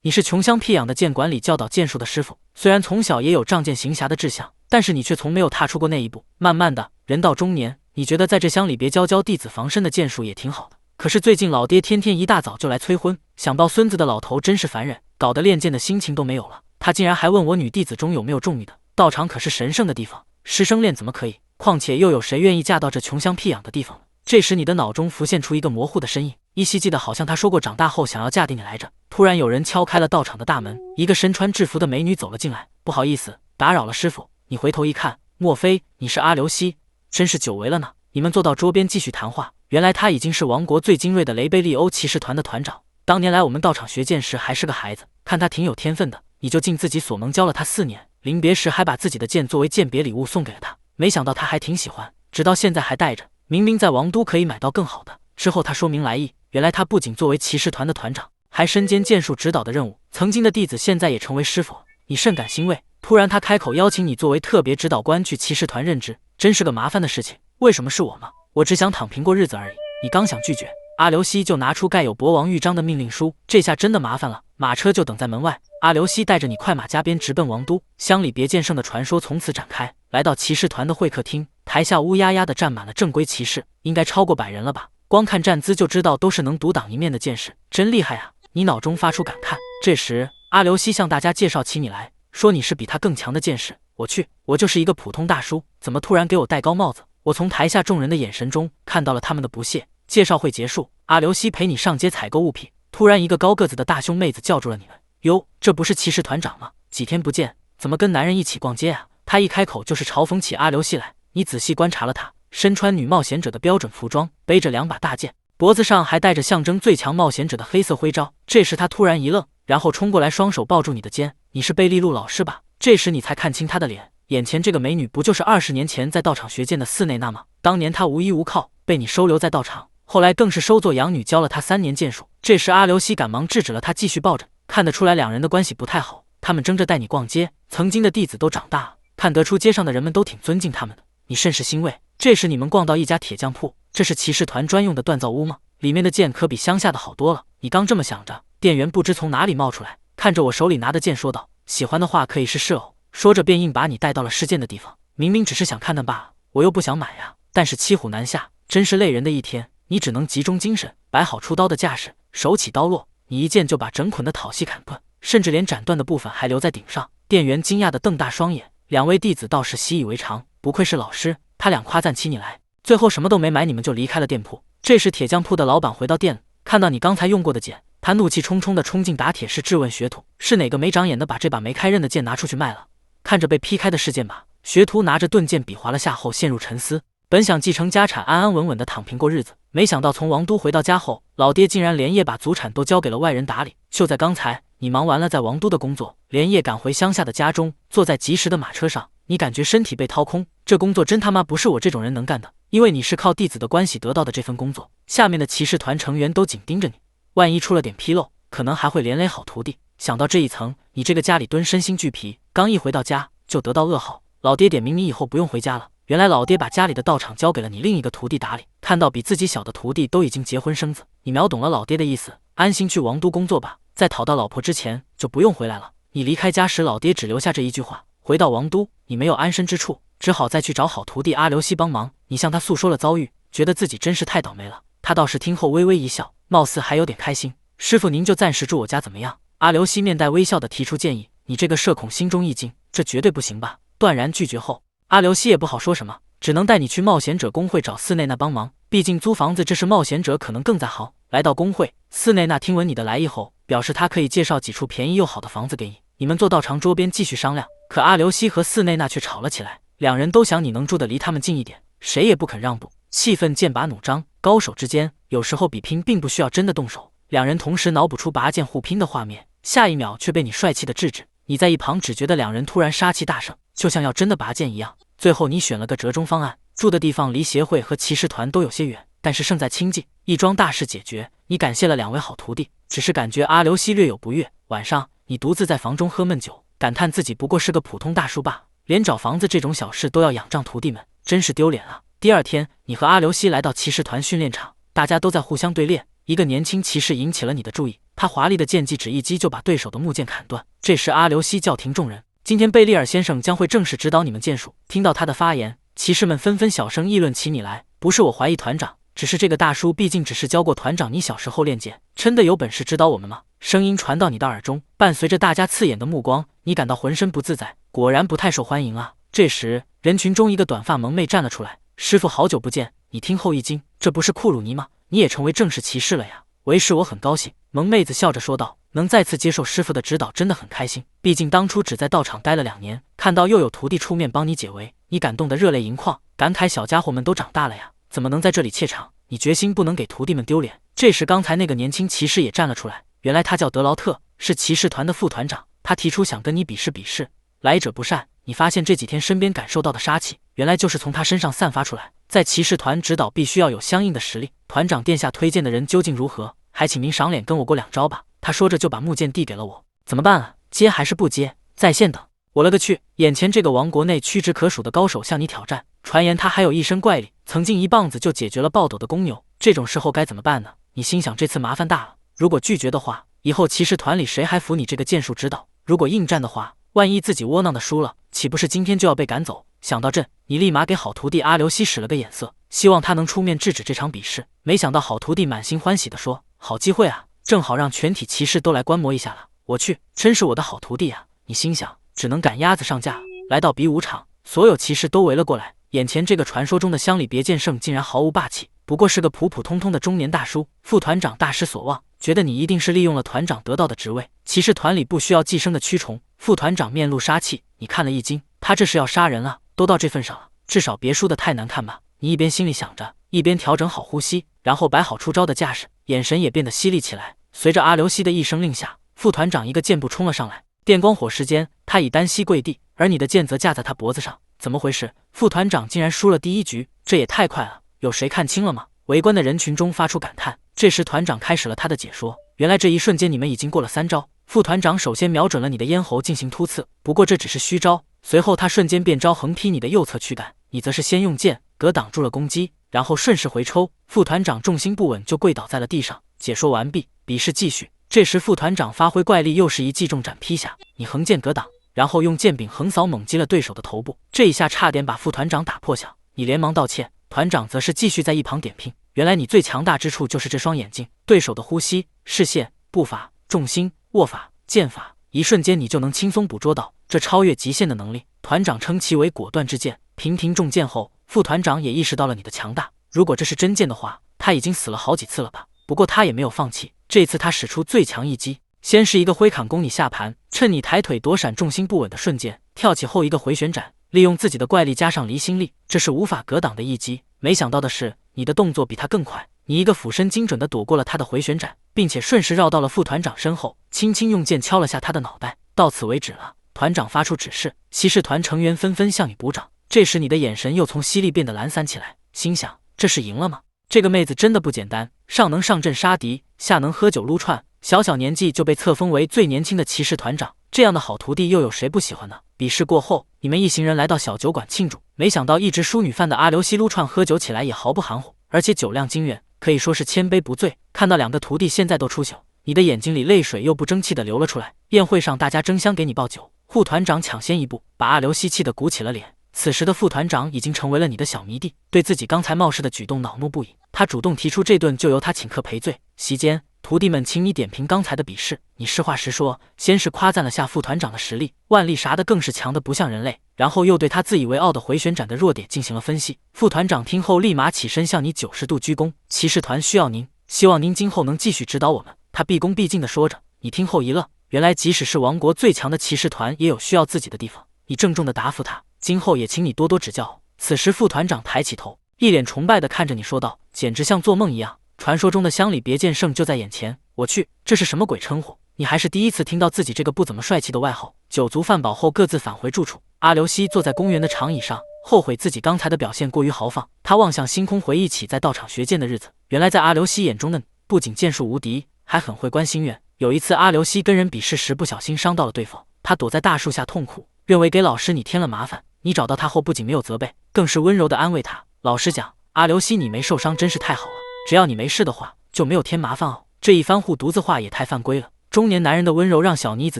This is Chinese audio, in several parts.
你是穷乡僻壤的剑馆里教导剑术的师傅，虽然从小也有仗剑行侠的志向，但是你却从没有踏出过那一步。慢慢的，人到中年，你觉得在这乡里别教弟子防身的剑术也挺好的。可是最近老爹天天一大早就来催婚，想抱孙子的老头真是烦人，搞得练剑的心情都没有了。他竟然还问我女弟子中有没有中意的，道场可是神圣的地方，师生恋怎么可以？况且又有谁愿意嫁到这穷乡僻壤的地方呢？这时你的脑中浮现出一个模糊的身影，依稀记得好像他说过长大后想要嫁给你来着。突然有人敲开了道场的大门，一个身穿制服的美女走了进来。不好意思，打扰了师傅。你回头一看，莫非你是阿留希？真是久违了呢。你们坐到桌边继续谈话。原来他已经是王国最精锐的雷贝利欧骑士团的团长，当年来我们道场学剑时还是个孩子，看他挺有天分的，你就尽自己所能教了他4年，临别时还把自己的剑作为鉴别礼物送给了他，没想到他还挺喜欢，直到现在还带着。明明在王都可以买到更好的。之后他说明来意，原来他不仅作为骑士团的团长，还身兼剑术指导的任务，曾经的弟子现在也成为师傅，你甚感欣慰。突然他开口邀请你作为特别指导官去骑士团任职，真是个麻烦的事情。为什么是我吗？我只想躺平过日子而已。你刚想拒绝，阿留希就拿出盖有博王玉章的命令书，这下真的麻烦了。马车就等在门外，阿留希带着你快马加鞭直奔王都。乡里别剑圣的传说从此展开。来到骑士团的会客厅，台下乌压压的站满了正规骑士，应该超过100人了吧，光看站姿就知道都是能独当一面的剑士，真厉害啊！你脑中发出感叹。这时阿留希向大家介绍起你来，说你是比他更强的剑士。我去，我就是一个普通大叔，怎么突然给我戴高帽子？我从台下众人的眼神中看到了他们的不屑。介绍会结束，阿留希陪你上街采购物品，突然一个高个子的大胸妹子叫住了你们。哟，这不是骑士团长吗？几天不见，怎么跟男人一起逛街啊？他一开口就是嘲讽起阿留希来。你仔细观察了他，身穿女冒险者的标准服装，背着2把大剑，脖子上还戴着象征最强冒险者的黑色徽章。这时他突然一愣，然后冲过来双手抱住你的肩。你是贝利路老师吧？这时你才看清他的脸，眼前这个美女不就是20年前在道场学剑的寺内娜吗？当年她无依无靠，被你收留在道场，后来更是收作养女，教了她3年剑术。这时阿留希赶忙制止了她继续抱着，看得出来两人的关系不太好。他们争着带你逛街，曾经的弟子都长大了，看得出街上的人们都挺尊敬他们的，你甚是欣慰。这时你们逛到一家铁匠铺，这是骑士团专用的锻造屋吗？里面的剑可比乡下的好多了。你刚这么想着，店员不知从哪里冒出来，看着我手里拿的剑说道，喜欢的话可以是试偶。说着便硬把你带到了试剑的地方。明明只是想看看罢了，我又不想买呀，但是骑虎难下，真是累人的一天。你只能集中精神，摆好出刀的架势，手起刀落，你一剑就把整捆的讨戏砍断，甚至连斩断的部分还留在顶上。店员惊讶地瞪大双眼，两位弟子倒是习以为常，不愧是老师。他俩夸赞起你来，最后什么都没买，你们就离开了店铺。这时铁匠铺的老板回到店里，看到你刚才用过的剑，他怒气冲冲地冲进打铁室质问学徒，是哪个没长眼的把这把没开刃的剑拿出去卖了？看着被劈开的试剑把，学徒拿着钝剑比划了下后陷入沉思。本想继承家产安安稳稳地躺平过日子，没想到从王都回到家后，老爹竟然连夜把祖产都交给了外人打理。就在刚才，你忙完了在王都的工作，连夜赶回乡下的家中，坐在及时的马车上，你感觉身体被掏空。这工作真他妈不是我这种人能干的，因为你是靠弟子的关系得到的这份工作，下面的骑士团成员都紧盯着你，万一出了点纰漏，可能还会连累好徒弟。想到这一层，你这个家里蹲身心俱疲，刚一回到家就得到噩耗，老爹点名你以后不用回家了。原来老爹把家里的道场交给了你另一个徒弟打理，看到比自己小的徒弟都已经结婚生子，你秒懂了老爹的意思，安心去王都工作吧，在讨到老婆之前就不用回来了。你离开家时，老爹只留下这一句话。回到王都，你没有安身之处，只好再去找好徒弟阿留希帮忙。你向他诉说了遭遇，觉得自己真是太倒霉了。他倒是听后微微一笑，貌似还有点开心。师傅您就暂时住我家怎么样？阿留希面带微笑地提出建议。你这个社恐心中一惊，这绝对不行吧？断然拒绝后，阿留希也不好说什么，只能带你去冒险者公会找寺内娜帮忙，毕竟租房子这是冒险者可能更在行。来到公会，寺内娜听闻你的来意后，表示她可以介绍几处便宜又好的房子给你。你们坐到长桌边继续商量，可阿留希和寺内娜却吵了起来，两人都想你能住得离他们近一点，谁也不肯让步，气氛剑拔弩张。高手之间有时候比拼并不需要真的动手，两人同时脑补出拔剑互拼的画面，下一秒却被你帅气的制止。你在一旁只觉得两人突然杀气大盛，就像要真的拔剑一样。最后你选了个折中方案，住的地方离协会和骑士团都有些远，但是胜在亲近，一桩大事解决。你感谢了两位好徒弟，只是感觉阿留希略有不悦。晚上你独自在房中喝闷酒，感叹自己不过是个普通大叔罢，连找房子这种小事都要仰仗徒弟们，真是丢脸啊。第二天，你和阿留希来到骑士团训练场，大家都在互相对练，一个年轻骑士引起了你的注意，他华丽的剑技只一击就把对手的木剑砍断。这时阿留希叫停众人，今天贝利尔先生将会正式指导你们剑术。听到他的发言，骑士们纷纷小声议论起你来。不是我怀疑团长，只是这个大叔毕竟只是教过团长你小时候练剑，真的有本事指导我们吗？声音传到你的耳中，伴随着大家刺眼的目光，你感到浑身不自在，果然不太受欢迎啊。这时人群中一个短发萌妹站了出来，师傅好久不见。你听后一惊，这不是库鲁尼吗？你也成为正式骑士了呀。为师我很高兴，萌妹子笑着说道，能再次接受师傅的指导真的很开心，毕竟当初只在道场待了2年，看到又有徒弟出面帮你解围，你感动得热泪盈眶，感慨小家伙们都长大了呀，怎么能在这里怯场？你决心不能给徒弟们丢脸。这时刚才那个年轻骑士也站了出来，原来他叫德劳特，是骑士团的副团长，他提出想跟你比试比试。来者不善，你发现这几天身边感受到的杀气，原来就是从他身上散发出来。在骑士团指导必须要有相应的实力，团长殿下推荐的人究竟如何？还请您赏脸跟我过2招吧。他说着就把木剑递给了我。怎么办啊？接还是不接？在线等。我了个去！眼前这个王国内屈指可数的高手向你挑战，传言他还有一身怪力，曾经一棒子就解决了爆斗的公牛，这种时候该怎么办呢？你心想这次麻烦大了，如果拒绝的话，以后骑士团里谁还服你这个剑术指导？如果应战的话，万一自己窝囊的输了，岂不是今天就要被赶走？想到这，你立马给好徒弟阿留希使了个眼色，希望他能出面制止这场比试。没想到好徒弟满心欢喜地说，好机会啊，正好让全体骑士都来观摩一下了。我去，真是我的好徒弟啊！你心想，只能赶鸭子上架了。来到比武场，所有骑士都围了过来，眼前这个传说中的乡里别剑圣竟然毫无霸气，不过是个普普通通的中年大叔。副团长大失所望，觉得你一定是利用了团长得到的职位，骑士团里不需要寄生的蛆虫。副团长面露杀气，你看了一惊，他这是要杀人了，都到这份上了，至少别输得太难看吧。你一边心里想着，一边调整好呼吸，然后摆好出招的架势，眼神也变得犀利起来。随着阿留希的一声令下，副团长一个箭步冲了上来，电光火石间，他已单膝跪地，而你的剑则架在他脖子上。怎么回事？副团长竟然输了第1局，这也太快了！有谁看清了吗？围观的人群中发出感叹。这时团长开始了他的解说，原来这一瞬间你们已经过了3招。副团长首先瞄准了你的咽喉进行突刺，不过这只是虚招，随后他瞬间变招横劈你的右侧躯干，你则是先用剑格挡住了攻击，然后顺势回抽。副团长重心不稳就跪倒在了地上。解说完毕，比试继续。这时副团长发挥怪力，又是一记重斩劈下，你横剑格挡，然后用剑柄横扫猛击了对手的头部，这一下差点把副团长打破响，你连忙道歉。团长则是继续在一旁点评，原来你最强大之处就是这双眼睛，对手的呼吸、视线、步伐、重心、握法、剑法，一瞬间你就能轻松捕捉到，这超越极限的能力，团长称其为果断之剑。频频中箭后，副团长也意识到了你的强大，如果这是真剑的话，他已经死了好几次了吧。不过他也没有放弃，这次他使出最强一击，先是一个挥砍攻你下盘，趁你抬腿躲闪重心不稳的瞬间，跳起后一个回旋斩，利用自己的怪力加上离心力，这是无法格挡的一击。没想到的是，你的动作比他更快，你一个俯身精准地躲过了他的回旋斩，并且顺势绕到了副团长身后，轻轻用剑敲了下他的脑袋。到此为止了。团长发出指示，骑士团成员纷纷向你鼓掌。这时你的眼神又从犀利变得懒散起来，心想这是赢了吗？这个妹子真的不简单，上能上阵杀敌，下能喝酒撸串，小小年纪就被册封为最年轻的骑士团长，这样的好徒弟又有谁不喜欢呢？比试过后，你们一行人来到小酒馆庆祝，没想到一直淑女犯的阿留希撸串喝酒起来也毫不含糊，而且酒量惊人，可以说是千杯不醉。看到2个徒弟现在都出糗，你的眼睛里泪水又不争气地流了出来。宴会上大家争相给你报酒，副团长抢先一步，把阿留希气得鼓起了脸。此时的副团长已经成为了你的小迷弟，对自己刚才冒失的举动恼怒不已。他主动提出这顿就由他请客赔罪。席间，徒弟们请你点评刚才的比试，你实话实说，先是夸赞了下副团长的实力，腕力啥的更是强的不像人类，然后又对他自以为傲的回旋斩的弱点进行了分析。副团长听后立马起身向你90度鞠躬，骑士团需要您，希望您今后能继续指导我们。他毕恭毕敬地说着。你听后一愣，原来即使是王国最强的骑士团也有需要自己的地方。你郑重地答复他，今后也请你多多指教。此时副团长抬起头，一脸崇拜地看着你说道，简直像做梦一样，传说中的乡里别剑圣就在眼前。我去，这是什么鬼称呼？你还是第一次听到自己这个不怎么帅气的外号。酒足饭饱后各自返回住处，阿留希坐在公园的长椅上，后悔自己刚才的表现过于豪放。他望向星空，回忆起在道场学剑的日子，原来在阿留希眼中的你不仅剑术无敌，还很会观心愿。有一次阿留希跟人比试时不小心伤到了对方，他躲在大树下痛哭，认为给老师你添了麻烦。你找到他后不仅没有责备，更是温柔地安慰他。老实讲，阿留希你没受伤真是太好了，只要你没事的话，就没有添麻烦哦。这一番护犊子话也太犯规了。中年男人的温柔让小妮子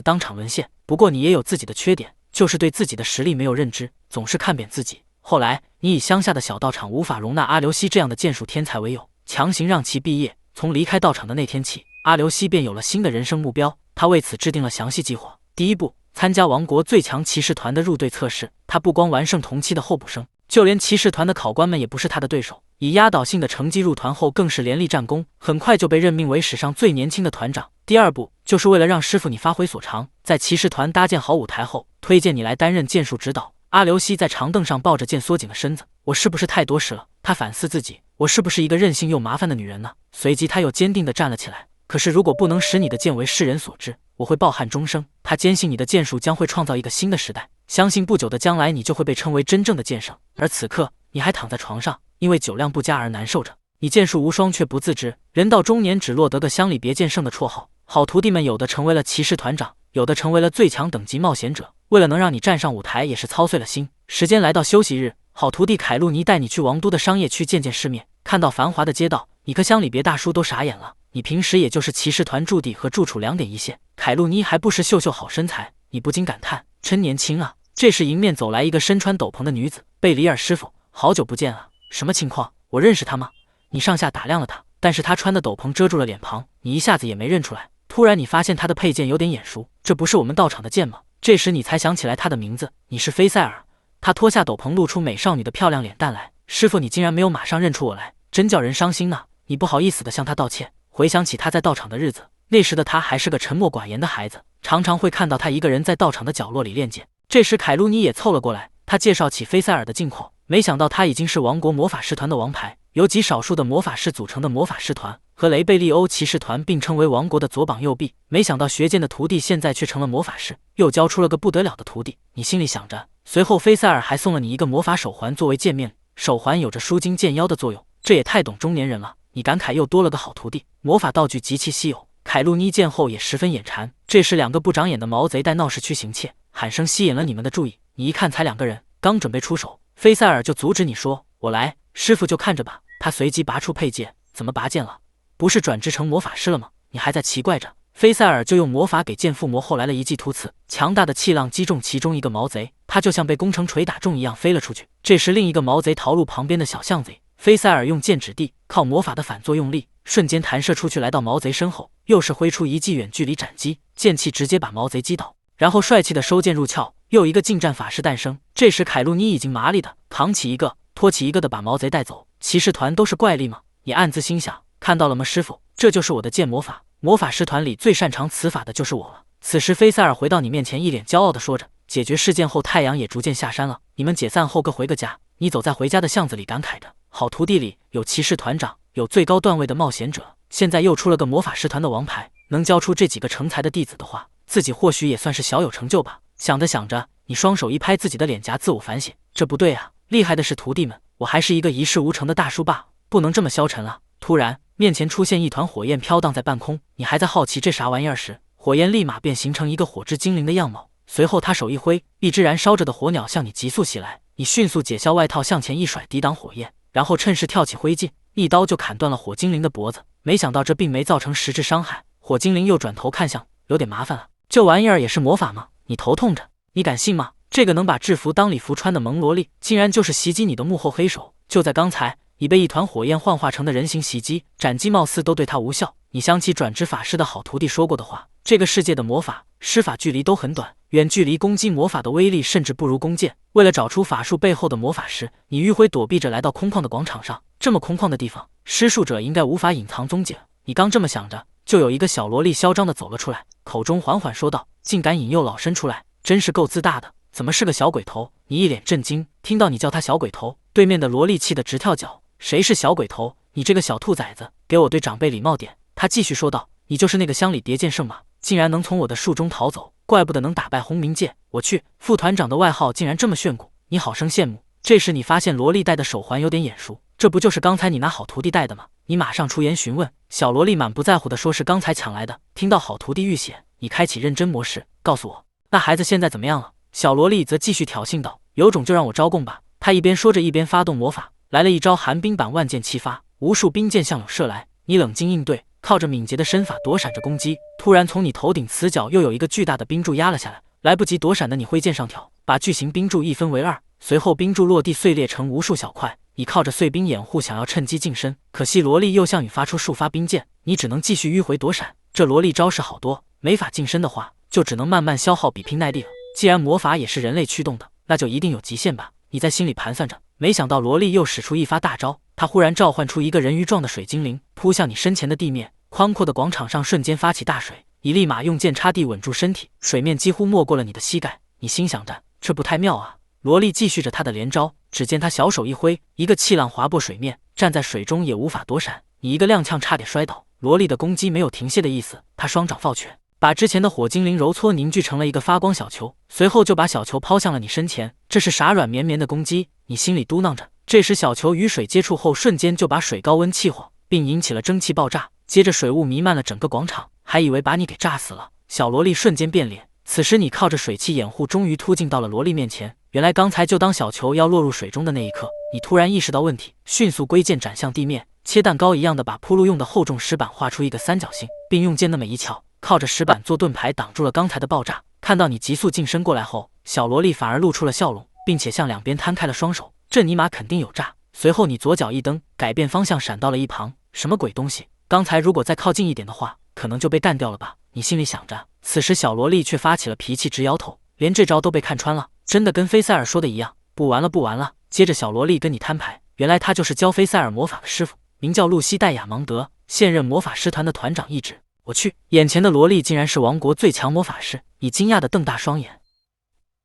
当场沦陷。不过你也有自己的缺点，就是对自己的实力没有认知，总是看扁自己。后来你以乡下的小道场无法容纳阿留希这样的剑术天才为由，强行让其毕业。从离开道场的那天起，阿留希便有了新的人生目标。他为此制定了详细计划。第一步，参加王国最强骑士团的入队测试。他不光完胜同期的候补生，就连骑士团的考官们也不是他的对手。以压倒性的成绩入团后，更是连立战功，很快就被任命为史上最年轻的团长。第二步，就是为了让师傅你发挥所长，在骑士团搭建好舞台后，推荐你来担任剑术指导。阿留希在长凳上抱着剑，缩紧了身子。我是不是太多事了？他反思自己，我是不是一个任性又麻烦的女人呢？随即他又坚定地站了起来。可是如果不能使你的剑为世人所知，我会抱憾终生。他坚信你的剑术将会创造一个新的时代，相信不久的将来你就会被称为真正的剑圣。而此刻你还躺在床上，因为酒量不佳而难受着。你剑术无双却不自知，人到中年只落得个乡里别剑圣的绰号。好徒弟们有的成为了骑士团长，有的成为了最强等级冒险者。为了能让你站上舞台，也是操碎了心。时间来到休息日，好徒弟凯路尼带你去王都的商业区见见世面。看到繁华的街道，你和乡里别大叔都傻眼了。你平时也就是骑士团驻地和住处2点一线，凯路尼还不时秀秀好身材，你不禁感叹真年轻啊。这时迎面走来一个身穿斗篷的女子，贝里尔师傅，好久不见啊，什么情况？我认识她吗？你上下打量了她，但是她穿的斗篷遮住了脸庞，你一下子也没认出来。突然你发现她的佩剑有点眼熟，这不是我们道场的剑吗？这时你才想起来她的名字，你是菲塞尔。她脱下斗篷，露出美少女的漂亮脸蛋来。师傅，你竟然没有马上认出我来，真叫人伤心呐。你不好意思地向她道歉。回想起他在道场的日子，那时的他还是个沉默寡言的孩子，常常会看到他一个人在道场的角落里练剑。这时凯鲁尼也凑了过来，他介绍起菲塞尔的近况。没想到他已经是王国魔法师团的王牌，由极少数的魔法师组成的魔法师团，和雷贝利欧骑士团并称为王国的左膀右臂。没想到学剑的徒弟现在却成了魔法师，又教出了个不得了的徒弟。你心里想着，随后菲塞尔还送了你一个魔法手环作为见面礼，手环有着舒筋健腰的作用，这也太懂中年人了。你感慨又多了个好徒弟，魔法道具极其稀有。凯路尼见后也十分眼馋。这时2个不长眼的毛贼在闹市区行窃，喊声吸引了你们的注意。你一看才2个人，刚准备出手，菲塞尔就阻止你说：“我来，师傅就看着吧。”他随即拔出佩剑，怎么拔剑了？不是转制成魔法师了吗？你还在奇怪着？菲塞尔就用魔法给剑附魔后来了一记突刺，强大的气浪击中其中一个毛贼，他就像被工程锤打中一样飞了出去。这时另一个毛贼逃入旁边的小巷子里。菲塞尔用剑指地，靠魔法的反作用力，瞬间弹射出去，来到毛贼身后，又是挥出一记远距离斩击，剑气直接把毛贼击倒，然后帅气的收剑入鞘，又一个近战法师诞生。这时凯路尼已经麻利的扛起一个，拖起一个的把毛贼带走。骑士团都是怪力吗？你暗自心想，看到了吗，师傅？这就是我的剑魔法，魔法师团里最擅长此法的就是我了。此时菲塞尔回到你面前，一脸骄傲地说着。解决事件后，太阳也逐渐下山了，你们解散后各回个家。你走在回家的巷子里，感慨着。好徒弟里有骑士团长，有最高段位的冒险者，现在又出了个魔法师团的王牌，能教出这几个成才的弟子的话，自己或许也算是小有成就吧。想着想着，你双手一拍自己的脸颊，自我反省，这不对啊，厉害的是徒弟们，我还是一个一事无成的大叔爸，不能这么消沉啊。突然面前出现一团火焰飘荡在半空，你还在好奇这啥玩意儿时，火焰立马便形成一个火之精灵的样貌，随后他手一挥，一只燃烧着的火鸟向你急速袭来，你迅速解消外套向前一甩，抵挡火焰，然后趁势跳起挥剑，一刀就砍断了火精灵的脖子。没想到这并没造成实质伤害，火精灵又转头看向，有点麻烦了，这玩意儿也是魔法吗？你头痛着，你敢信吗？这个能把制服当礼服穿的萌萝莉，竟然就是袭击你的幕后黑手。就在刚才，已被一团火焰幻化成的人形袭击，斩击貌似都对他无效。你想起转职法师的好徒弟说过的话，这个世界的魔法施法距离都很短，远距离攻击魔法的威力甚至不如弓箭。为了找出法术背后的魔法师，你迂回躲避着来到空旷的广场上。这么空旷的地方，施术者应该无法隐藏踪迹。你刚这么想着，就有一个小萝莉嚣张地走了出来，口中缓缓说道：“竟敢引诱老身出来，真是够自大的！怎么是个小鬼头？”你一脸震惊，听到你叫他小鬼头，对面的萝莉气得直跳脚。谁是小鬼头？你这个小兔崽子，给我对长辈礼貌点。他继续说道：“你就是那个乡里谍剑圣吗？竟然能从我的术中逃走，怪不得能打败轰鸣剑。我去，副团长的外号竟然这么炫酷，你好生羡慕。”这时你发现萝莉戴的手环有点眼熟，这不就是刚才你拿好徒弟戴的吗？你马上出言询问。小萝莉满不在乎地说是刚才抢来的。听到好徒弟遇险，你开启认真模式，告诉我，那孩子现在怎么样了？小萝莉则继续挑衅道：“有种就让我招供吧。”她一边说着一边发动魔法，来了一招寒冰版万箭齐发，无数冰箭向涌射来。你冷静应对，靠着敏捷的身法躲闪着攻击。突然从你头顶此角又有一个巨大的冰柱压了下来，来不及躲闪的你挥剑上挑，把巨型冰柱一分为二，随后冰柱落地碎裂成无数小块。你靠着碎冰掩护，想要趁机近身，可惜萝莉又向你发出数发冰箭，你只能继续迂回躲闪。这萝莉招式好多，没法近身的话，就只能慢慢消耗比拼耐力了。既然魔法也是人类驱动的，那就一定有极限吧？你在心里盘算着。没想到萝莉又使出一发大招，她忽然召唤出一个人鱼状的水精灵，扑向你身前的地面。宽阔的广场上瞬间发起大水，你立马用剑插地稳住身体，水面几乎没过了你的膝盖。你心想着，这不太妙啊。萝莉继续着她的连招，只见她小手一挥，一个气浪划破水面，站在水中也无法躲闪。你一个踉跄差点摔倒。萝莉的攻击没有停歇的意思，她双掌抱拳，把之前的火精灵揉搓凝聚成了一个发光小球，随后就把小球抛向了你身前。这是啥软绵绵的攻击？你心里嘟囔着。这时小球与水接触后，瞬间就把水高温气化，并引起了蒸汽爆炸，接着水雾弥漫了整个广场，还以为把你给炸死了。小萝莉瞬间变脸。此时你靠着水汽掩护，终于突进到了萝莉面前。原来刚才就当小球要落入水中的那一刻，你突然意识到问题，迅速挥剑斩向地面，切蛋糕一样的把铺路用的厚重石板画出一个三角形，并用剑那么一撬，靠着石板做盾牌挡住了刚才的爆炸。看到你急速近身过来后，小萝莉反而露出了笑容，并且向两边摊开了双手，这尼玛肯定有诈。随后你左脚一蹬，改变方向闪到了一旁。什么鬼东西？刚才如果再靠近一点的话，可能就被干掉了吧？你心里想着。此时小萝莉却发起了脾气，直摇头，连这招都被看穿了，真的跟菲塞尔说的一样，不玩了不玩了。接着小萝莉跟你摊牌，原来她就是教菲塞尔魔法的师傅，名叫露西·戴亚芒德，现任魔法师团的团长一职。我去，眼前的萝莉竟然是王国最强魔法师，你惊讶的瞪大双眼。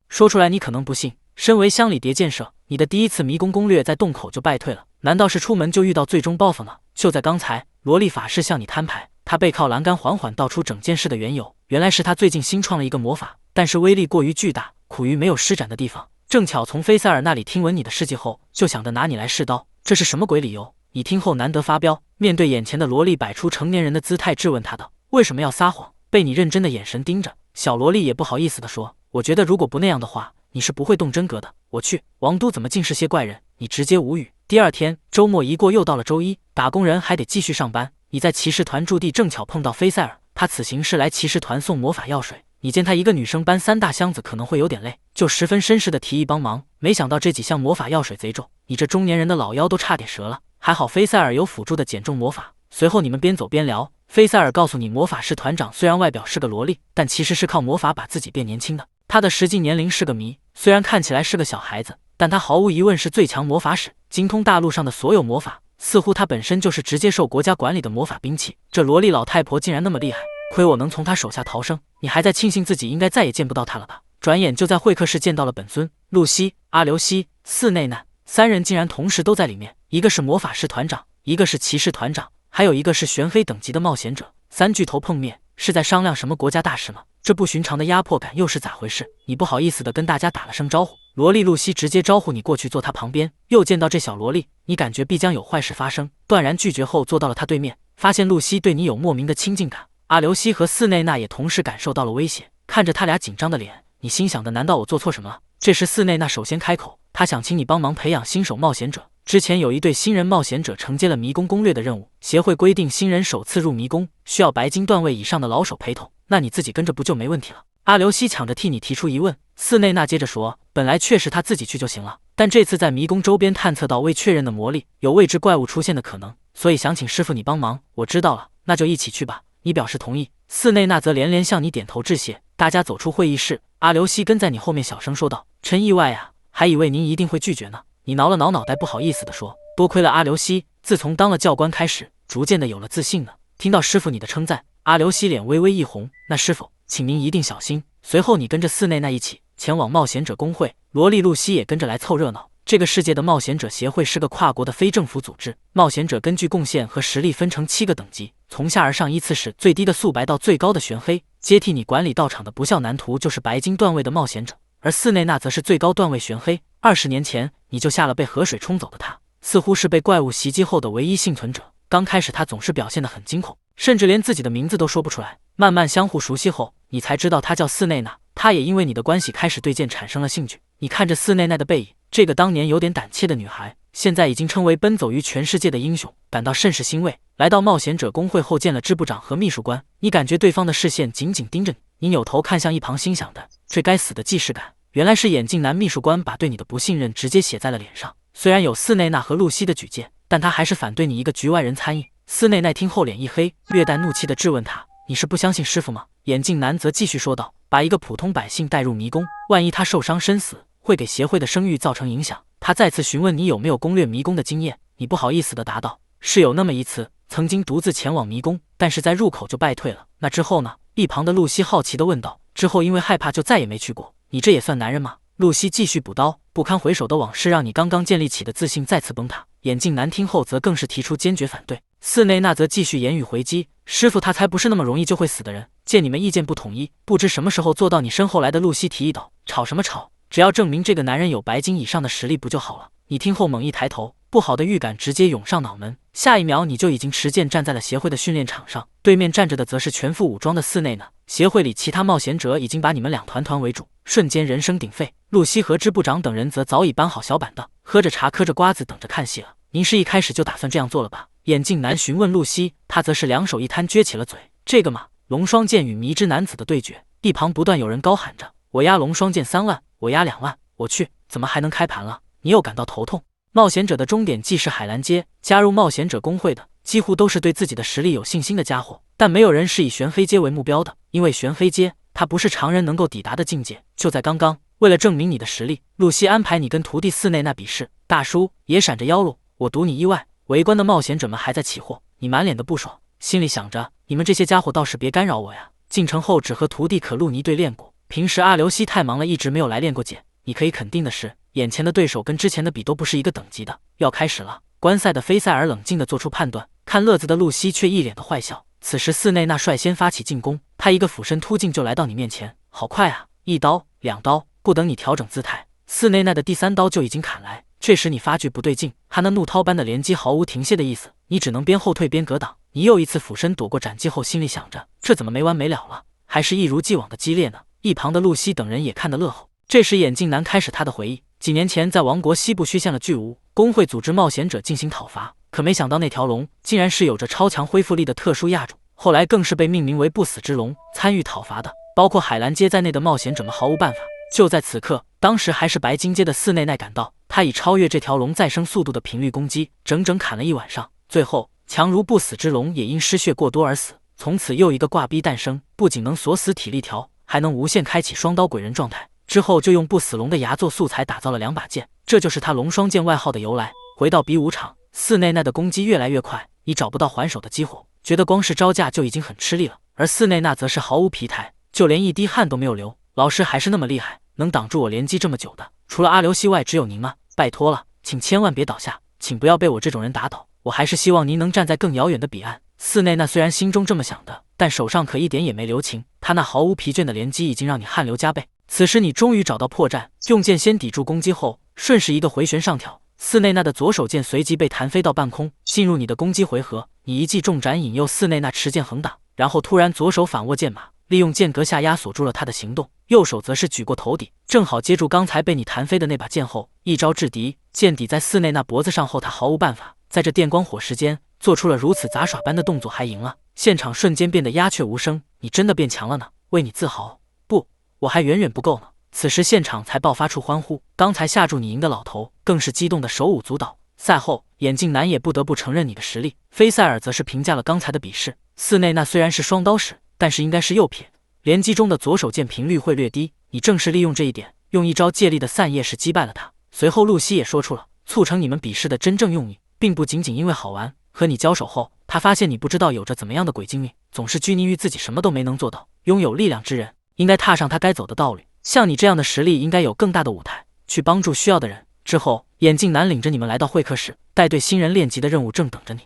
说出来你可能不信，身为乡里谍建设，你的第一次迷宫攻略在洞口就败退了，难道是出门就遇到最终 BOSS 呢？就在刚才，萝莉法师向你摊牌，他背靠栏杆缓缓道出整件事的缘由。原来是他最近新创了一个魔法，但是威力过于巨大，苦于没有施展的地方。正巧从菲塞尔那里听闻你的事迹后，就想着拿你来试刀，这是什么鬼理由？你听后难得发飙，面对眼前的萝莉摆出成年人的姿态质问他的为什么要撒谎。被你认真的眼神盯着，小萝莉也不好意思地说，我觉得如果不那样的话，你是不会动真格的。我去，王都怎么尽是些怪人？你直接无语。第二天周末一过，又到了周一，打工人还得继续上班。你在骑士团驻地正巧碰到菲塞尔，他此行是来骑士团送魔法药水。你见他一个女生搬3大箱子可能会有点累，就十分绅士的提议帮忙。没想到这几箱魔法药水贼重，你这中年人的老腰都差点折了。还好菲塞尔有辅助的减重魔法。随后你们边走边聊，菲塞尔告诉你，魔法师团长虽然外表是个萝莉，但其实是靠魔法把自己变年轻的。他的实际年龄是个谜，虽然看起来是个小孩子，但他毫无疑问是最强魔法使，精通大陆上的所有魔法。似乎他本身就是直接受国家管理的魔法兵器。这萝莉老太婆竟然那么厉害，亏我能从她手下逃生。你还在庆幸自己应该再也见不到她了吧？转眼就在会客室见到了本尊、露西、阿留西、寺内奈3人，竟然同时都在里面。一个是魔法师团长，一个是骑士团长，还有一个是玄黑等级的冒险者。3巨头碰面，是在商量什么国家大事吗？这不寻常的压迫感又是咋回事？你不好意思的跟大家打了声招呼，萝莉露西直接招呼你过去坐她旁边。又见到这小萝莉，你感觉必将有坏事发生，断然拒绝后坐到了她对面，发现露西对你有莫名的亲近感。阿留西和寺内娜也同时感受到了威胁，看着他俩紧张的脸，你心想的难道我做错什么了？这时寺内娜首先开口，她想请你帮忙培养新手冒险者。之前有一对新人冒险者承接了迷宫攻略的任务，协会规定新人首次入迷宫需要白金段位以上的老手陪同，那你自己跟着不就没问题了？阿留西抢着替你提出疑问。寺内娜接着说，本来确实他自己去就行了，但这次在迷宫周边探测到未确认的魔力，有未知怪物出现的可能，所以想请师傅你帮忙。我知道了，那就一起去吧。你表示同意，寺内娜则连连向你点头致谢。大家走出会议室，阿留西跟在你后面小声说道，真意外啊，还以为您一定会拒绝呢。你挠了挠脑袋，不好意思地说，多亏了阿留西，自从当了教官开始，逐渐的有了自信呢。听到师傅你的称赞，阿留西脸微微一红，那师傅，请您一定小心。随后你跟着寺内娜一起前往冒险者公会，萝莉露西也跟着来凑热闹。这个世界的冒险者协会是个跨国的非政府组织，冒险者根据贡献和实力分成7个等级，从下而上依次是最低的素白到最高的玄黑。接替你管理道场的不孝男徒就是白金段位的冒险者，而寺内娜则是最高段位玄黑。20年前你就下了被河水冲走的他，似乎是被怪物袭击后的唯一幸存者。刚开始他总是表现得很惊恐，甚至连自己的名字都说不出来。慢慢相互熟悉后，你才知道他叫寺内娜。他也因为你的关系开始对剑产生了兴趣。你看着寺内奈的背影，这个当年有点胆怯的女孩，现在已经称为奔走于全世界的英雄，感到甚是欣慰。来到冒险者公会后，见了支部长和秘书官，你感觉对方的视线紧紧盯着你，你扭头看向一旁，心想的这该死的既视感，原来是眼镜男秘书官把对你的不信任直接写在了脸上。虽然有寺内娜和露西的举荐，但他还是反对你一个局外人参议。寺内娜听后脸一黑，略带怒气地质问他：“你是不相信师傅吗？”眼镜男则继续说道：“把一个普通百姓带入迷宫，万一他受伤身死，会给协会的声誉造成影响。”他再次询问你有没有攻略迷宫的经验，你不好意思地答道：“是有那么一次，曾经独自前往迷宫，但是在入口就败退了。那之后呢？”一旁的露西好奇地问道：“之后因为害怕就再也没去过。你这也算男人吗？”露西继续补刀：“不堪回首的往事让你刚刚建立起的自信再次崩塌。”眼镜男听后则更是提出坚决反对。寺内娜则继续言语回击：“师傅他才不是那么容易就会死的人，见你们意见不统一，不知什么时候坐到你身后来的。”露西提议道：“吵什么吵？只要证明这个男人有白金以上的实力不就好了？”你听后猛一抬头，不好的预感直接涌上脑门，下一秒你就已经持剑站在了协会的训练场上，对面站着的则是全副武装的寺内娜。协会里其他冒险者已经把你们俩团团围住，瞬间人声鼎沸。露西和支部长等人则早已搬好小板凳，喝着茶嗑着瓜子等着看戏了。您是一开始就打算这样做了吧？眼镜男询问露西，他则是两手一摊撅起了嘴。这个嘛，龙双剑与迷之男子的对决，一旁不断有人高喊着：“我押龙双剑3万，我押2万。”我去，怎么还能开盘了？你又感到头痛。冒险者的终点既是海蓝街，加入冒险者公会的几乎都是对自己的实力有信心的家伙，但没有人是以玄黑街为目标的，因为玄黑街它不是常人能够抵达的境界。就在刚刚，为了证明你的实力，露西安排你跟徒弟寺内那比试，大叔也闪着腰路，我赌你意外。围观的冒险者们还在起哄，你满脸的不爽，心里想着你们这些家伙倒是别干扰我呀。进城后只和徒弟可露尼对练过，平时阿留西太忙了，一直没有来练过剑。你可以肯定的是，眼前的对手跟之前的比都不是一个等级的。要开始了，观赛的菲塞尔冷静地做出判断，看乐子的露西却一脸的坏笑。此时寺内娜率先发起进攻，他一个俯身突进就来到你面前，好快啊！一刀两刀，不等你调整姿态，寺内娜的第3刀就已经砍来。这时你发觉不对劲，他那怒涛般的连击毫无停歇的意思，你只能边后退边格挡。你又一次俯身躲过斩击后，心里想着这怎么没完没了了，还是一如既往的激烈呢？一旁的露西等人也看得乐吼。这时眼镜男开始他的回忆，几年前在王国西部虚线了巨无工会组织冒险者进行讨伐，可没想到那条龙竟然是有着超强恢复力的特殊亚种，后来更是被命名为不死之龙。参与讨伐的包括海蓝街在内的冒险者们毫无办法。就在此刻，当时还是白金街的寺内奈赶到，他以超越这条龙再生速度的频率攻击，整整砍了一晚上，最后强如不死之龙也因失血过多而死。从此又一个挂逼诞生，不仅能锁死体力条，还能无限开启双刀鬼人状态。之后就用不死龙的牙做素材打造了2把剑，这就是他龙双剑外号的由来。回到比武场，寺内奈的攻击越来越快，你找不到还手的机会，觉得光是招架就已经很吃力了。而寺内娜则是毫无疲态，就连一滴汗都没有流。老师还是那么厉害，能挡住我连击这么久的，除了阿留西外只有您吗？拜托了，请千万别倒下，请不要被我这种人打倒，我还是希望您能站在更遥远的彼岸。寺内娜虽然心中这么想的，但手上可一点也没留情，他那毫无疲倦的连击已经让你汗流浃背。此时你终于找到破绽，用剑先抵住攻击后，顺势一个回旋上挑，寺内娜的左手剑随即被弹飞到半空，进入你的攻击回合。你一记重斩引诱寺内娜持剑横挡，然后突然左手反握剑马，利用剑阁下压锁住了他的行动，右手则是举过头顶，正好接住刚才被你弹飞的那把剑后，一招制敌，剑抵在寺内娜脖子上后，他毫无办法，在这电光火石间做出了如此杂耍般的动作，还赢了。现场瞬间变得鸦雀无声，你真的变强了呢，为你自豪。不，我还远远不够呢。此时现场才爆发出欢呼，刚才吓住你赢的老头更是激动的手舞足蹈。赛后，眼镜男也不得不承认你的实力，菲塞尔则是评价了刚才的比试。寺内那虽然是双刀使，但是应该是右撇，连击中的左手剑频率会略低，你正是利用这一点，用一招借力的散叶式击败了他。随后露西也说出了促成你们比试的真正用意，并不仅仅因为好玩。和你交手后，他发现你不知道有着怎么样的鬼精命，总是拘泥于自己什么都没能做到。拥有力量之人应该踏上他该走的道路，像你这样的实力应该有更大的舞台去帮助需要的人。之后，眼镜男领着你们来到会客室，带队新人练级的任务正等着你。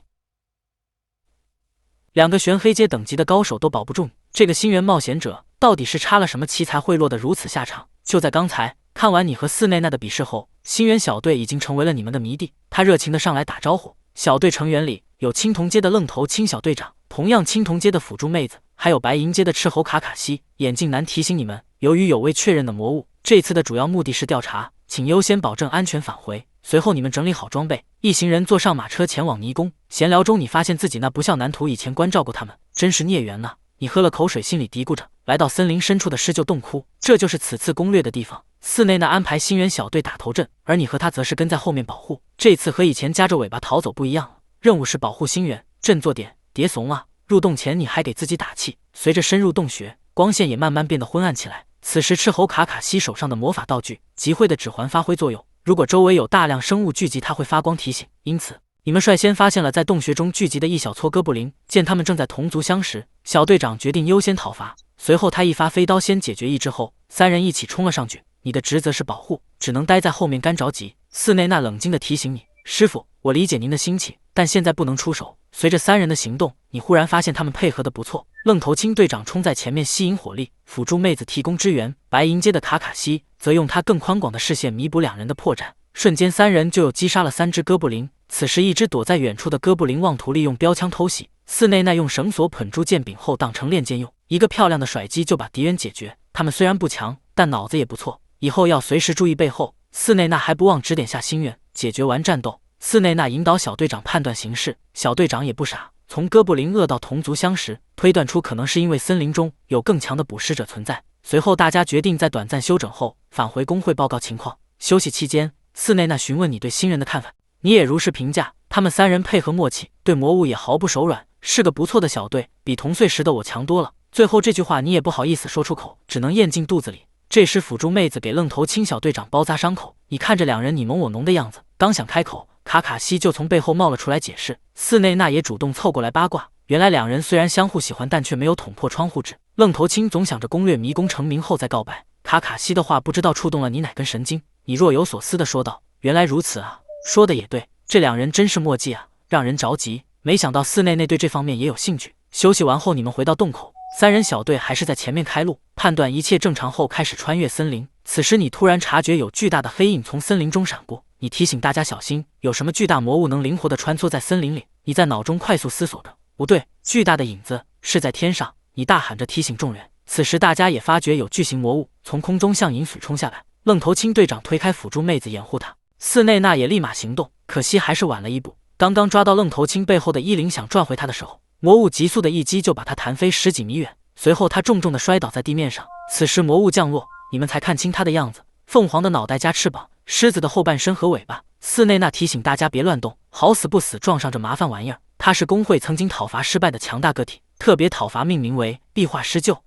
2个玄黑阶等级的高手都保不住你，这个新人冒险者到底是插了什么旗才会落得如此下场？就在刚才看完你和寺内奈的比试后，新人小队已经成为了你们的迷弟，他热情地上来打招呼。小队成员里有青铜阶的愣头青小队长，同样青铜阶的辅助妹子，还有白银阶的斥候卡卡西。眼镜男提醒你们，由于有未确认的魔物，这次的主要目的是调查，请优先保证安全返回。随后你们整理好装备，一行人坐上马车前往泥宫。闲聊中，你发现自己那不孝男徒以前关照过他们，真是孽缘啊！你喝了口水，心里嘀咕着，来到森林深处的狮鹫洞窟，这就是此次攻略的地方。寺内那安排星源小队打头阵，而你和他则是跟在后面保护。这次和以前夹着尾巴逃走不一样了，任务是保护星源，振作点，别怂啊！入洞前你还给自己打气。随着深入洞穴，光线也慢慢变得昏暗起来。此时赤猴卡卡西手上的魔法道具集会的指环发挥作用，如果周围有大量生物聚集，它会发光提醒。因此你们率先发现了在洞穴中聚集的一小撮哥布林，见他们正在同族相识，小队长决定优先讨伐。随后他一发飞刀先解决一只后，三人一起冲了上去。你的职责是保护，只能待在后面干着急。寺内那冷静地提醒你，师傅，我理解您的心情，但现在不能出手。随着三人的行动，你忽然发现他们配合得不错。愣头青队长冲在前面吸引火力，辅助妹子提供支援，白银阶的卡卡西则用他更宽广的视线弥补两人的破绽。瞬间三人就有击杀了3只哥布林。此时一只躲在远处的哥布林妄图利用标枪偷袭，寺内奈用绳索捆住剑柄后当成练剑用，一个漂亮的甩击就把敌人解决。他们虽然不强，但脑子也不错，以后要随时注意背后。寺内奈还不忘指点下心愿。解决完战斗，寺内奈引导小队长判断形势，小队长也不傻，从哥布林恶到同族相识，推断出可能是因为森林中有更强的捕食者存在。随后大家决定在短暂休整后返回工会报告情况。休息期间，寺内奈询问你对新人的看法，你也如实评价，他们三人配合默契，对魔物也毫不手软，是个不错的小队，比同岁时的我强多了。最后这句话你也不好意思说出口，只能咽进肚子里。这时辅助妹子给愣头青小队长包扎伤口，你看着两人你侬我侬的样子，刚想开口，卡卡西就从背后冒了出来解释。寺内娜也主动凑过来八卦，原来两人虽然相互喜欢，但却没有捅破窗户纸。愣头青总想着攻略迷宫成名后再告白，卡卡西的话不知道触动了你哪根神经。你若有所思地说道，原来如此啊，说的也对，这两人真是默契啊，让人着急。没想到寺内内对这方面也有兴趣。休息完后你们回到洞口，三人小队还是在前面开路，判断一切正常后开始穿越森林。此时你突然察觉有巨大的黑影从森林中闪过，你提醒大家小心，有什么巨大魔物能灵活地穿梭在森林里。你在脑中快速思索着，不对，巨大的影子是在天上，你大喊着提醒众人。此时大家也发觉有巨型魔物从空中向银水冲下来，愣头青队长推开辅助妹子掩护他，寺内娜也立马行动，可惜还是晚了一步。刚刚抓到愣头青背后的衣领想转回他的时候，魔物急速的一击就把他弹飞10几米远，随后他重重的摔倒在地面上。此时魔物降落，你们才看清他的样子，凤凰的脑袋加翅膀，狮子的后半身和尾巴。寺内娜提醒大家别乱动，好死不死撞上这麻烦玩意儿。他是工会曾经讨伐失败的强大个体，特别讨伐命名为壁画施救。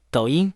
抖音。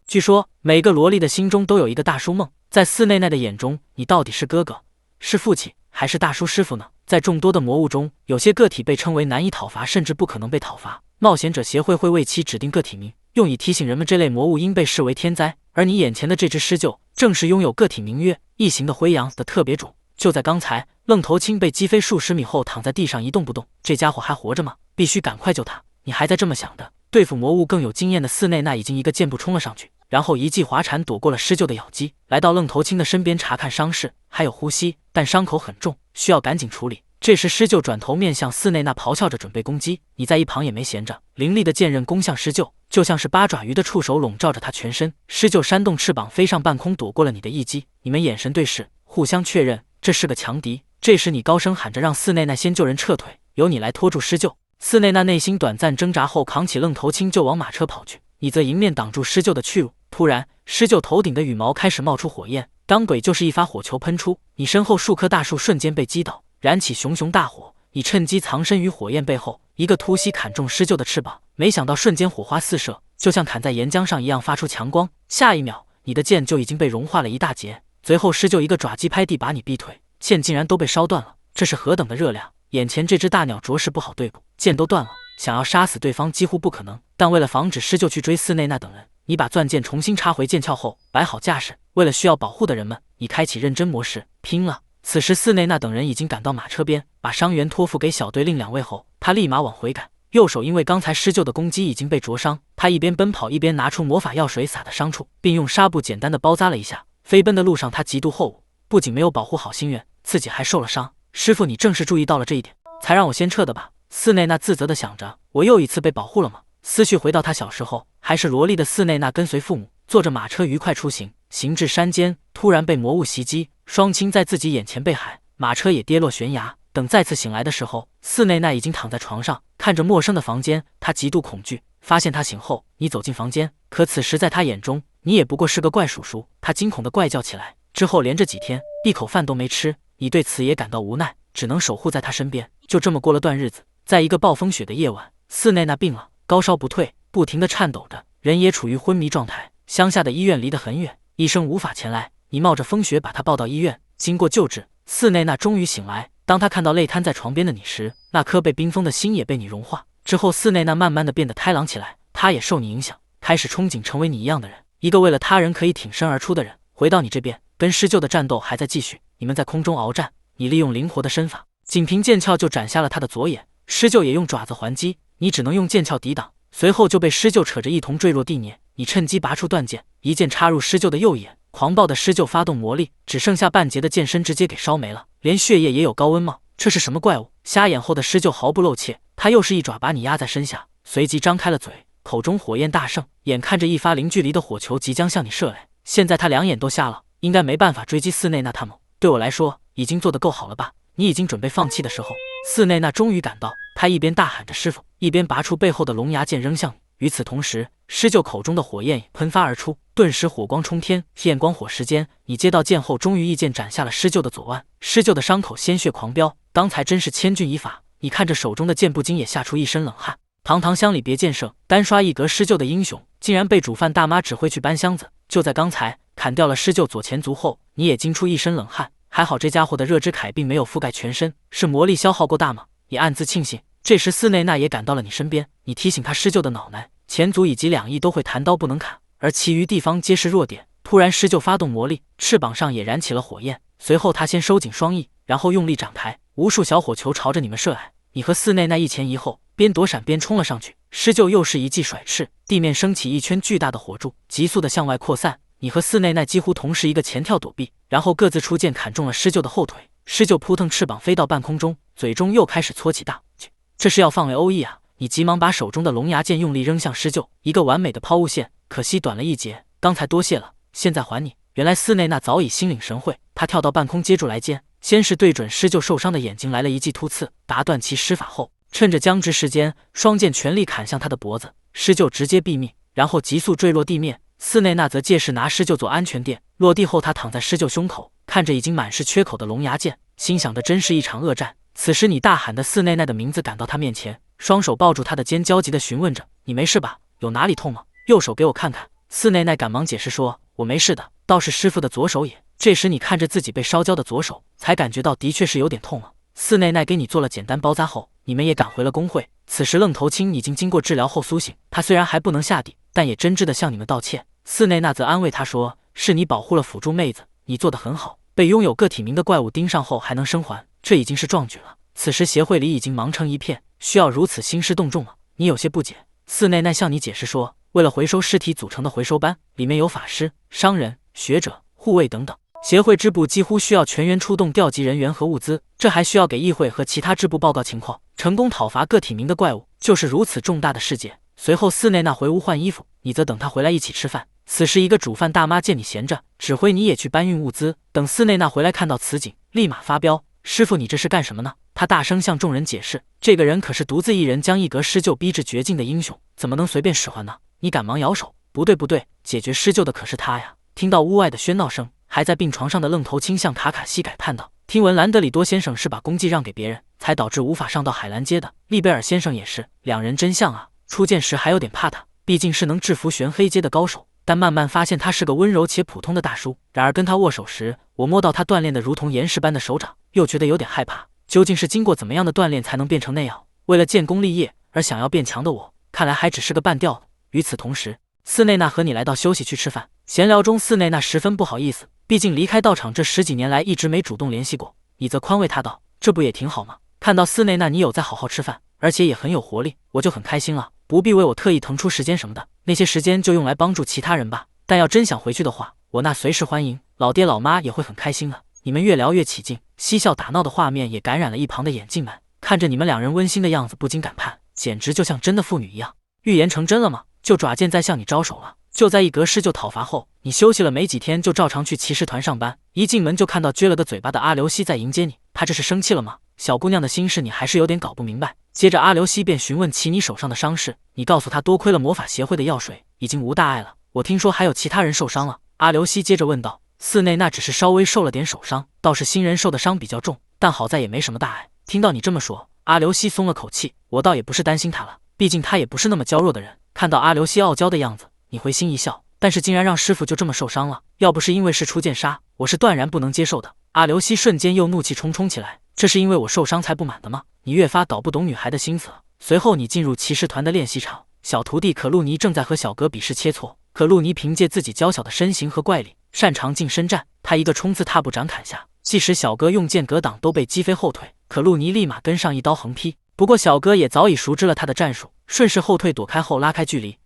据说每个萝莉的心中都有一个大叔梦，在寺内奈的眼中，你到底是哥哥，是父亲，还是大叔师傅呢？在众多的魔物中，有些个体被称为难以讨伐，甚至不可能被讨伐。冒险者协会会为其指定个体名，用以提醒人们这类魔物应被视为天灾。而你眼前的这只狮鹫，正是拥有个体名曰异形的灰羊的特别种。就在刚才，愣头青被击飞数十米后躺在地上一动不动，这家伙还活着吗？必须赶快救他！你还在这么想的，对付魔物更有经验的寺内奈已经一个箭步冲了上去，然后一记滑铲躲过了狮鹫的咬击，来到愣头青的身边查看伤势，还有呼吸，但伤口很重，需要赶紧处理。这时狮鹫转头面向寺内娜咆哮着准备攻击，你在一旁也没闲着，凌厉的剑刃攻向狮鹫，就像是八爪鱼的触手笼罩着他全身。狮鹫扇动翅膀飞上半空，躲过了你的一击。你们眼神对视，互相确认这是个强敌。这时你高声喊着让寺内娜先救人撤退，由你来拖住狮鹫。寺内娜内心短暂挣扎后扛起愣头青就往马车跑去，你则迎面挡住狮鹫的去路。突然狮鹫头顶的羽毛开始冒出火焰，当鬼就是一发火球喷出，你身后数棵大树瞬间被击倒，燃起熊熊大火。你趁机藏身于火焰背后，一个突袭砍中狮鹫的翅膀，没想到瞬间火花四射，就像砍在岩浆上一样发出强光。下一秒你的剑就已经被融化了一大截，随后狮鹫一个爪击拍地把你逼退，剑竟然都被烧断了，这是何等的热量！眼前这只大鸟着实不好对付，剑都断了，想要杀死对方几乎不可能。但为了防止狮鹫去追寺内那等人，你把钻剑重新插回剑鞘后摆好架势，为了需要保护的人们，你开启认真模式，拼了！此时寺内那等人已经赶到马车边，把伤员托付给小队另2位后，他立马往回赶，右手因为刚才狮鹫的攻击已经被灼伤，他一边奔跑一边拿出魔法药水洒在伤处，并用纱布简单的包扎了一下。飞奔的路上他极度后悔，不仅没有保护好心愿，自己还受了伤。师傅，你正是注意到了这一点，才让我先撤的吧？寺内那自责地想着，我又一次被保护了吗？思绪回到他小时候，还是萝莉的寺内那跟随父母，坐着马车愉快出行。行至山间，突然被魔物袭击，双亲在自己眼前被害，马车也跌落悬崖。等再次醒来的时候，寺内奈已经躺在床上，看着陌生的房间，他极度恐惧。发现他醒后，你走进房间，可此时在他眼中，你也不过是个怪叔叔。他惊恐地怪叫起来，之后连着几天一口饭都没吃。你对此也感到无奈，只能守护在他身边。就这么过了段日子，在一个暴风雪的夜晚，寺内奈病了，高烧不退，不停地颤抖着，人也处于昏迷状态。乡下的医院离得很远，医生无法前来，你冒着风雪把他抱到医院。经过救治，寺内奈终于醒来。当他看到累瘫在床边的你时，那颗被冰封的心也被你融化。之后寺内奈慢慢地变得开朗起来，他也受你影响，开始憧憬成为你一样的人，一个为了他人可以挺身而出的人。回到你这边，跟狮鹫的战斗还在继续，你们在空中鏖战，你利用灵活的身法，仅凭剑鞘就斩下了他的左眼，狮鹫也用爪子还击，你只能用剑鞘抵挡，随后就被狮鹫扯着一同坠落地面。你趁机拔出断剑，一剑插入狮鹫的右眼，狂暴的狮鹫发动魔力，只剩下半截的剑身直接给烧没了，连血液也有高温帽。这是什么怪物？瞎眼后的狮鹫毫不露怯，他又是一爪把你压在身下，随即张开了嘴，口中火焰大盛，眼看着一发零距离的火球即将向你射来。现在他两眼都瞎了，应该没办法追击寺内娜他们。对我来说，已经做得够好了吧？你已经准备放弃的时候，寺内娜终于赶到，他一边大喊着师傅，一边拔出背后的龙牙剑扔向你。与此同时，狮鹫口中的火焰喷发而出，顿时火光冲天，焰光火石间，你接到剑后，终于一剑斩下了狮鹫的左腕。狮鹫的伤口鲜血狂飙，刚才真是千钧一发。你看着手中的剑，不禁也吓出一身冷汗。堂堂乡里别剑圣，单刷一格狮鹫的英雄，竟然被煮饭大妈指挥去搬箱子。就在刚才砍掉了狮鹫左前足后，你也惊出一身冷汗。还好这家伙的热之铠并没有覆盖全身，是魔力消耗够大吗？你暗自庆幸。这时寺内娜也赶到了你身边，你提醒他狮鹫的脑袋、前足以及两翼都会弹刀不能砍，而其余地方皆是弱点。突然狮鹫发动魔力，翅膀上也燃起了火焰，随后他先收紧双翼，然后用力展开，无数小火球朝着你们射来。你和寺内奈一前一后，边躲闪边冲了上去。狮鹫又是一记甩翅，地面升起一圈巨大的火柱，急速的向外扩散。你和寺内奈几乎同时一个前跳躲避，然后各自出剑砍中了狮鹫的后腿。狮鹫扑腾翅膀飞到半空中，嘴中又开始搓起大气，这是要放为欧意啊！你急忙把手中的龙牙剑用力扔向狮鹫，一个完美的抛物线，可惜短了一截。刚才多谢了，现在还你。原来寺内娜早已心领神会，他跳到半空接住来剑，先是对准狮鹫受伤的眼睛来了一记突刺，打断其施法后，趁着僵直时间，双剑全力砍向他的脖子，狮鹫直接毙命，然后急速坠落地面。寺内娜则借势拿狮鹫做安全垫，落地后他躺在狮鹫胸口，看着已经满是缺口的龙牙剑，心想着真是一场恶战。此时你大喊的寺内奈的名字赶到他面前，双手抱住他的肩，焦急地询问着：“你没事吧？有哪里痛吗？右手给我看看。”寺内奈赶忙解释说：“我没事的，倒是师傅的左手也。”这时你看着自己被烧焦的左手，才感觉到的确是有点痛了。寺内奈给你做了简单包扎后，你们也赶回了工会。此时愣头青已经经过治疗后苏醒，他虽然还不能下地，但也真挚地向你们道歉。寺内娜则安慰他说：“是你保护了辅助妹子，你做得很好。被拥有个体名的怪物盯上后还能生还，这已经是壮举了。此时协会里已经忙成一片，需要如此兴师动众吗？”你有些不解。寺内奈向你解释说，为了回收尸体组成的回收班，里面有法师、商人、学者、护卫等等。协会支部几乎需要全员出动调集人员和物资，这还需要给议会和其他支部报告情况。成功讨伐个体名的怪物，就是如此重大的事件。随后寺内娜回屋换衣服，你则等她回来一起吃饭。此时一个煮饭大妈见你闲着，指挥你也去搬运物资。等寺内娜回来看到此景，立马发飙：“师傅，你这是干什么呢？”他大声向众人解释，这个人可是独自一人将一格狮鹫逼至绝境的英雄，怎么能随便使唤呢？你赶忙摇手：“不对不对，解决狮鹫的可是他呀！”听到屋外的喧闹声，还在病床上的愣头青向卡卡西改判道：“听闻兰德里多先生是把功绩让给别人，才导致无法上到海兰街的。利贝尔先生也是，两人真像啊！初见时还有点怕他，毕竟是能制服玄黑阶的高手，但慢慢发现他是个温柔且普通的大叔。然而跟他握手时，我摸到他锻炼的如同岩石般的手掌，又觉得有点害怕。究竟是经过怎么样的锻炼才能变成那样？为了建功立业而想要变强的我，看来还只是个半吊子。”与此同时，寺内娜和你来到休息区吃饭，闲聊中寺内娜十分不好意思，毕竟离开道场这10几年来一直没主动联系过。你则宽慰他道：“这不也挺好吗？看到寺内娜你有在好好吃饭，而且也很有活力，我就很开心了。不必为我特意腾出时间什么的，那些时间就用来帮助其他人吧。但要真想回去的话，我那随时欢迎，老爹老妈也会很开心的。”你们越聊越起劲，嬉笑打闹的画面也感染了一旁的眼镜们，看着你们两人温馨的样子，不禁感叹，简直就像真的父女一样。预言成真了吗？就爪剑在向你招手了。就在一格师就讨伐后，你休息了没几天就照常去骑士团上班，一进门就看到撅了个嘴巴的阿刘希在迎接你，他这是生气了吗？小姑娘的心事你还是有点搞不明白。接着阿刘希便询问起你手上的伤势，你告诉他多亏了魔法协会的药水，已经无大碍了。我听说还有其他人受伤了。阿刘希接着问道。寺内那只是稍微受了点手伤，倒是新人受的伤比较重，但好在也没什么大碍。听到你这么说，阿刘希松了口气，我倒也不是担心他了，毕竟他也不是那么娇弱的人。看到阿刘希傲娇的样子，你会心一笑，但是竟然让师傅就这么受伤了，要不是因为是初见杀，我是断然不能接受的。阿刘希瞬间又怒气冲冲起来，这是因为我受伤才不满的吗？你越发搞不懂女孩的心思了。随后你进入骑士团的练习场，小徒弟可露妮正在和小哥比试切磋。可露妮凭借自己娇小的身形和怪力，擅长近身战，他一个冲刺踏步斩砍下，即使小哥用剑格挡都被击飞后退，可露妮立马跟上一刀横劈。不过小哥也早已熟知了他的战术，顺势后退躲开后拉开距离。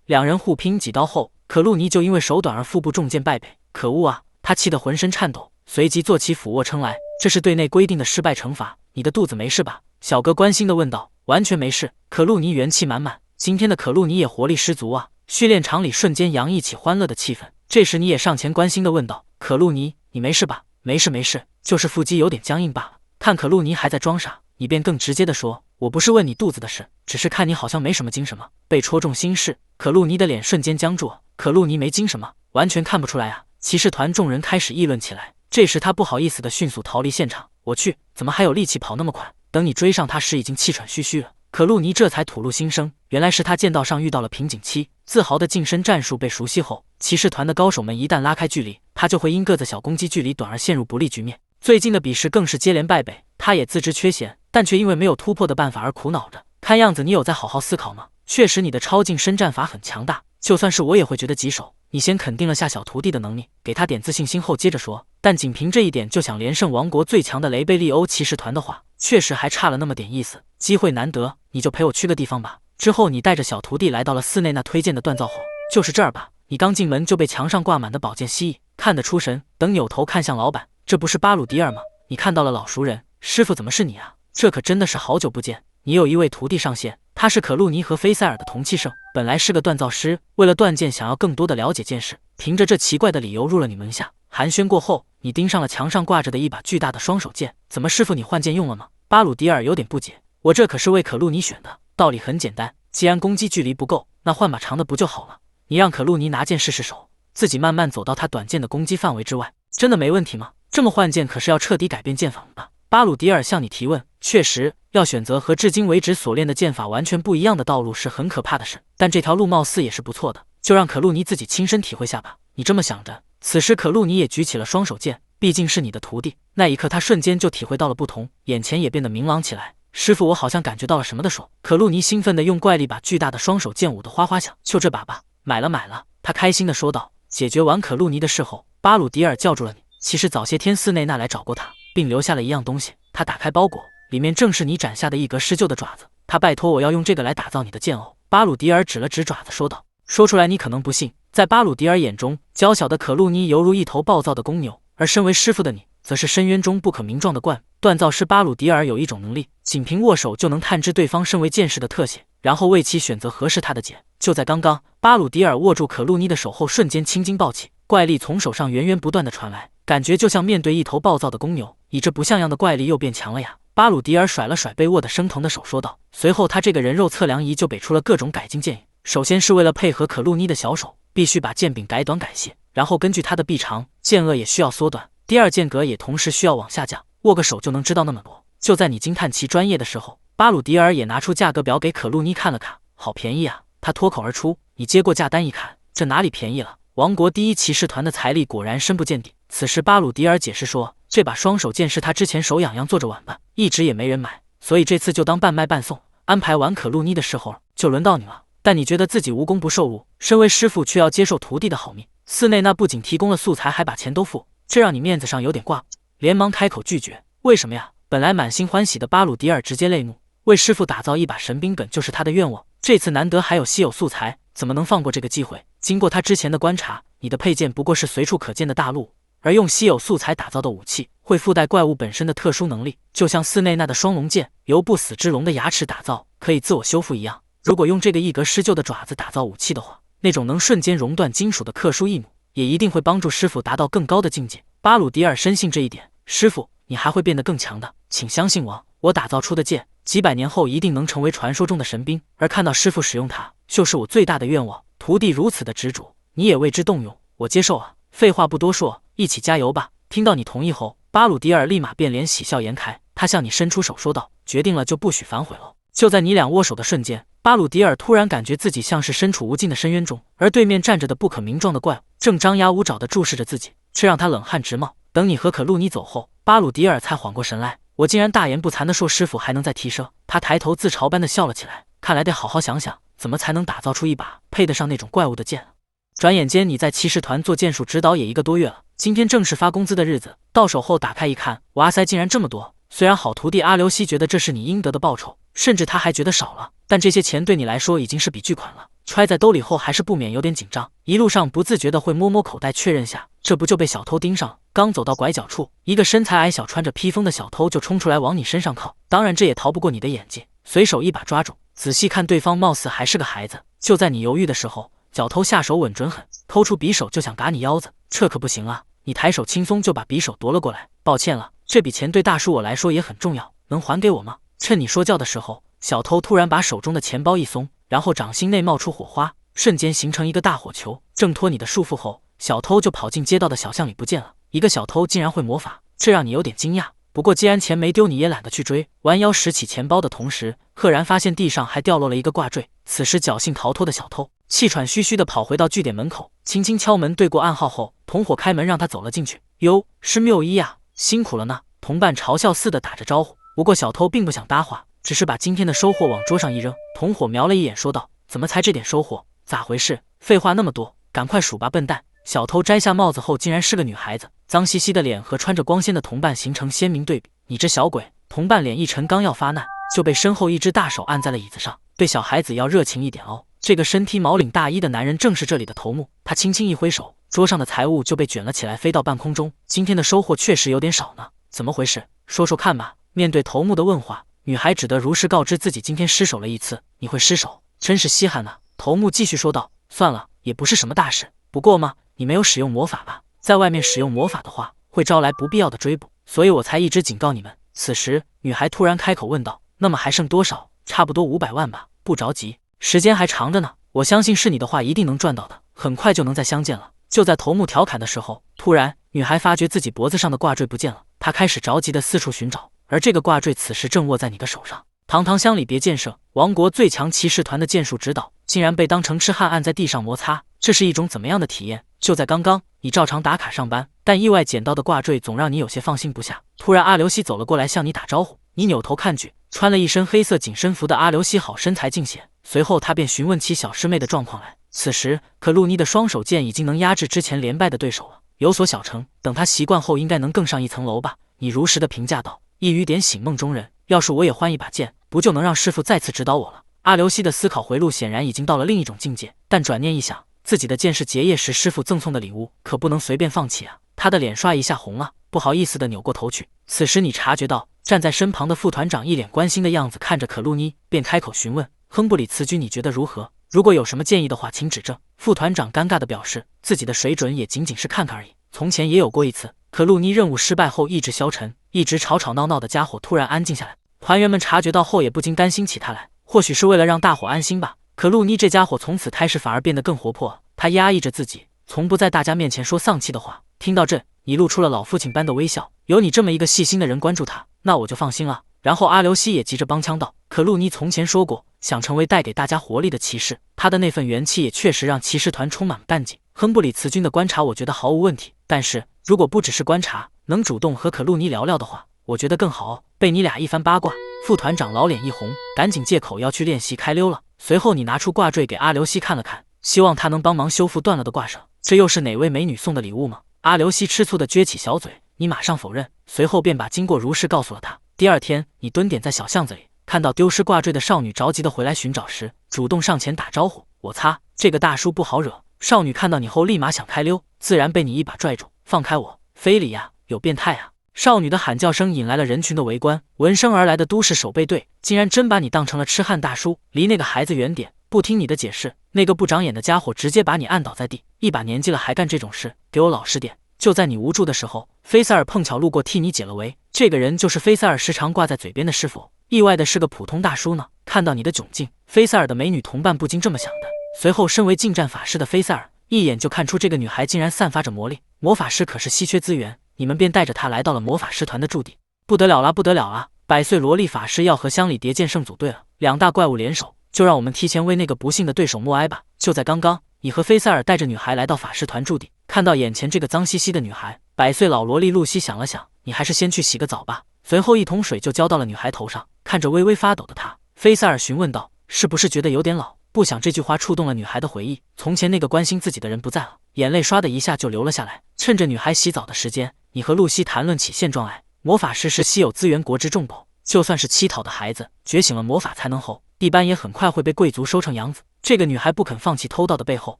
两人互拼几刀后，可露妮就因为手短而腹部中箭败北。可恶啊！他气得浑身颤抖，随即做起俯卧撑来。这是队内规定的失败惩罚。你的肚子没事吧？小哥关心地问道。完全没事。可露妮元气满满。今天的可露妮也活力十足啊！训练场里瞬间洋溢起欢乐的气氛。这时你也上前关心地问道：“可露妮，你没事吧？”“没事没事，就是腹肌有点僵硬罢了。”看可露妮还在装傻，你便更直接地说：“我不是问你肚子的事，只是看你好像没什么精神嘛。”被戳中心事，可露妮的脸瞬间僵住。可露妮没精神吗？完全看不出来啊！骑士团众人开始议论起来。这时他不好意思地迅速逃离现场。我去，怎么还有力气跑那么快？等你追上他时已经气喘吁吁了。可露妮这才吐露心声，原来是他剑道上遇到了瓶颈期，自豪的近身战术被熟悉后，骑士团的高手们一旦拉开距离，他就会因个子小攻击距离短而陷入不利局面。最近的比试更是接连败北，他也自知缺陷，但却因为没有突破的办法而苦恼着。看样子你有在好好思考吗？确实你的超近身战法很强大，就算是我也会觉得棘手。你先肯定了下小徒弟的能力，给他点自信心后接着说，但仅凭这一点就想连胜王国最强的雷贝利欧骑士团的话，确实还差了那么点意思。机会难得，你就陪我去个地方吧。之后你带着小徒弟来到了寺内那推荐的锻造吼，就是这儿吧。你刚进门就被墙上挂满的宝剑吸引，看得出神。等扭头看向老板，这不是巴鲁迪尔吗？你看到了老熟人，师傅怎么是你啊？这可真的是好久不见。你有一位徒弟上线，他是可露妮和菲塞尔的同期生，本来是个锻造师，为了锻剑想要更多的了解剑士，凭着这奇怪的理由入了你门下。寒暄过后，你盯上了墙上挂着的一把巨大的双手剑，怎么师傅你换剑用了吗？巴鲁迪尔有点不解，我这可是为可露妮选的，道理很简单，既然攻击距离不够，那换把长的不就好了？你让可露妮拿剑试试手，自己慢慢走到他短剑的攻击范围之外，真的没问题吗？这么换剑可是要彻底改变剑法的。巴鲁迪尔向你提问，确实，要选择和至今为止所练的剑法完全不一样的道路是很可怕的事，但这条路貌似也是不错的，就让可露妮自己亲身体会下吧。你这么想着，此时可露妮也举起了双手剑，毕竟是你的徒弟。那一刻他瞬间就体会到了不同，眼前也变得明朗起来。师傅，我好像感觉到了什么的说。可露妮兴奋地用怪力把巨大的双手剑舞得哗哗响，就这把吧，买了买了，他开心地说道。解决完可露妮的事后，巴鲁迪尔叫住了你。其实早些天寺内那来找过他，并留下了一样东西。他打开包裹，里面正是你斩下的一格施救的爪子。他拜托我要用这个来打造你的剑偶。巴鲁迪尔指了指爪子说道。说出来你可能不信，在巴鲁迪尔眼中，娇小的可露妮犹如一头暴躁的公牛，而身为师傅的你，则是深渊中不可名状的怪物。锻造师巴鲁迪尔有一种能力，仅凭握手就能探知对方身为剑士的特性，然后为其选择合适他的剑。就在刚刚，巴鲁迪尔握住可露妮的手后，瞬间青筋暴起，怪力从手上源源不断的传来，感觉就像面对一头暴躁的公牛，以这不像样的怪力又变强了呀。巴鲁迪尔甩了甩被握得生疼的手说道，随后他这个人肉测量仪就给出了各种改进建议。首先是为了配合可露妮的小手，必须把剑柄改短改细，然后根据它的臂长，剑颚也需要缩短，第二剑格也同时需要往下降，握个手就能知道那么多。就在你惊叹其专业的时候，巴鲁迪尔也拿出价格表给可露妮看了看，好便宜啊！他脱口而出。你接过价单一看，这哪里便宜了？王国第一骑士团的财力果然深不见底。此时巴鲁迪尔解释说，这把双手剑是他之前手痒痒做着玩伴，一直也没人买，所以这次就当半卖半送。安排完可露妮的时候，就轮到你了。但你觉得自己无功不受禄，身为师傅却要接受徒弟的好命。寺内那不仅提供了素材，还把钱都付，这让你面子上有点挂。连忙开口拒绝。为什么呀？本来满心欢喜的巴鲁迪尔直接泪目，为师傅打造一把神兵本就是他的愿望，这次难得还有稀有素材，怎么能放过这个机会？经过他之前的观察，你的配件不过是随处可见的大陆，而用稀有素材打造的武器会附带怪物本身的特殊能力，就像寺内那的双龙剑由不死之龙的牙齿打造，可以自我修复一样。如果用这个一格施救的爪子打造武器的话，那种能瞬间熔断金属的克殊异弩，也一定会帮助师傅达到更高的境界。巴鲁迪尔深信这一点，师傅，你还会变得更强的，请相信我打造出的剑，几百年后一定能成为传说中的神兵，而看到师傅使用它，就是我最大的愿望。徒弟如此的执着，你也为之动容，我接受啊。废话不多说，一起加油吧。听到你同意后，巴鲁迪尔立马变脸，喜笑颜开。他向你伸出手说道：“决定了就不许反悔了。”就在你俩握手的瞬间，巴鲁迪尔突然感觉自己像是身处无尽的深渊中，而对面站着的不可名状的怪物正张牙舞爪地注视着自己，却让他冷汗直冒。等你和可露妮走后，巴鲁迪尔才缓过神来。我竟然大言不惭地说师傅还能再提升。他抬头自嘲般地笑了起来，看来得好好想想，怎么才能打造出一把配得上那种怪物的剑。转眼间，你在骑士团做剑术指导也1个多月了。今天正是发工资的日子，到手后打开一看，哇塞，竟然这么多！虽然好徒弟阿留希觉得这是你应得的报酬，甚至他还觉得少了，但这些钱对你来说已经是笔巨款了。揣在兜里后，还是不免有点紧张，一路上不自觉的会摸摸口袋确认下，这不就被小偷盯上了。刚走到拐角处，一个身材矮小、穿着披风的小偷就冲出来往你身上靠，当然这也逃不过你的眼睛，随手一把抓住。仔细看，对方貌似还是个孩子。就在你犹豫的时候，小偷下手稳准狠，偷出匕首就想嘎你腰子，这可不行啊！你抬手轻松就把匕首夺了过来。抱歉了，这笔钱对大叔我来说也很重要，能还给我吗？趁你说教的时候，小偷突然把手中的钱包一松，然后掌心内冒出火花，瞬间形成一个大火球，挣脱你的束缚后，小偷就跑进街道的小巷里不见了。一个小偷竟然会魔法，这让你有点惊讶。不过既然钱没丢，你也懒得去追，弯腰拾起钱包的同时，赫然发现地上还掉落了一个挂坠。此时侥幸逃脱的小偷气喘吁吁地跑回到据点门口，轻轻敲门，对过暗号后，同伙开门让他走了进去。哟，是缪伊呀，辛苦了呢！同伴嘲笑似的打着招呼。不过小偷并不想搭话，只是把今天的收获往桌上一扔。同伙瞄了一眼，说道：“怎么才这点收获？咋回事？废话那么多，赶快数吧，笨蛋！”小偷摘下帽子后，竟然是个女孩子，脏兮兮的脸和穿着光鲜的同伴形成鲜明对比。你这小鬼！同伴脸一沉，刚要发难，就被身后一只大手按在了椅子上。对小孩子要热情一点哦。这个身披毛领大衣的男人正是这里的头目。他轻轻一挥手，桌上的财物就被卷了起来，飞到半空中。今天的收获确实有点少呢，怎么回事？说说看吧。面对头目的问话，女孩只得如实告知自己今天失手了一次。你会失手，真是稀罕呢。头目继续说道：“算了，也不是什么大事。不过嘛，你没有使用魔法吧？在外面使用魔法的话，会招来不必要的追捕，所以我才一直警告你们。”此时，女孩突然开口问道：“那么还剩多少？差不多500万吧。不着急，时间还长着呢。我相信是你的话一定能赚到的，很快就能再相见了。”就在头目调侃的时候，突然，女孩发觉自己脖子上的挂坠不见了，她开始着急的四处寻找。而这个挂坠此时正握在你的手上。堂堂乡里别建设，王国最强骑士团的剑术指导，竟然被当成痴汉按在地上摩擦，这是一种怎么样的体验？就在刚刚，你照常打卡上班，但意外捡到的挂坠总让你有些放心不下。突然，阿留希走了过来向你打招呼，你扭头看去，穿了一身黑色紧身服的阿留希好身材尽显。随后他便询问起小师妹的状况来。此时，可露妮的双手剑已经能压制之前连败的对手了，有所小成。等他习惯后，应该能更上一层楼吧？你如实的评价道。一语点醒梦中人，要是我也换一把剑，不就能让师傅再次指导我了？阿留希的思考回路显然已经到了另一种境界，但转念一想，自己的剑是结业时师傅赠送的礼物，可不能随便放弃啊！他的脸刷一下红了，不好意思的扭过头去。此时你察觉到站在身旁的副团长一脸关心的样子看着可露妮，便开口询问：“亨布里茨君，你觉得如何？如果有什么建议的话，请指正。”副团长尴尬的表示，自己的水准也仅仅是看看而已，从前也有过一次。可露妮任务失败后意志消沉，一直吵吵闹闹的家伙突然安静下来。团员们察觉到后也不禁担心起他来，或许是为了让大伙安心吧。可露妮这家伙从此开始反而变得更活泼，他压抑着自己，从不在大家面前说丧气的话。听到这，你露出了老父亲般的微笑，有你这么一个细心的人关注他，那我就放心了。然后阿留希也急着帮腔道：“可露妮从前说过，想成为带给大家活力的骑士，他的那份元气也确实让骑士团充满干劲。亨布里茨君的观察我觉得毫无问题，但是如果不只是观察，能主动和可露妮聊聊的话，我觉得更好哦。”被你俩一番八卦，副团长老脸一红，赶紧借口要去练习开溜了。随后你拿出挂坠给阿留希看了看，希望他能帮忙修复断了的挂绳。这又是哪位美女送的礼物吗？阿留希吃醋的撅起小嘴，你马上否认，随后便把经过如实告诉了他。第二天，你蹲点在小巷子里，看到丢失挂坠的少女着急的回来寻找时，主动上前打招呼：“我擦，这个大叔不好惹。”少女看到你后立马想开溜，自然被你一把拽住：“放开我，非礼呀，有变态啊！”少女的喊叫声引来了人群的围观，闻声而来的都市守备队竟然真把你当成了痴汉大叔，离那个孩子远点，不听你的解释，那个不长眼的家伙直接把你按倒在地，一把年纪了还干这种事，给我老实点！就在你无助的时候，菲塞尔碰巧路过替你解了围，这个人就是菲塞尔时常挂在嘴边的师傅。意外的是个普通大叔呢。看到你的窘境，菲塞尔的美女同伴不禁这么想的。随后身为近战法师的菲塞尔一眼就看出这个女孩竟然散发着魔力，魔法师可是稀缺资源，你们便带着她来到了魔法师团的驻地。不得了啦，不得了啊！百岁萝莉法师要和乡里谍剑圣组队了，2大怪物联手，就让我们提前为那个不幸的对手默哀吧。就在刚刚，你和菲塞尔带着女孩来到法师团驻地，看到眼前这个脏兮兮的女孩，百岁老萝莉露西想了想，你还是先去洗个澡吧。随后一桶水就浇到了女孩头上，看着微微发抖的她，菲塞尔询问道：“是不是觉得有点老？”不想这句话触动了女孩的回忆，从前那个关心自己的人不在了，眼泪唰的一下就流了下来。趁着女孩洗澡的时间，你和露西谈论起现状来。魔法师是稀有资源，国之重宝，就算是乞讨的孩子，觉醒了魔法才能后，一般也很快会被贵族收成养子。这个女孩不肯放弃偷盗的背后，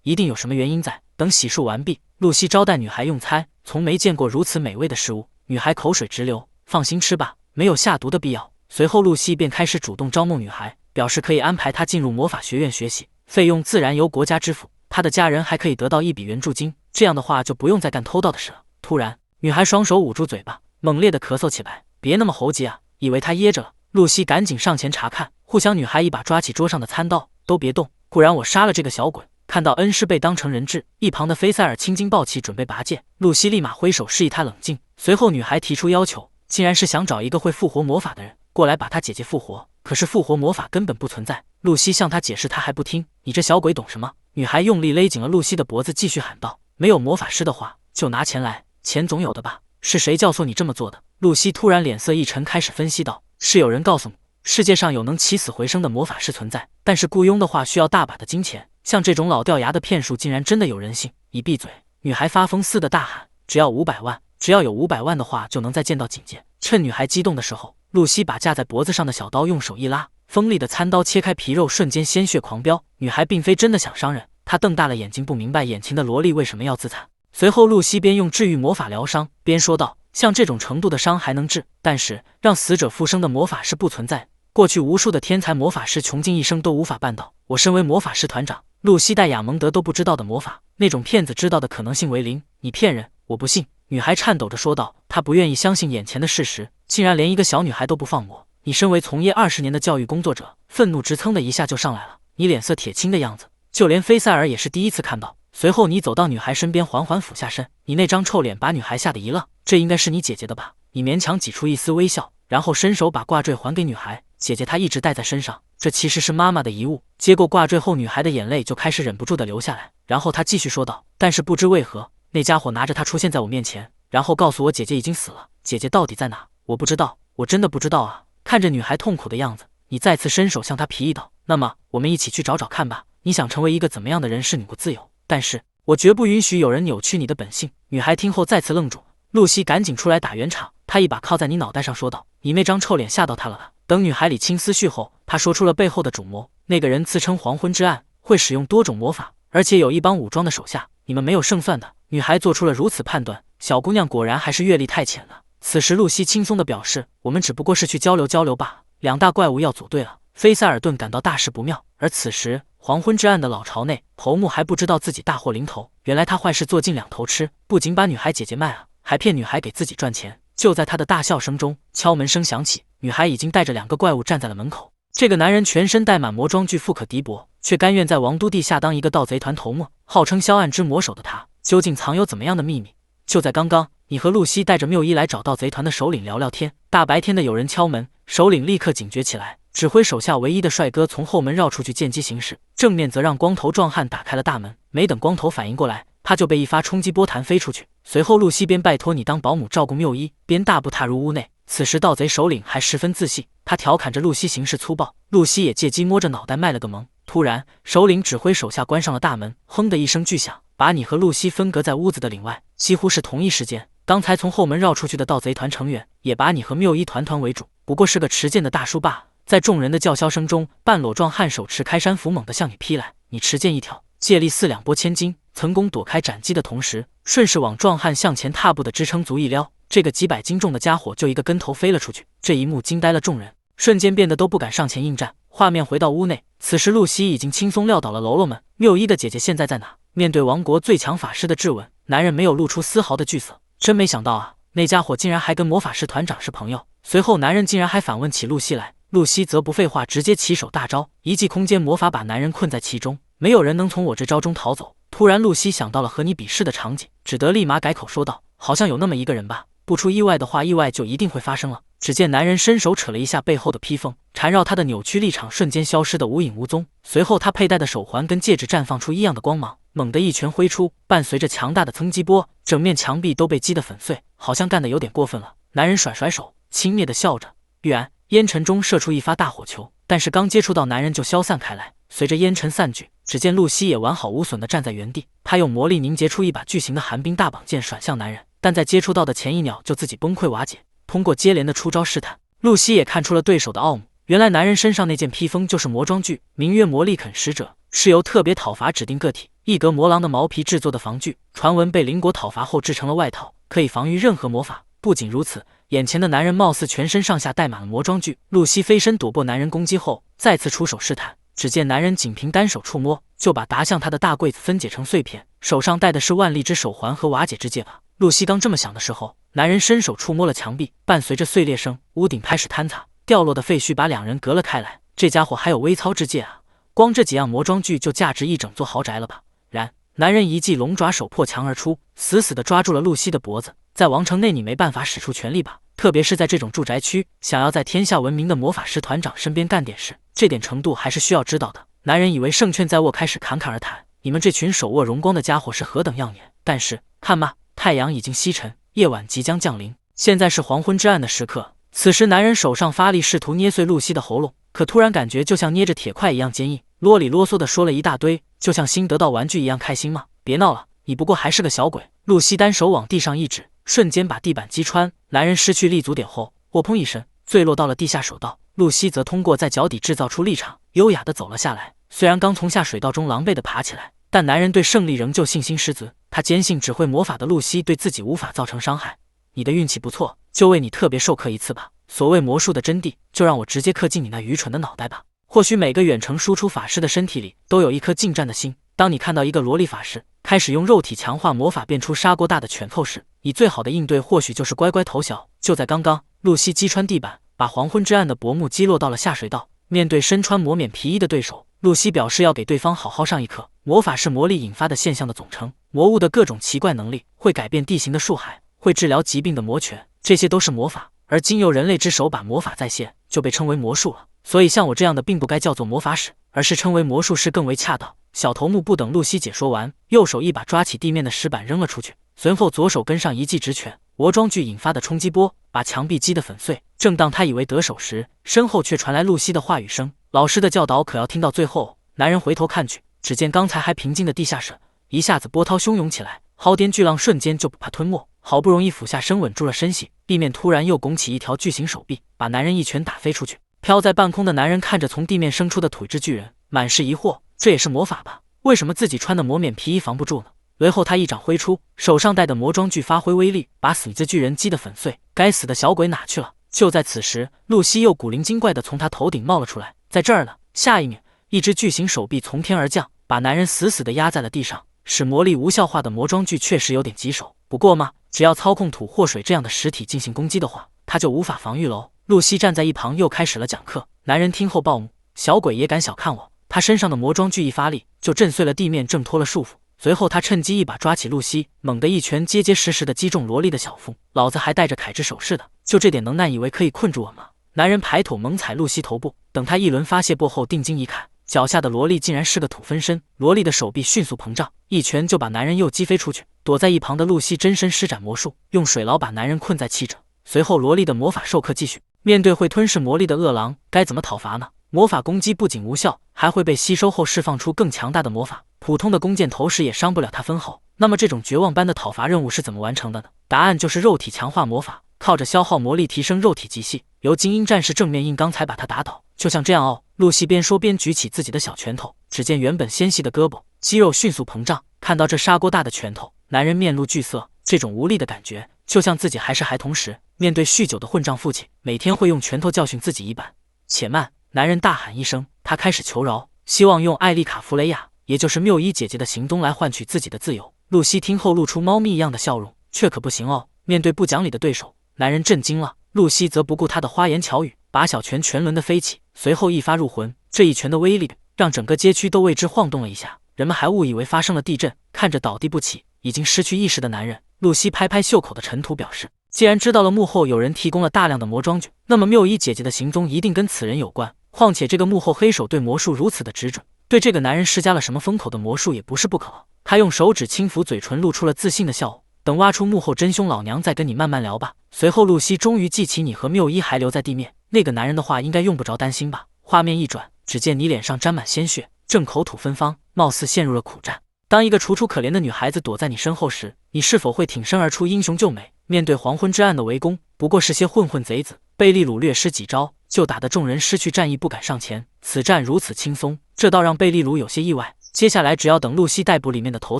一定有什么原因在。等洗漱完毕，露西招待女孩用餐，从没见过如此美味的食物，女孩口水直流。放心吃吧，没有下毒的必要。随后露西便开始主动招募女孩，表示可以安排她进入魔法学院学习，费用自然由国家支付，她的家人还可以得到一笔援助金，这样的话就不用再干偷盗的事了。突然，女孩双手捂住嘴巴，猛烈的咳嗽起来。别那么猴急啊，以为她噎着了。露西赶紧上前查看，互相女孩一把抓起桌上的餐刀，都别动，不然我杀了这个小鬼。看到恩师被当成人质，一旁的菲塞尔青筋暴起准备拔剑，露西立马挥手示意他冷静。随后女孩提出要求，竟然是想找一个会复活魔法的人过来把她姐姐复活，可是复活魔法根本不存在。露西向她解释，她还不听，你这小鬼懂什么？女孩用力勒紧了露西的脖子，继续喊道：“没有魔法师的话，就拿钱来，钱总有的吧？是谁教唆你这么做的？”露西突然脸色一沉，开始分析道：“是有人告诉你，世界上有能起死回生的魔法师存在，但是雇佣的话需要大把的金钱，像这种老掉牙的骗术，竟然真的有人信？你闭嘴！”女孩发疯似的大喊：“只要500万！只要有500万的话，就能再见到警戒。”趁女孩激动的时候，露西把架在脖子上的小刀用手一拉，锋利的餐刀切开皮肉，瞬间鲜血狂飙。女孩并非真的想伤人，她瞪大了眼睛，不明白眼前的萝莉为什么要自残。随后露西边用治愈魔法疗伤，边说道：“像这种程度的伤还能治，但是让死者复生的魔法是不存在。过去无数的天才魔法师穷尽一生都无法办到。我身为魔法师团长，露西戴亚蒙德都不知道的魔法，那种骗子知道的可能性为0。你骗人，我不信。”女孩颤抖着说道，她不愿意相信眼前的事实，竟然连一个小女孩都不放过。你身为从业20年的教育工作者，愤怒直蹭的一下就上来了，你脸色铁青的样子，就连菲塞尔也是第一次看到。随后你走到女孩身边，缓缓俯下身，你那张臭脸把女孩吓得一愣，这应该是你姐姐的吧？你勉强挤出一丝微笑，然后伸手把挂坠还给女孩。姐姐她一直戴在身上，这其实是妈妈的遗物。接过挂坠后，女孩的眼泪就开始忍不住的流下来，然后她继续说道：“但是不知为何，那家伙拿着它出现在我面前，然后告诉我姐姐已经死了。姐姐到底在哪？我不知道，我真的不知道啊！”看着女孩痛苦的样子，你再次伸手向她皮议道：“那么我们一起去找找看吧。你想成为一个怎么样的人是你不自由，但是我绝不允许有人扭曲你的本性。”女孩听后再次愣住，露西赶紧出来打圆场，她一把靠在你脑袋上说道：“你那张臭脸吓到她了吧？”等女孩理清思绪后，她说出了背后的主谋。那个人自称黄昏之暗，会使用多种魔法，而且有一帮武装的手下，你们没有胜算的。女孩做出了如此判断，小姑娘果然还是阅历太浅了。此时露西轻松地表示：“我们只不过是去交流交流罢了。”2大怪物要组队了，菲塞尔顿感到大事不妙。而此时黄昏之暗的老巢内，头目还不知道自己大祸临头，原来他坏事做尽2头吃，不仅把女孩姐姐卖了，还骗女孩给自己赚钱。就在他的大笑声中，敲门声响起，女孩已经带着2个怪物站在了门口。这个男人全身带满魔装具，富可敌国，却甘愿在王都地下当一个盗贼团头目，号称萧暗之魔手的他，究竟藏有怎么样的秘密？就在刚刚，你和露西带着缪伊来找盗贼团的首领聊聊天，大白天的有人敲门，首领立刻警觉起来，指挥手下唯一的帅哥从后门绕出去见机行事，正面则让光头壮汉打开了大门。没等光头反应过来，他就被一发冲击波弹飞出去。随后露西便拜托你当保姆照顾缪伊，边大步踏入屋内。此时盗贼首领还十分自信，他调侃着露西行事粗暴，露西也借机摸着脑袋卖了个萌。突然首领指挥手下关上了大门，轰的一声巨响，把你和露西分隔在屋子的岭外。几乎是同一时间，刚才从后门绕出去的盗贼团成员也把你和缪伊团团围住，不过是个持剑的大叔罢了。在众人的叫嚣声中，半裸壮汉手持开山斧猛地向你劈来，你持剑一挑，借力4两拨千斤，曾功躲开斩击的同时，顺势往壮汉向前踏步的支撑足一撩，这个几百斤重的家伙就一个跟头飞了出去。这一幕惊呆了众人，瞬间变得都不敢上前应战。画面回到屋内，此时露西已经轻松撂倒了喽啰们。缪伊的姐姐现在在哪？面对王国最强法师的质问，男人没有露出丝毫的惧色。真没想到啊，那家伙竟然还跟魔法师团长是朋友。随后男人竟然还反问起露西来，露西则不废话，直接起手大招，一记空间魔法把男人困在其中，没有人能从我这招中逃走。突然露西想到了和你比试的场景，只得立马改口说道，好像有那么一个人吧，不出意外的话，意外就一定会发生了。只见男人伸手扯了一下背后的披风，缠绕他的扭曲力场瞬间消失得无影无踪。随后他佩戴的手环跟戒指绽放出异样的光芒，猛地一拳挥出，伴随着强大的蹭击波，整面墙壁都被击得粉碎，好像干得有点过分了。男人甩甩手，轻蔑地笑着，玉然烟尘中射出一发大火球，但是刚接触到男人就消散开来。随着烟尘散去，只见露西也完好无损地站在原地，她用魔力凝结出一把巨型的寒冰大绑剑甩向男人，但在接触到的前一秒就自己崩溃瓦解。通过接连的出招试探，露西也看出了对手的奥姆。原来男人身上那件披风就是魔装具，名曰魔力啃食者，是由特别讨伐指定个体一格魔狼的毛皮制作的防具，传闻被邻国讨伐后制成了外套，可以防御任何魔法。不仅如此，眼前的男人貌似全身上下带满了魔装具。露西飞身躲过男人攻击后，再次出手试探，只见男人仅凭单手触摸，就把砸向他的大柜子分解成碎片，手上戴的是万力之手环和瓦解之戒吧。露西刚这么想的时候，男人伸手触摸了墙壁，伴随着碎裂声，屋顶开始坍塌，掉落的废墟把两人隔了开来。这家伙还有微操之戒啊，光这几样魔装具就价值一整座豪宅了吧。然男人一记龙爪手破墙而出，死死地抓住了露西的脖子。在王城内你没办法使出全力吧，特别是在这种住宅区，想要在天下闻名的魔法师团长身边干点事，这点程度还是需要知道的。男人以为胜券在握，开始侃侃而谈，你们这群手握荣光的家伙是何等耀眼，但是看吧，太阳已经西沉，夜晚即将降临，现在是黄昏之暗的时刻。此时男人手上发力，试图捏碎露西的喉咙，可突然感觉就像捏着铁块一样坚硬，啰里啰嗦的说了一大堆，就像新得到玩具一样开心吗？别闹了，你不过还是个小鬼。露西单手往地上一指，瞬间把地板击穿，男人失去立足点后，火砰一声坠落到了地下水道。露西则通过在脚底制造出力场，优雅地走了下来。虽然刚从下水道中狼狈地爬起来，但男人对胜利仍旧信心十足。他坚信只会魔法的露西对自己无法造成伤害。你的运气不错，就为你特别授课一次吧。所谓魔术的真谛，就让我直接刻进你那愚蠢的脑袋吧。或许每个远程输出法师的身体里都有一颗近战的心。当你看到一个萝莉法师开始用肉体强化魔法变出砂锅大的拳扣时，你最好的应对或许就是乖乖投降。就在刚刚，露西击穿地板，把黄昏之暗的薄幕击落到了下水道。面对身穿魔冕皮衣的对手，露西表示要给对方好好上一课。魔法是魔力引发的现象的总称，魔物的各种奇怪能力，会改变地形的树海，会治疗疾病的魔拳，这些都是魔法。而经由人类之手把魔法再现，就被称为魔术了。所以像我这样的并不该叫做魔法使，而是称为魔术师更为恰当。小头目不等露西解说完，右手一把抓起地面的石板扔了出去，随后左手跟上一记直拳，魔装具引发的冲击波把墙壁击得粉碎。正当他以为得手时，身后却传来露西的话语声：“老师的教导可要听到最后。”男人回头看去，只见刚才还平静的地下室一下子波涛汹涌起来，浩颠巨浪瞬间就不怕吞没。好不容易俯下身稳住了身形，地面突然又拱起一条巨型手臂，把男人一拳打飞出去。飘在半空的男人看着从地面生出的腿质巨人，满是疑惑，这也是魔法吧？为什么自己穿的魔冕皮衣防不住呢？随后他一掌挥出，手上戴的魔装具发挥威力，把死子巨人击得粉碎。该死的小鬼哪去了？就在此时，露西又古灵精怪地从他头顶冒了出来，在这儿呢。下一秒，一只巨型手臂从天而降，把男人死死地压在了地上。使魔力无效化的魔装具确实有点棘手，不过嘛，只要操控土或水这样的实体进行攻击的话，他就无法防御喽。露西站在一旁又开始了讲课。男人听后暴怒，小鬼也敢小看我？他身上的魔装具一发力，就震碎了地面，挣脱了束缚。随后他趁机一把抓起露西，猛地一拳结结实实地击中萝莉的小腹。老子还带着铠制手势的，就这点能耐，以为可以困住我吗？男人排腿猛踩露西头部，等他一轮发泄过后，定睛一看，脚下的萝莉竟然是个土分身。萝莉的手臂迅速膨胀，一拳就把男人又击飞出去。躲在一旁的露西真身施展魔术，用水牢把男人困在其中。随后萝莉的魔法授课继续。面对会吞噬魔力的恶狼，该怎么讨伐呢？魔法攻击不仅无效，还会被吸收后释放出更强大的魔法，普通的弓箭投石也伤不了他分毫。那么这种绝望般的讨伐任务是怎么完成的呢？答案就是肉体强化魔法，靠着消耗魔力提升肉体极限，由精英战士正面硬刚才把他打倒。就像这样哦。露西边说边举起自己的小拳头，只见原本纤细的胳膊肌肉迅速膨胀，看到这砂锅大的拳头，男人面露惧色，这种无力的感觉，就像自己还是孩童时面对酗酒的混账父亲，每天会用拳头教训自己一般。且慢！男人大喊一声，他开始求饶，希望用艾丽卡·弗雷亚，也就是缪伊姐姐的行踪来换取自己的自由。露西听后露出猫咪一样的笑容，却可不行哦！面对不讲理的对手，男人震惊了。露西则不顾他的花言巧语，把小拳拳轮的飞起，随后一发入魂。这一拳的威力让整个街区都为之晃动了一下，人们还误以为发生了地震。看着倒地不起、已经失去意识的男人，露西拍拍袖口的尘土，表示既然知道了幕后有人提供了大量的魔装具，那么缪伊姐姐的行踪一定跟此人有关。况且这个幕后黑手对魔术如此的执准，对这个男人施加了什么风口的魔术也不是不可。他用手指轻抚嘴唇，露出了自信的笑容。等挖出幕后真凶，老娘再跟你慢慢聊吧。随后露西终于记起你和缪伊还留在地面，那个男人的话应该用不着担心吧。画面一转，只见你脸上沾满鲜血，正口吐芬芳，貌似陷入了苦战。当一个楚楚可怜的女孩子躲在你身后时，你是否会挺身而出，英雄救美？面对黄昏之暗的围攻，不过是些混混贼子，贝利鲁略施几招就打得众人失去战意，不敢上前。此战如此轻松，这倒让贝利鲁有些意外。接下来只要等露西逮捕里面的头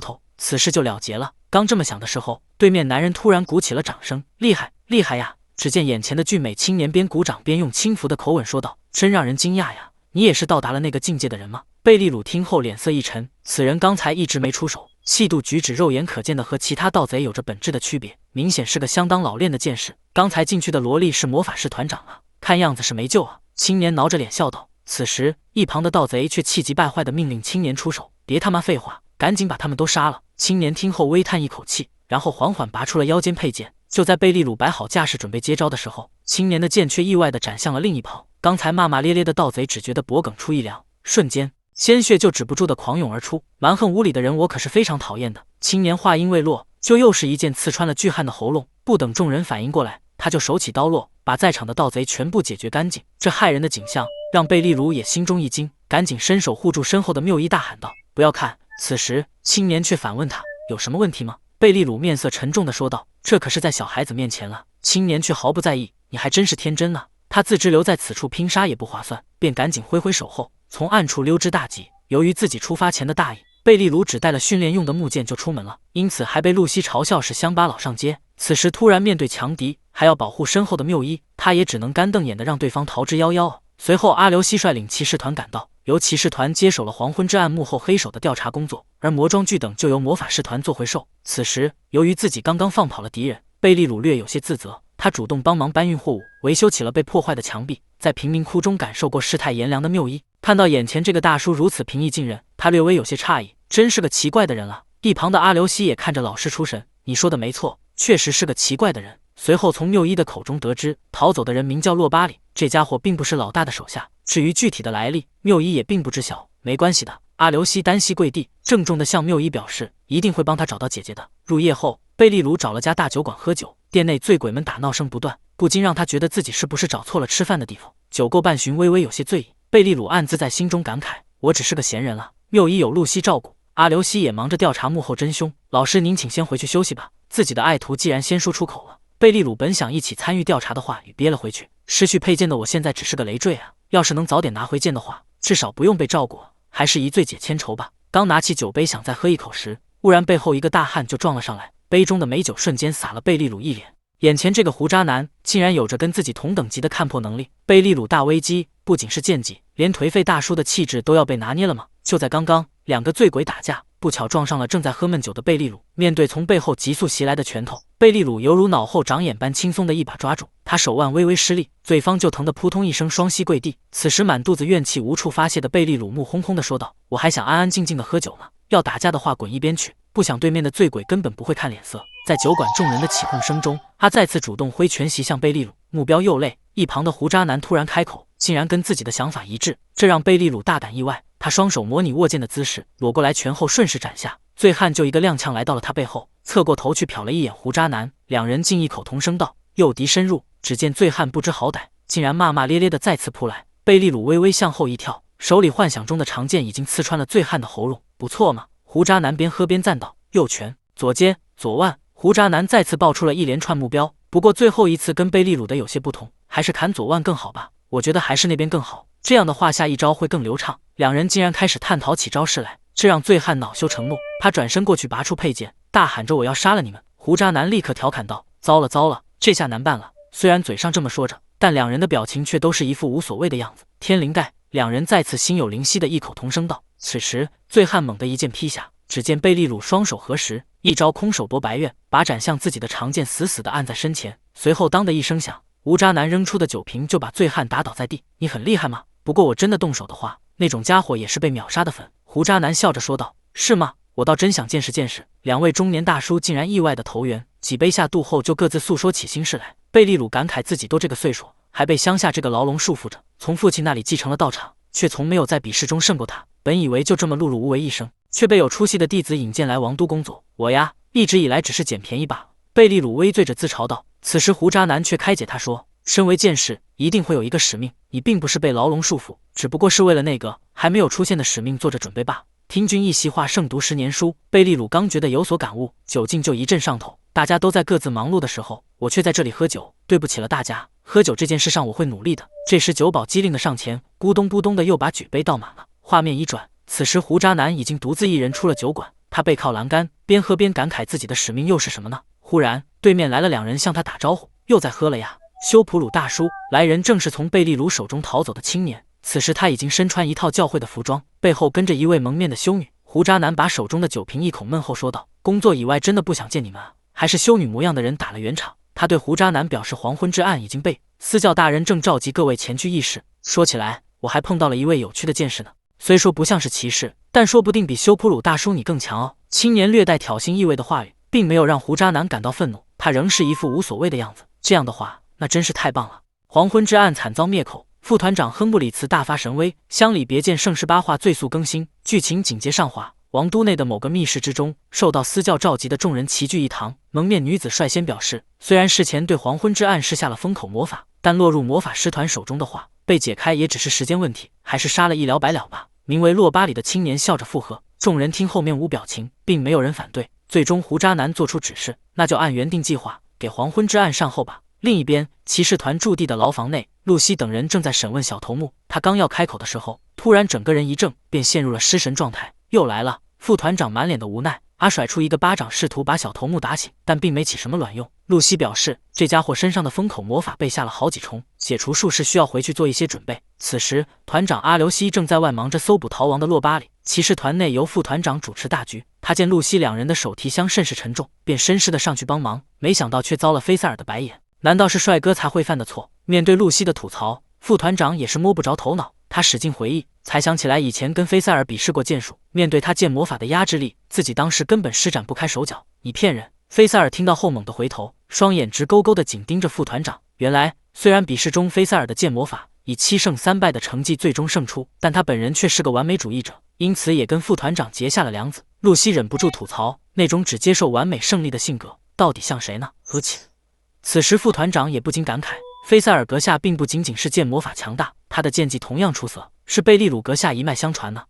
头，此事就了结了。刚这么想的时候，对面男人突然鼓起了掌声，厉害厉害呀！只见眼前的俊美青年边鼓掌边用轻浮的口吻说道：“真让人惊讶呀，你也是到达了那个境界的人吗？”贝利鲁听后脸色一沉，此人刚才一直没出手，气度举止肉眼可见的和其他盗贼有着本质的区别，明显是个相当老练的剑士。刚才进去的萝莉是魔法师团长啊，看样子是没救啊！青年挠着脸笑道。此时一旁的盗贼却气急败坏地命令青年出手：“别他妈废话，赶紧把他们都杀了！”青年听后微叹一口气，然后缓缓拔出了腰间佩剑。就在贝利鲁摆好架势准备接招的时候，青年的剑却意外地斩向了另一旁。刚才骂骂咧咧的盗贼只觉得脖梗处一凉，瞬间鲜血就止不住的狂涌而出。蛮横无理的人我可是非常讨厌的。青年话音未落，就又是一剑刺穿了巨汉的喉咙。不等众人反应过来，他就手起刀落，把在场的盗贼全部解决干净。这骇人的景象让贝利鲁也心中一惊，赶紧伸手护住身后的缪伊，大喊道：“不要看！”此时青年却反问他：“有什么问题吗？”贝利鲁面色沉重地说道：“这可是在小孩子面前了。”青年却毫不在意：“你还真是天真啊！”他自知留在此处拼杀也不划算，便赶紧挥挥手后从暗处溜之大吉。由于自己出发前的大意，贝利鲁只带了训练用的木剑就出门了，因此还被露西嘲笑是乡巴佬上街。此时突然面对强敌，还要保护身后的缪伊，他也只能干瞪眼的让对方逃之夭夭。随后阿留西率领骑士团赶到，由骑士团接手了黄昏之暗幕后黑手的调查工作，而魔装具等就由魔法师团做回收。此时由于自己刚刚放跑了敌人，贝利鲁略有些自责，他主动帮忙搬运货物，维修起了被破坏的墙壁。在贫民窟中感受过世态炎凉的缪伊，看到眼前这个大叔如此平易近人，他略微有些诧异，真是个奇怪的人啊。一旁的阿留西也看着老师出神，你说的没错，确实是个奇怪的人。随后从缪伊的口中得知，逃走的人名叫洛巴里，这家伙并不是老大的手下。至于具体的来历，缪伊也并不知晓。没关系的，阿留西单膝跪地，郑重地向缪伊表示，一定会帮他找到姐姐的。入夜后，贝利鲁找了家大酒馆喝酒，店内醉鬼们打闹声不断，不禁让他觉得自己是不是找错了吃饭的地方。酒过半巡，微微有些醉意。贝利鲁暗自在心中感慨，我只是个闲人了。缪伊有露西照顾，阿留西也忙着调查幕后真凶。老师您请先回去休息吧。自己的爱徒既然先说出口了，贝利鲁本想一起参与调查的话语憋了回去。失去佩剑的我现在只是个累赘啊，要是能早点拿回剑的话，至少不用被照顾，还是一醉解千愁吧。刚拿起酒杯想再喝一口时，忽然背后一个大汉就撞了上来，杯中的美酒瞬间洒了贝利鲁一脸。眼前这个胡渣男竟然有着跟自己同等级的看破能力，贝利鲁大危机，不仅是剑技，连颓废大叔的气质都要被拿捏了吗？就在刚刚，两个醉鬼打架，不巧撞上了正在喝闷酒的贝利鲁。面对从背后急速袭来的拳头，贝利鲁犹如脑后长眼般轻松的一把抓住，他手腕微微施力，对方就疼得扑通一声双膝跪地。此时满肚子怨气无处发泄的贝利鲁怒哄哄地说道：“我还想安安静静的喝酒呢，要打架的话滚一边去！”不想对面的醉鬼根本不会看脸色，在酒馆众人的起哄声中，他再次主动挥拳袭向贝利鲁，目标又累。一旁的胡渣男突然开口，竟然跟自己的想法一致，这让贝利鲁大感意外。他双手模拟握剑的姿势，裸过来拳后顺势斩下，醉汉就一个踉跄来到了他背后，侧过头去瞟了一眼胡渣男，两人竟异口同声道：“诱敌深入。”只见醉汉不知好歹，竟然骂骂咧咧的再次扑来。贝利鲁微微向后一跳，手里幻想中的长剑已经刺穿了醉汉的喉咙。不错嘛！胡渣男边喝边赞道：“右拳、左肩、左腕。”胡渣男再次爆出了一连串目标，不过最后一次跟贝利鲁的有些不同，还是砍左腕更好吧？我觉得还是那边更好，这样的话下一招会更流畅。两人竟然开始探讨起招式来，这让醉汉恼羞成怒，他转身过去拔出佩剑，大喊着我要杀了你们！胡渣男立刻调侃道：糟了糟了，这下难办了。虽然嘴上这么说着，但两人的表情却都是一副无所谓的样子。天灵盖，两人再次心有灵犀的异口同声道。此时醉汉猛地一剑劈下，只见贝利鲁双手合十，一招空手夺白刃，把斩向自己的长剑死死地按在身前。随后当的一声响，吴渣男扔出的酒瓶就把醉汉打倒在地。你很厉害吗？不过我真的动手的话，那种家伙也是被秒杀的粉。胡渣男笑着说道。是吗？我倒真想见识见识。两位中年大叔竟然意外的投缘，几杯下肚后就各自诉说起心事来。贝利鲁感慨自己都这个岁数，还被乡下这个牢笼束缚着，从父亲那里继承了道场，却从没有在比试中胜过他。本以为就这么碌碌无为一生，却被有出息的弟子引荐来王都工作。我呀，一直以来只是捡便宜罢了。贝利鲁微醉着自嘲道。此时胡渣男却开解他说，身为剑士，一定会有一个使命，你并不是被牢笼束缚，只不过是为了那个还没有出现的使命做着准备罢。听君一席话，胜读10年书。贝利鲁刚觉得有所感悟，酒劲就一阵上头。大家都在各自忙碌的时候，我却在这里喝酒，对不起了大家。喝酒这件事上我会努力的。这时酒保机灵的上前，咕咚咕咚的又把举杯倒满了。画面一转，此时胡渣男已经独自一人出了酒馆，他背靠栏杆，边喝边感慨自己的使命又是什么呢？忽然对面来了两人向他打招呼，又在喝了呀。修普鲁大叔，来人正是从贝利鲁手中逃走的青年。此时他已经身穿一套教会的服装，背后跟着一位蒙面的修女。胡渣男把手中的酒瓶一口闷后说道，工作以外真的不想见你们啊。还是修女模样的人打了圆场。他对胡渣男表示黄昏之案已经被司教大人正召集各位前去议事。说起来我还碰到了一位有趣的剑士呢，虽说不像是骑士，但说不定比修普鲁大叔你更强哦。青年略带挑衅意味的话语并没有让胡渣男感到愤怒，他仍是一副无所谓的样子。这样的话那真是太棒了。黄昏之案惨遭灭口，副团长亨布里茨大发神威，乡里别见盛世8话最速更新。剧情紧接上话，王都内的某个密室之中，受到司教召集的众人齐聚一堂。蒙面女子率先表示，虽然事前对黄昏之案施下了封口魔法，但落入魔法师团手中的话，被解开也只是时间问题，还是杀了一了百了吧。名为洛巴里的青年笑着附和，众人听后面无表情，并没有人反对。最终胡渣男做出指示，那就按原定计划给黄昏之案上后吧。另一边，骑士团驻地的牢房内，露西等人正在审问小头目。他刚要开口的时候，突然整个人一怔，便陷入了失神状态。又来了！副团长满脸的无奈，甩出一个巴掌，试图把小头目打醒，但并没起什么卵用。露西表示，这家伙身上的封口魔法被下了好几重，解除术士需要回去做一些准备。此时，团长阿留西正在外忙着搜捕逃亡的洛巴里。骑士团内由副团长主持大局，他见露西两人的手提箱甚是沉重，便绅士的上去帮忙，没想到却遭了菲塞尔的白眼。难道是帅哥才会犯的错？面对露西的吐槽，副团长也是摸不着头脑。他使劲回忆，才想起来以前跟菲塞尔比试过剑术，面对他剑魔法的压制力，自己当时根本施展不开手脚。你骗人！菲塞尔听到后猛地回头，双眼直勾勾地紧盯着副团长。原来，虽然比试中菲塞尔的剑魔法以7胜3败的成绩最终胜出，但他本人却是个完美主义者，因此也跟副团长结下了梁子。露西忍不住吐槽，那种只接受完美胜利的性格，到底像谁呢？此时副团长也不禁感慨，菲塞尔阁下并不仅仅是剑魔法强大，他的剑技同样出色，是贝利鲁阁下一脉相传呢。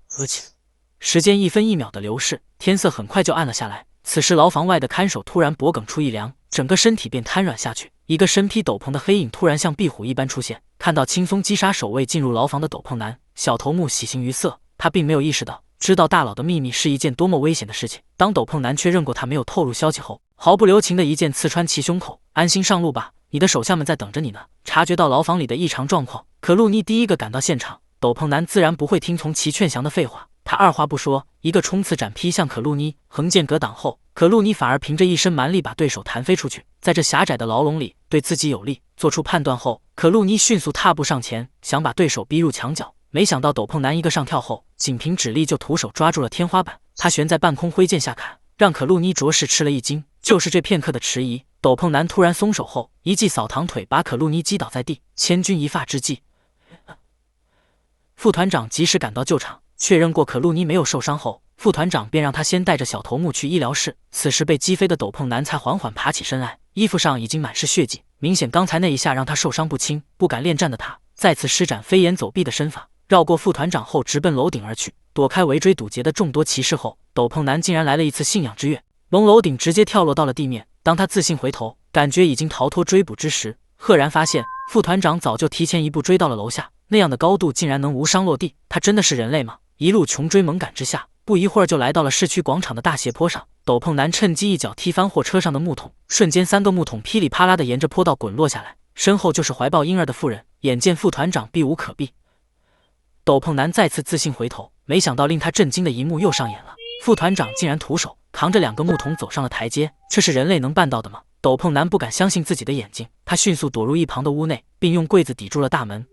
时间1分1秒的流逝，天色很快就暗了下来。此时牢房外的看守突然脖梗处一凉，整个身体便瘫软下去。一个身披斗篷的黑影突然像壁虎一般出现，看到轻松击杀守卫进入牢房的斗篷男，小头目喜形于色。他并没有意识到，知道大佬的秘密是一件多么危险的事情。当斗篷男确认过他没有透露消息后，毫不留情的一剑刺穿其胸口。安心上路吧，你的手下们在等着你呢。察觉到牢房里的异常状况，可露妮第一个赶到现场。斗篷男自然不会听从其劝降的废话，他二话不说，一个冲刺斩劈向可露妮，横剑格挡后，可露妮反而凭着一身蛮力把对手弹飞出去。在这狭窄的牢笼里，对自己有利，做出判断后，可露妮迅速踏步上前，想把对手逼入墙角。没想到斗篷男一个上跳后，仅凭指力就徒手抓住了天花板。他悬在半空挥剑下砍，让可露妮着实吃了一惊。就是这片刻的迟疑，斗篷男突然松手后，一记扫堂腿把可露妮击倒在地。千钧一发之际，副团长及时赶到救场，确认过可露妮没有受伤后，副团长便让他先带着小头目去医疗室。此时被击飞的斗篷男才缓缓爬起身来，衣服上已经满是血迹，明显刚才那一下让他受伤不轻。不敢恋战的他再次施展飞檐走壁的身法，绕过副团长后直奔楼顶而去。躲开围追堵截的众多骑士后，斗篷男竟然来了一次信仰之跃，从楼顶直接跳落到了地面。当他自信回头，感觉已经逃脱追捕之时，赫然发现副团长早就提前一步追到了楼下，那样的高度竟然能无伤落地。他真的是人类吗？一路穷追猛赶之下，不一会儿就来到了市区广场的大斜坡上。斗篷男趁机一脚踢翻货车上的木桶，瞬间3个木桶噼里啪啦的沿着坡道滚落下来，身后就是怀抱婴儿的妇人。眼见副团长避无可避，斗篷男再次自信回头，没想到令他震惊的一幕又上演了。副团长竟然徒手扛着2个木桶走上了台阶，这是人类能办到的吗？斗篷男不敢相信自己的眼睛，他迅速躲入一旁的屋内，并用柜子抵住了大门。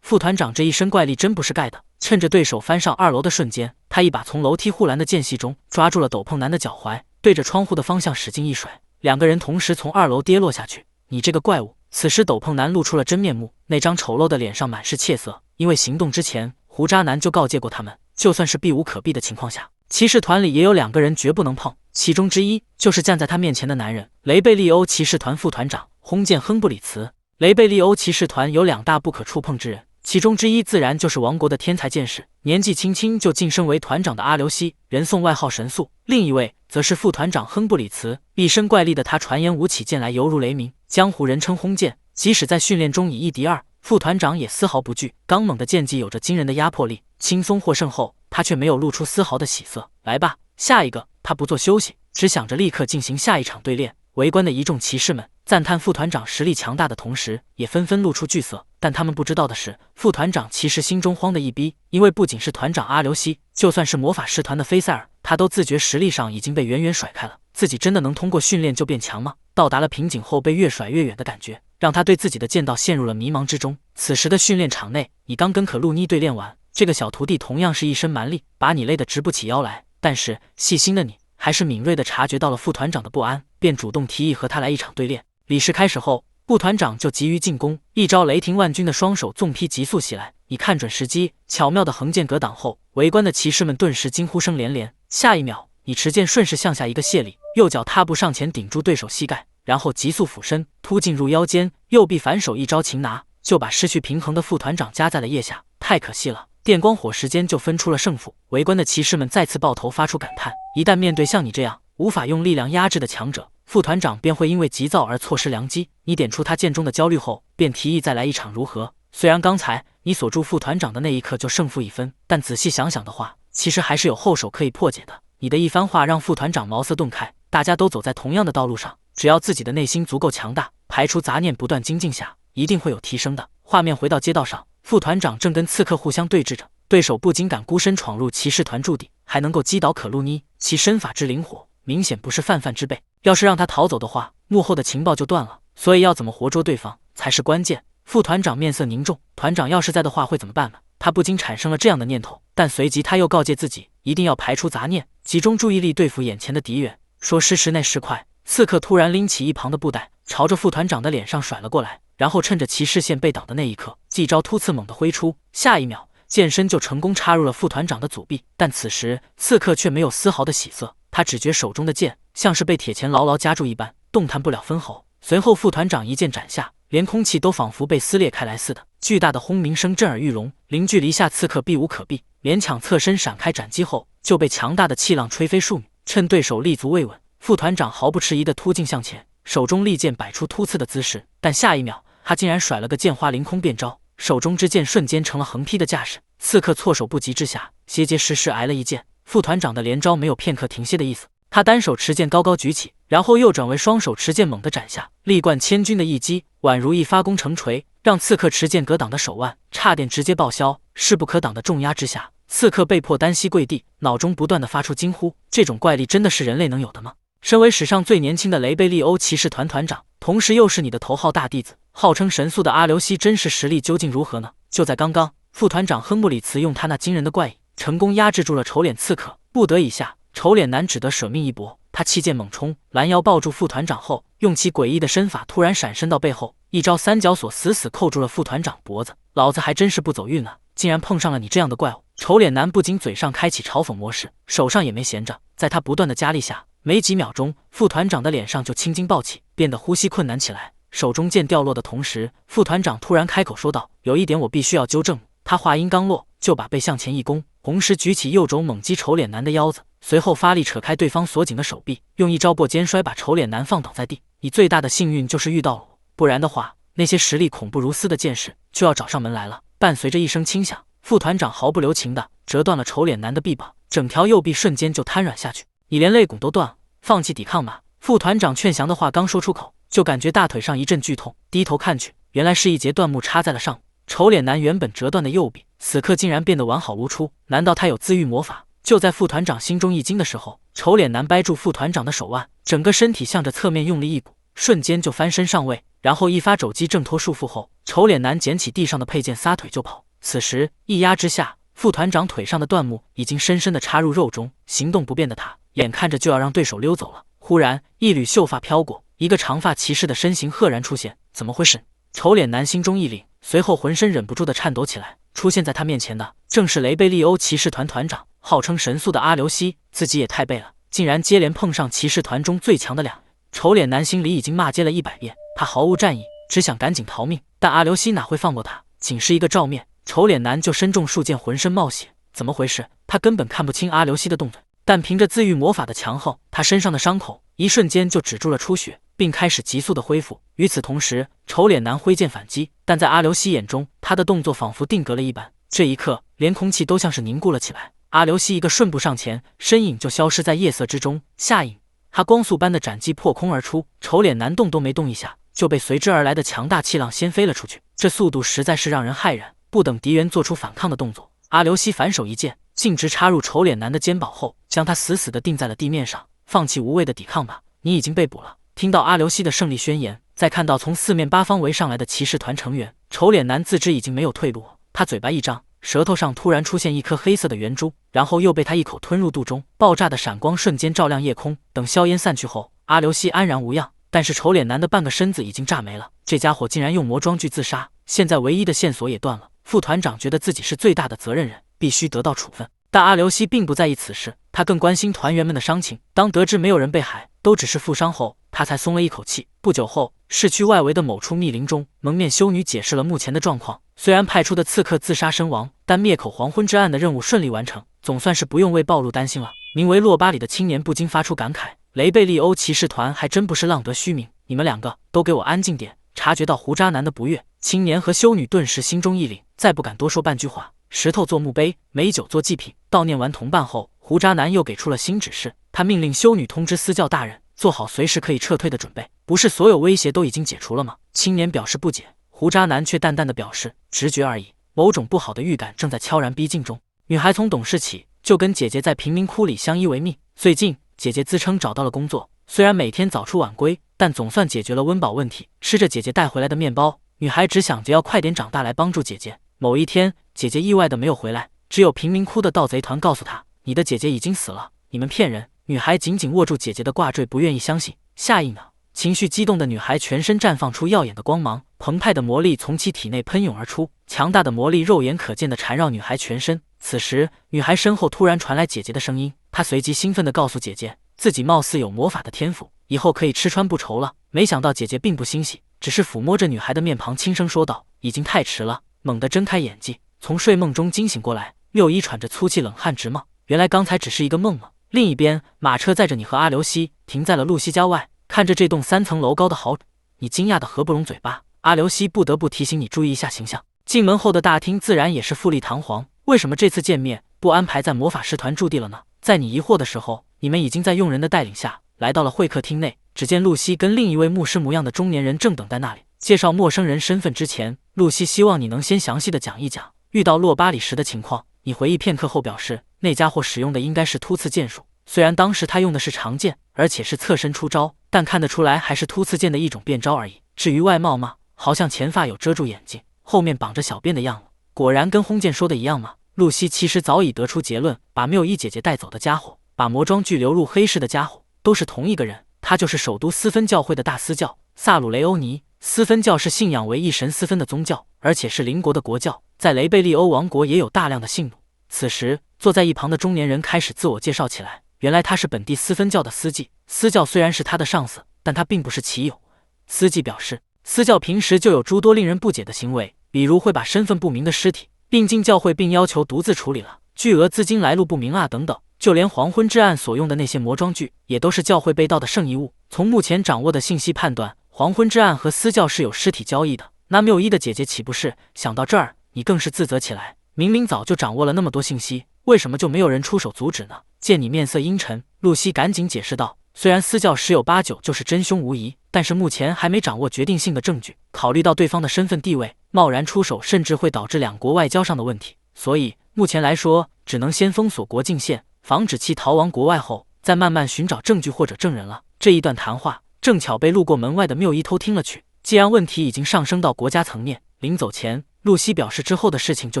副团长这一身怪力真不是盖的，趁着对手翻上2楼的瞬间，他一把从楼梯护栏的间隙中抓住了斗篷男的脚踝，对着窗户的方向使劲一甩，2个人同时从2楼跌落下去。你这个怪物！此时斗篷男露出了真面目，那张丑陋的脸上满是怯色，因为行动之前胡渣男就告诫过他们，就算是避无可避的情况下，骑士团里也有2个人绝不能碰，其中之一就是站在他面前的男人——雷贝利欧骑士团副团长轰剑亨布里茨。雷贝利欧骑士团有2大不可触碰之人，其中之一自然就是王国的天才剑士，年纪轻轻就晋升为团长的阿留西，人送外号神速；另一位则是副团长亨布里茨，一身怪力的他传言舞起剑来犹如雷鸣，江湖人称轰剑。即使在训练中以1敌2，副团长也丝毫不惧，刚猛的剑技有着惊人的压迫力。轻松获胜后，他却没有露出丝毫的喜色。来吧，下一个！他不做休息，只想着立刻进行下一场对练。围观的一众骑士们赞叹副团长实力强大的同时，也纷纷露出惧色。但他们不知道的是，副团长其实心中慌的一逼，因为不仅是团长阿留西，就算是魔法师团的菲塞尔，他都自觉实力上已经被远远甩开了。自己真的能通过训练就变强吗？到达了瓶颈后被越甩越远的感觉，让他对自己的剑道陷入了迷茫之中。此时的训练场内，你刚跟可露妮对练完，这个小徒弟同样是一身蛮力，把你累得直不起腰来。但是细心的你还是敏锐地察觉到了副团长的不安，便主动提议和他来一场对练。比试开始后，副团长就急于进攻，一招雷霆万钧的双手纵劈急速袭来。你看准时机，巧妙的横剑格挡后，围观的骑士们顿时惊呼声连连。下一秒，你持剑顺势向下一个卸力，右脚踏步上前顶住对手膝盖，然后急速俯身突进入腰间，右臂反手一招擒拿，就把失去平衡的副团长夹在了腋下。太可惜了，电光火石间就分出了胜负。围观的骑士们再次抱头发出感叹，一旦面对像你这样无法用力量压制的强者，副团长便会因为急躁而错失良机。你点出他剑中的焦虑后，便提议再来一场如何？虽然刚才你锁住副团长的那一刻就胜负已分，但仔细想想的话，其实还是有后手可以破解的。你的一番话让副团长茅塞顿开，大家都走在同样的道路上，只要自己的内心足够强大，排除杂念，不断精进下，一定会有提升的。画面回到街道上，副团长正跟刺客互相对峙着，对手不仅敢孤身闯入骑士团驻地，还能够击倒可露妮，其身法之灵活，明显不是泛泛之辈。要是让他逃走的话，幕后的情报就断了，所以要怎么活捉对方才是关键。副团长面色凝重，团长要是在的话会怎么办呢？他不禁产生了这样的念头，但随即他又告诫自己，一定要排除杂念，集中注意力对付眼前的敌人。说时迟那时快，刺客突然拎起一旁的布袋，朝着副团长的脸上甩了过来，然后趁着其视线被挡的那一刻，技招突刺猛地挥出，下一秒剑身就成功插入了副团长的左臂。但此时刺客却没有丝毫的喜色，他只觉手中的剑像是被铁钳牢牢夹住一般，动弹不了分毫。随后副团长一剑斩下，连空气都仿佛被撕裂开来似的，巨大的轰鸣声震耳欲聋，零距离下刺客避无可避，勉强侧身闪开斩击后，就被强大的气浪吹飞数米。趁对手立足未稳，副团长毫不迟疑地突进向前，手中利剑摆出突刺的姿势，但下一秒他竟然甩了个剑花凌空变招，手中之剑瞬间成了横劈的架势。刺客措手不及之下，结结实实挨了一剑。副团长的连招没有片刻停歇的意思，他单手持剑高高举起，然后右转为双手持剑猛地斩下，力贯千钧的一击宛如一发攻城锤，让刺客持剑格挡的手腕差点直接报销。势不可挡的重压之下，刺客被迫单膝跪地，脑中不断的发出惊呼：这种怪力真的是人类能有的吗？身为史上最年轻的雷贝利欧骑士团团长，同时又是你的头号大弟子，号称神速的阿留西真实实力究竟如何呢？就在刚刚，副团长亨布里茨用他那惊人的怪异，成功压制住了丑脸刺客。不得已下，丑脸男只得舍命一搏，他弃剑猛冲，拦腰抱住副团长后，用其诡异的身法突然闪身到背后，一招三角锁死死扣住了副团长脖子。老子还真是不走运啊，竟然碰上了你这样的怪物！丑脸男不仅嘴上开启嘲讽模式，手上也没闲着，在他不断的加力下，没几秒钟，副团长的脸上就青筋暴起，变得呼吸困难起来。手中剑掉落的同时，副团长突然开口说道：“有一点我必须要纠正。”他话音刚落，就把背向前一弓，同时举起右肘猛击丑脸男的腰子，随后发力扯开对方锁紧的手臂，用一招过肩摔把丑脸男放倒在地。你最大的幸运就是遇到了我，不然的话，那些实力恐怖如斯的剑士就要找上门来了。伴随着一声轻响，副团长毫不留情地折断了丑脸男的臂膀，整条右臂瞬间就瘫软下去。你连肋骨都断了，放弃抵抗吧。副团长劝降的话刚说出口，就感觉大腿上一阵剧痛，低头看去，原来是一截断木插在了上部。丑脸男原本折断的右臂，此刻竟然变得完好如初，难道他有自愈魔法？就在副团长心中一惊的时候，丑脸男掰住副团长的手腕，整个身体向着侧面用力一鼓，瞬间就翻身上位，然后一发肘击挣脱束缚后，丑脸男捡起地上的佩剑，撒腿就跑。此时一压之下，副团长腿上的断木已经深深地插入肉中，行动不便的他眼看着就要让对手溜走了。忽然一缕秀发飘过，一个长发骑士的身形赫然出现。怎么回事？丑脸男心中一凛，随后浑身忍不住的颤抖起来。出现在他面前的正是雷贝利欧骑士团团长，号称神速的阿留西。自己也太背了，竟然接连碰上骑士团中最强的两人。丑脸男心里已经骂街了100遍，他毫无战意，只想赶紧逃命。但阿留西哪会放过他？仅是一个照面，丑脸男就身中数箭，浑身冒血。怎么回事？他根本看不清阿留西的动作，但凭着自愈魔法的强横，他身上的伤口一瞬间就止住了出血，并开始急速的恢复。与此同时，丑脸男挥剑反击，但在阿留西眼中，他的动作仿佛定格了一般。这一刻，连空气都像是凝固了起来。阿留西一个瞬步上前，身影就消失在夜色之中。下影，他光速般的斩击破空而出，丑脸男动都没动一下，就被随之而来的强大气浪掀飞了出去。这速度实在是让人骇然。不等敌人做出反抗的动作，阿留西反手一剑，径直插入丑脸男的肩膀后，将他死死地钉在了地面上。放弃无谓的抵抗吧，你已经被捕了。听到阿留西的胜利宣言，再看到从四面八方围上来的骑士团成员，丑脸男自知已经没有退路，他嘴巴一张，舌头上突然出现一颗黑色的圆珠，然后又被他一口吞入肚中，爆炸的闪光瞬间照亮夜空。等硝烟散去后，阿留西安然无恙，但是丑脸男的半个身子已经炸没了。这家伙竟然用魔装具自杀，现在唯一的线索也断了。副团长觉得自己是最大的责任人，必须得到处分。但阿留西并不在意此事，他更关心团员们的伤情。当得知没有人被害，都只是负伤后，他才松了一口气。不久后，市区外围的某处密林中，蒙面修女解释了目前的状况。虽然派出的刺客自杀身亡，但灭口黄昏之案的任务顺利完成，总算是不用为暴露担心了。名为洛巴里的青年不禁发出感慨：雷贝利欧骑士团还真不是浪得虚名。你们两个都给我安静点！察觉到胡渣男的不悦，青年和修女顿时心中一凛，再不敢多说半句话。石头做墓碑，美酒做祭品。悼念完同伴后，胡渣男又给出了新指示，他命令修女通知司教大人，做好随时可以撤退的准备。不是所有威胁都已经解除了吗？青年表示不解，胡渣男却淡淡的表示，直觉而已，某种不好的预感正在悄然逼近中。女孩从懂事起就跟姐姐在贫民窟里相依为命，最近姐姐自称找到了工作，虽然每天早出晚归，但总算解决了温饱问题。吃着姐姐带回来的面包，女孩只想着要快点长大来帮助姐姐。某一天，姐姐意外的没有回来，只有贫民窟的盗贼团告诉她，你的姐姐已经死了，你们骗人。女孩紧紧握住姐姐的挂坠，不愿意相信。下一秒，情绪激动的女孩全身绽放出耀眼的光芒，澎湃的魔力从其体内喷涌而出，强大的魔力肉眼可见的缠绕女孩全身。此时，女孩身后突然传来姐姐的声音，她随即兴奋地告诉姐姐，自己貌似有魔法的天赋，以后可以吃穿不愁了。没想到姐姐并不欣喜，只是抚摸着女孩的面庞，轻声说道：“已经太迟了。”猛地睁开眼睛，从睡梦中惊醒过来，六一喘着粗气，冷汗直冒。原来刚才只是一个梦吗？另一边，马车载着你和阿留西停在了露西郊外，看着这栋3层楼高的豪宅，你惊讶的合不拢嘴巴。阿留西不得不提醒你注意一下形象。进门后的大厅自然也是富丽堂皇，为什么这次见面不安排在魔法师团驻地了呢？在你疑惑的时候，你们已经在佣人的带领下来到了会客厅内。只见露西跟另一位牧师模样的中年人正等在那里。介绍陌生人身份之前，露西希望你能先详细的讲一讲遇到洛巴里时的情况。你回忆片刻后表示，那家伙使用的应该是突刺剑术，虽然当时他用的是长剑，而且是侧身出招，但看得出来还是突刺剑的一种变招而已。至于外貌嘛，好像前发有遮住眼睛，后面绑着小辫的样子，果然跟轰剑说的一样嘛。露西其实早已得出结论，把缪伊姐姐带走的家伙，把魔装具流入黑市的家伙，都是同一个人，他就是首都斯芬教会的大司教萨鲁雷欧尼。斯芬教是信仰为一神斯芬的宗教，而且是邻国的国教，在雷贝利欧王国也有大量的信徒。此时，坐在一旁的中年人开始自我介绍起来，原来他是本地斯芬教的司祭。司教虽然是他的上司，但他并不是其友。司祭表示，司教平时就有诸多令人不解的行为，比如会把身份不明的尸体并进教会，并要求独自处理了，巨额资金来路不明啊等等。就连黄昏之案所用的那些魔装具，也都是教会被盗的圣遗物。从目前掌握的信息判断，黄昏之案和私教是有尸体交易的。那缪伊的姐姐岂不是？想到这儿，你更是自责起来。明明早就掌握了那么多信息，为什么就没有人出手阻止呢？见你面色阴沉，露西赶紧解释道：“虽然私教10有8九就是真凶无疑，但是目前还没掌握决定性的证据。考虑到对方的身份地位，贸然出手甚至会导致两国外交上的问题，所以目前来说，只能先封锁国境线，防止其逃亡国外后，再慢慢寻找证据或者证人了。”这一段谈话正巧被路过门外的缪伊偷听了去。既然问题已经上升到国家层面，临走前，露西表示之后的事情就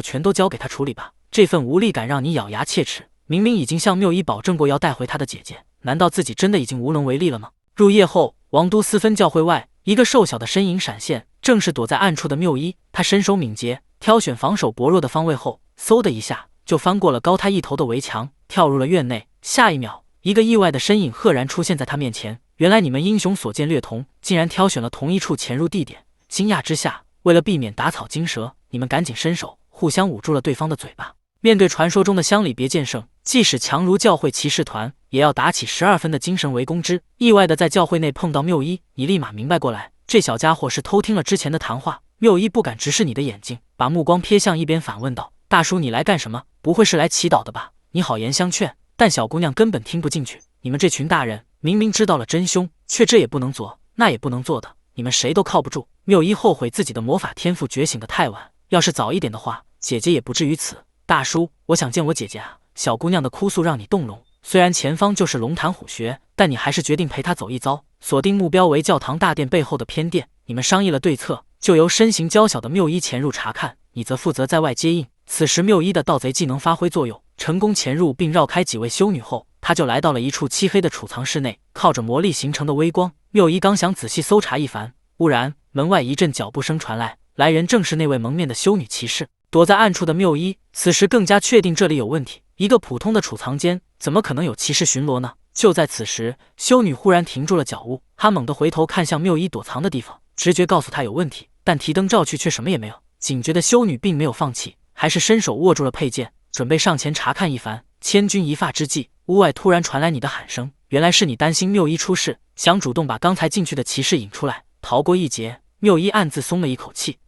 全都交给他处理吧。这份无力感让你咬牙切齿。明明已经向缪伊保证过要带回他的姐姐，难道自己真的已经无能为力了吗？入夜后，王都斯芬教会外，一个瘦小的身影闪现，正是躲在暗处的缪伊。他身手敏捷，挑选防守薄弱的方位后，嗖的一下就翻过了高他一头的围墙，跳入了院内。下一秒，一个意外的身影赫然出现在他面前。原来你们英雄所见略同，竟然挑选了同一处潜入地点。惊讶之下，为了避免打草惊蛇，你们赶紧伸手，互相捂住了对方的嘴巴。面对传说中的乡里别剑圣，即使强如教会骑士团，也要打起12分的精神围攻之。意外的在教会内碰到缪伊，你立马明白过来，这小家伙是偷听了之前的谈话。缪伊不敢直视你的眼睛，把目光瞥向一边，反问道：“大叔，你来干什么？不会是来祈祷的吧？”你好言相劝，但小姑娘根本听不进去。你们这群大人明明知道了真凶，却这也不能做，那也不能做的，你们谁都靠不住。缪伊后悔自己的魔法天赋觉醒的太晚，要是早一点的话，姐姐也不至于此。大叔，我想见我姐姐啊！小姑娘的哭诉让你动容，虽然前方就是龙潭虎穴，但你还是决定陪她走一遭。锁定目标为教堂大殿背后的偏殿，你们商议了对策，就由身形娇小的缪伊潜入查看，你则负责在外接应。此时缪伊的盗贼技能发挥作用，成功潜入并绕开几位修女后，他就来到了一处漆黑的储藏室内。靠着魔力形成的微光，缪伊刚想仔细搜查一番，忽然门外一阵脚步声传来，来人正是那位蒙面的修女骑士。躲在暗处的缪伊此时更加确定这里有问题，一个普通的储藏间怎么可能有骑士巡逻呢？就在此时，修女忽然停住了脚步，她猛地回头看向缪伊躲藏的地方，直觉告诉她有问题，但提灯照去却什么也没有。警觉的修女并没有放弃，还是伸手握住了佩剑，准备上前查看一番。千钧一发之际，屋外突然传来你的喊声，原来是你担心缪伊出事，想主动把刚才进去的骑士引出来，逃过一劫。缪伊暗自松了一口气。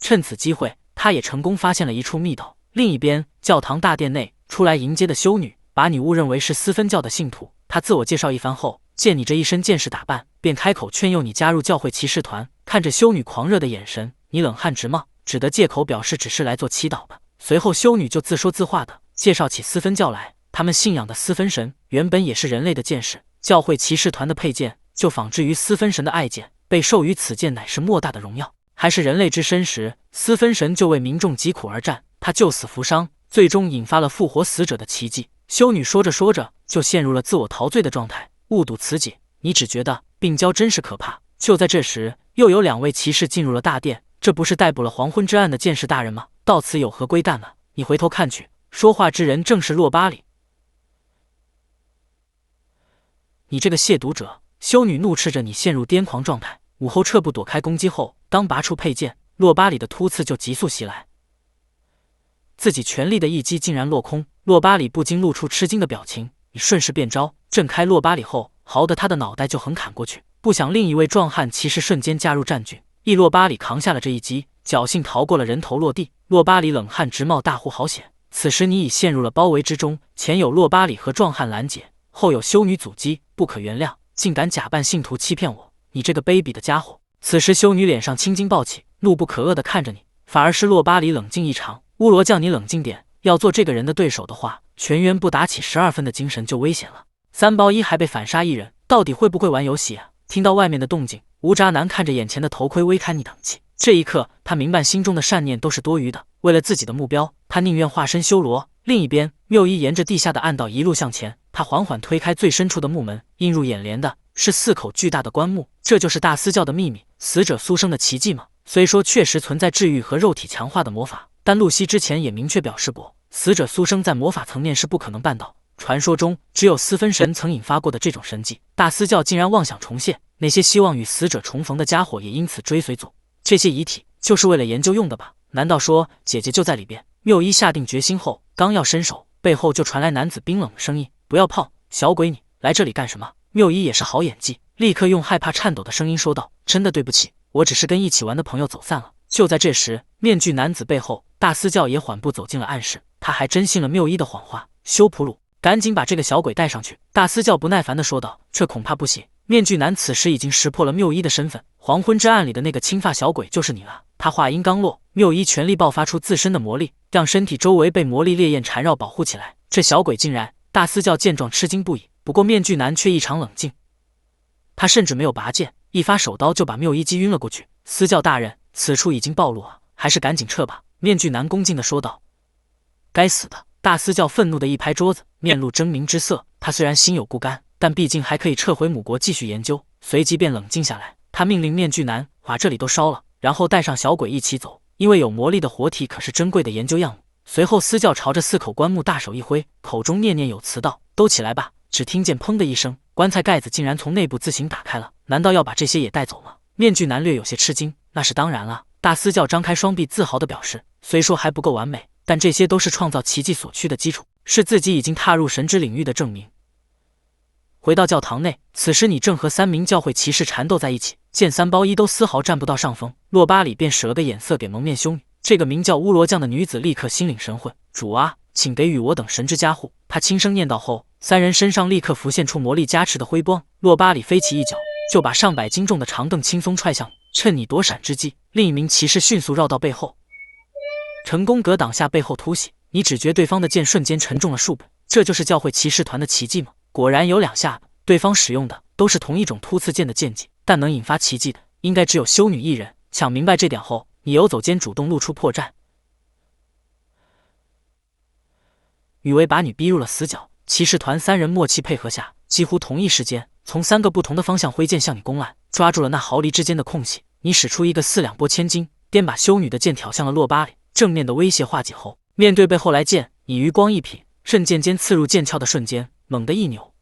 趁此机会，他也成功发现了一处密道。另一边，教堂大殿内出来迎接的修女把你误认为是斯芬教的信徒。她自我介绍一番后，见你这一身剑士打扮，便开口劝诱你加入教会骑士团。看着修女狂热的眼神，你冷汗直冒，只得借口表示只是来做祈祷的。随后，修女就自说自话的介绍起斯芬教来。他们信仰的斯芬神原本也是人类的剑士，教会骑士团的佩剑就仿制于斯芬神的爱剑，被授予此剑乃是莫大的荣耀。还是人类之身时，斯芬神就为民众疾苦而战，他救死扶伤，最终引发了复活死者的奇迹。修女说着说着，就陷入了自我陶醉的状态。误睹此景，你只觉得病娇真是可怕。就在这时，又有2位骑士进入了大殿，这不是逮捕了黄昏之案的剑士大人吗？到此有何归蛋呢？你回头看去，说话之人正是洛巴里。你这个亵渎者！修女怒斥着你，陷入癫狂状态。午后撤步躲开攻击后，刚拔出佩剑，洛巴里的突刺就急速袭来，自己全力的一击竟然落空。洛巴里不禁露出吃惊的表情，你顺势变招，震开洛巴里后，豪得他的脑袋就横砍过去。不想另一位壮汉骑士瞬间加入战局，一洛巴里扛下了这一击，侥幸逃过了人头落地。洛巴里冷汗直冒，大呼好险！此时你已陷入了包围之中，前有洛巴里和壮汉拦截，后有修女阻击，不可原谅！竟敢假扮信徒欺骗我！你这个卑鄙的家伙！此时修女脸上青筋暴起，怒不可遏地看着你，反而是洛巴里冷静异常。乌罗叫你冷静点，要做这个人的对手的话，全员不打起12分的精神就危险了。3包1还被反杀1人，到底会不会玩游戏啊？听到外面的动静，吴渣男看着眼前的头盔微开你等气。这一刻，他明白心中的善念都是多余的，为了自己的目标，他宁愿化身修罗。另一边，缪伊沿着地下的暗道一路向前，他缓缓推开最深处的木门，映入眼帘的是4口巨大的棺木。这就是大司教的秘密，死者苏生的奇迹吗？虽说确实存在治愈和肉体强化的魔法，但露西之前也明确表示过，死者苏生在魔法层面是不可能办到。传说中只有斯芬神曾引发过的这种神迹，大司教竟然妄想重现，那些希望与死者重逢的家伙也因此追随走。这些遗体就是为了研究用的吧？难道说姐姐就在里边？缪伊下定决心后，刚要伸手，背后就传来男子冰冷的声音：“不要泡，小鬼，你来这里干什么？”缪伊也是好演技，立刻用害怕颤抖的声音说道：“真的对不起，我只是跟一起玩的朋友走散了，就在这时，面具男子背后，大司教也缓步走进了暗室。他还真信了缪伊的谎话。修普鲁，赶紧把这个小鬼带上去！大司教不耐烦地说道。这恐怕不行。面具男此时已经识破了缪伊的身份，黄昏之暗里的那个青发小鬼就是你了。他话音刚落，缪伊全力爆发出自身的魔力，让身体周围被魔力烈焰缠绕保护起来。这小鬼竟然……大司教见状吃惊不已。不过面具男却异常冷静，他甚至没有拔剑，一发手刀就把缪伊击晕了过去。司教大人，此处已经暴露了，还是赶紧撤吧。面具男恭敬地说道。该死的！大司教愤怒地一拍桌子，面露狰狞之色。他虽然心有不甘，但毕竟还可以撤回母国继续研究，随即便冷静下来。他命令面具男把这里都烧了，然后带上小鬼一起走，因为有魔力的活体可是珍贵的研究样物。随后司教朝着4口棺木大手一挥，口中念念有词道：“都起来吧！”只听见砰的一声，棺材盖子竟然从内部自行打开了。难道要把这些也带走吗？面具男略有些吃惊。那是当然了，大司教张开双臂自豪地表示，虽说还不够完美，但这些都是创造奇迹所需的基础，是自己已经踏入神之领域的证明。回到教堂内，此时你正和3名教会骑士缠斗在一起，见3包1都丝毫占不到上风，洛巴里便使了个眼色给蒙面修女。这个名叫乌罗将的女子立刻心领神会，主啊，请给予我等神之加护。她轻声念道后，3人身上立刻浮现出魔力加持的辉光。洛巴里飞起一脚，就把上百斤重的长凳轻松踹向你。趁你躲闪之际，另一名骑士迅速绕到背后，成功格挡下背后突袭。你只觉对方的剑瞬间沉重了数倍，这就是教会骑士团的奇迹吗？果然有2下子，对方使用的都是同一种突刺剑的剑技，但能引发奇迹的，应该只有修女一人。想明白这点后，你游走间主动露出破绽，雨薇把你逼入了死角。骑士团3人默契配合下，几乎同一时间从3个不同的方向挥剑向你攻来，抓住了那毫厘之间的空隙。你使出一个4两拨千斤，颠把修女的剑挑向了洛巴里。正面的威胁化解后，面对背后来剑，你余光一瞥，趁剑尖刺入剑鞘的瞬间，猛地一扭，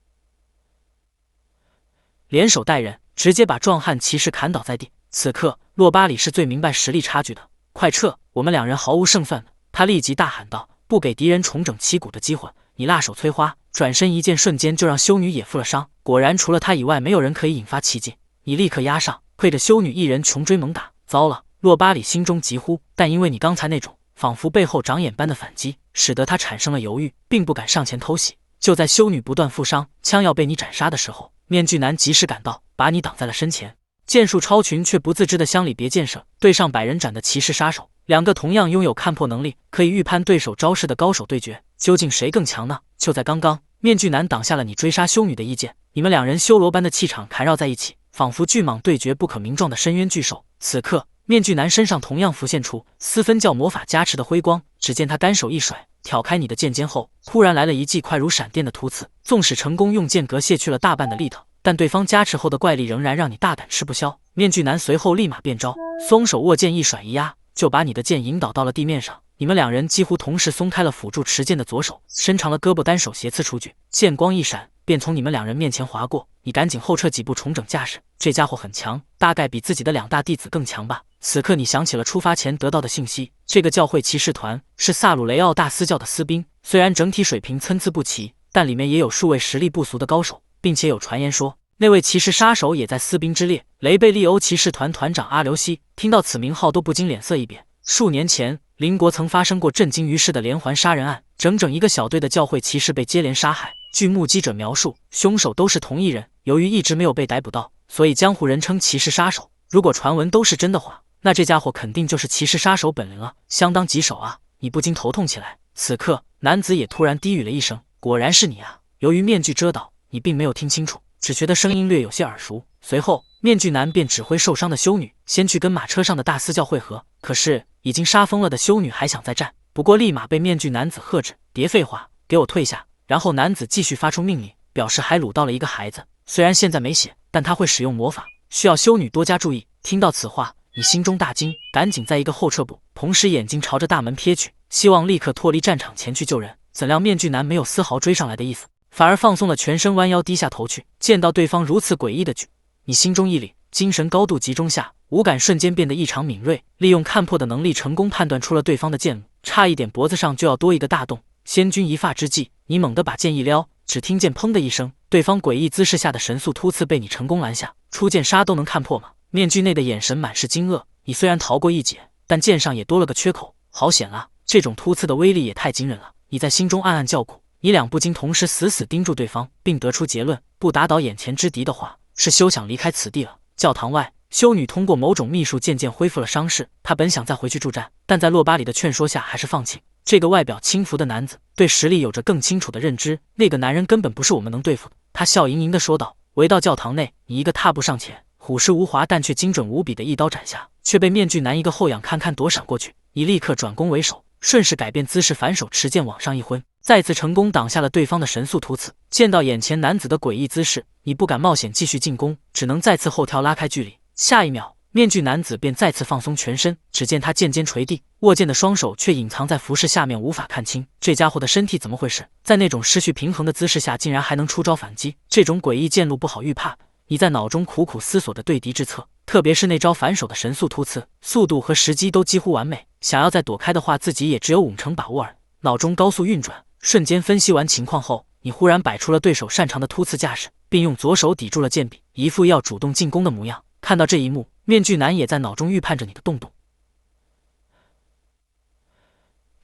联手带人，直接把壮汉骑士砍倒在地。此刻洛巴里是最明白实力差距的，快撤，我们2人毫无胜算的。他立即大喊道，不给敌人重整旗鼓的机会。你辣手摧花，转身一剑，瞬间就让修女也负了伤。果然除了他以外，没有人可以引发奇迹。你立刻压上，配着修女一人穷追猛打。糟了！洛巴里心中急呼，但因为你刚才那种仿佛背后长眼般的反击，使得他产生了犹豫，并不敢上前偷袭。就在修女不断负伤，枪要被你斩杀的时候，面具男及时赶到，把你挡在了身前。剑术超群却不自知的乡里别剑圣对上100人斩的骑士杀手，2个同样拥有看破能力，可以预判对手招式的高手对决，究竟谁更强呢？就在刚刚，面具男挡下了你追杀修女的一剑，你们2人修罗般的气场缠绕在一起，仿佛巨蟒对决不可名状的深渊巨兽。此刻面具男身上同样浮现出斯芬教魔法加持的辉光，只见他单手一甩，挑开你的剑尖后，突然来了一记快如闪电的突刺。纵使成功用剑格卸去了大半的力道，但对方加持后的怪力仍然让你大胆吃不消。面具男随后立马变招，松手握剑一甩一压，就把你的剑引导到了地面上。你们2人几乎同时松开了辅助持剑的左手，伸长了胳膊单手斜刺出去，剑光一闪，便从你们2人面前划过。你赶紧后撤几步重整架势，这家伙很强，大概比自己的2大弟子更强吧。此刻你想起了出发前得到的信息，这个教会骑士团是萨鲁雷奥大司教的私兵，虽然整体水平参差不齐，但里面也有数位实力不俗的高手，并且有传言说那位骑士杀手也在私兵之列。雷贝利欧骑士团团长阿留西听到此名号都不禁脸色一变。数年前邻国曾发生过震惊于世的连环杀人案，整整1个小队的教会骑士被接连杀害。据目击者描述，凶手都是同一人，由于一直没有被逮捕到，所以江湖人称骑士杀手。如果传闻都是真的话，那这家伙肯定就是骑士杀手本人了，相当棘手啊！你不禁头痛起来。此刻男子也突然低语了一声，果然是你啊！由于面具遮挡，你并没有听清楚，只觉得声音略有些耳熟。随后面具男便指挥受伤的修女先去跟马车上的大司教会合。可是已经杀疯了的修女还想再战，不过立马被面具男子喝止，别废话，给我退下。然后男子继续发出命令，表示还掳到了一个孩子，虽然现在没血，但他会使用魔法，需要修女多加注意。听到此话，你心中大惊，赶紧在一个后撤步，同时眼睛朝着大门瞥去，希望立刻脱离战场前去救人。怎料面具男没有丝毫追上来的意思，反而放松了全身，弯腰低下头去。见到对方如此诡异的举，你心中一凛，精神高度集中下，五感瞬间变得异常敏锐，利用看破的能力成功判断出了对方的剑路，差一点脖子上就要多一个大洞。仙君一发之际，你猛地把剑一撩，只听见砰的一声，对方诡异姿势下的神速突刺被你成功拦下。出剑杀都能看破吗？面具内的眼神满是惊愕。你虽然逃过一劫，但剑上也多了个缺口。好险啊！这种突刺的威力也太惊人了。你在心中暗暗叫苦。你俩不禁同时死死盯住对方，并得出结论：不打倒眼前之敌的话，是休想离开此地了。教堂外，修女通过某种秘术渐渐恢复了伤势。她本想再回去助战，但在洛巴里的劝说下，还是放弃。这个外表轻浮的男子对实力有着更清楚的认知。那个男人根本不是我们能对付的。他笑盈盈地说道。回到教堂内，你一个踏步上前，虎视无华但却精准无比的一刀斩下，却被面具男一个后仰堪堪躲闪过去。你立刻转攻为守，顺势改变姿势，反手持剑往上一挥，再次成功挡下了对方的神速突刺。见到眼前男子的诡异姿势，你不敢冒险继续进攻，只能再次后跳拉开距离。下一秒，面具男子便再次放松全身，只见他剑尖垂地，握剑的双手却隐藏在服饰下面，无法看清。这家伙的身体怎么回事？在那种失去平衡的姿势下，竟然还能出招反击，这种诡异剑路不好预判。你在脑中苦苦思索着对敌之策，特别是那招反手的神速突刺，速度和时机都几乎完美，想要再躲开的话，自己也只有5成把握而已。脑中高速运转，瞬间分析完情况后，你忽然摆出了对手擅长的突刺架势，并用左手抵住了剑柄，一副要主动进攻的模样。看到这一幕，面具男也在脑中预判着你的动作。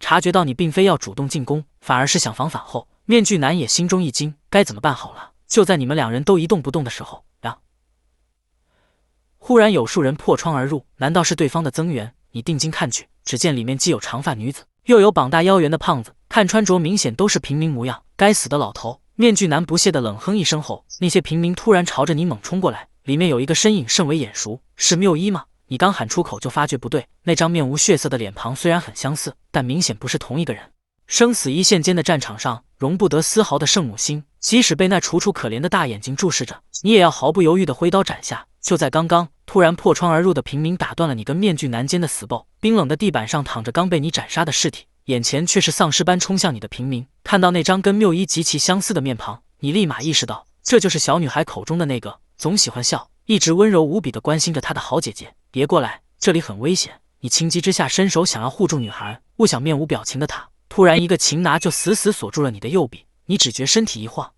察觉到你并非要主动进攻，反而是想防反后，面具男也心中一惊，该怎么办好了？就在你们两人都一动不动的时候，忽然有数人破窗而入，难道是对方的增援？你定睛看去，只见里面既有长发女子，又有膀大腰圆的胖子，看穿着明显都是平民模样。该死的老头！面具男不屑地冷哼一声后，那些平民突然朝着你猛冲过来，里面有一个身影甚为眼熟，是缪伊吗？你刚喊出口就发觉不对，那张面无血色的脸庞虽然很相似，但明显不是同一个人。生死一线间的战场上，容不得丝毫的圣母心，即使被那楚楚可怜的大眼睛注视着，你也要毫不犹豫地挥刀斩下。就在刚刚，突然破窗而入的平民打断了你跟面具男间的死斗。冰冷的地板上躺着刚被你斩杀的尸体，眼前却是丧尸般冲向你的平民。看到那张跟缪伊极其相似的面庞，你立马意识到，这就是小女孩口中的那个总喜欢笑、一直温柔无比的关心着她的好姐姐。别过来，这里很危险！你情急之下伸手想要护住女孩，不想面无表情的她，突然一个擒拿就死死锁住了你的右臂。你只觉身体一晃，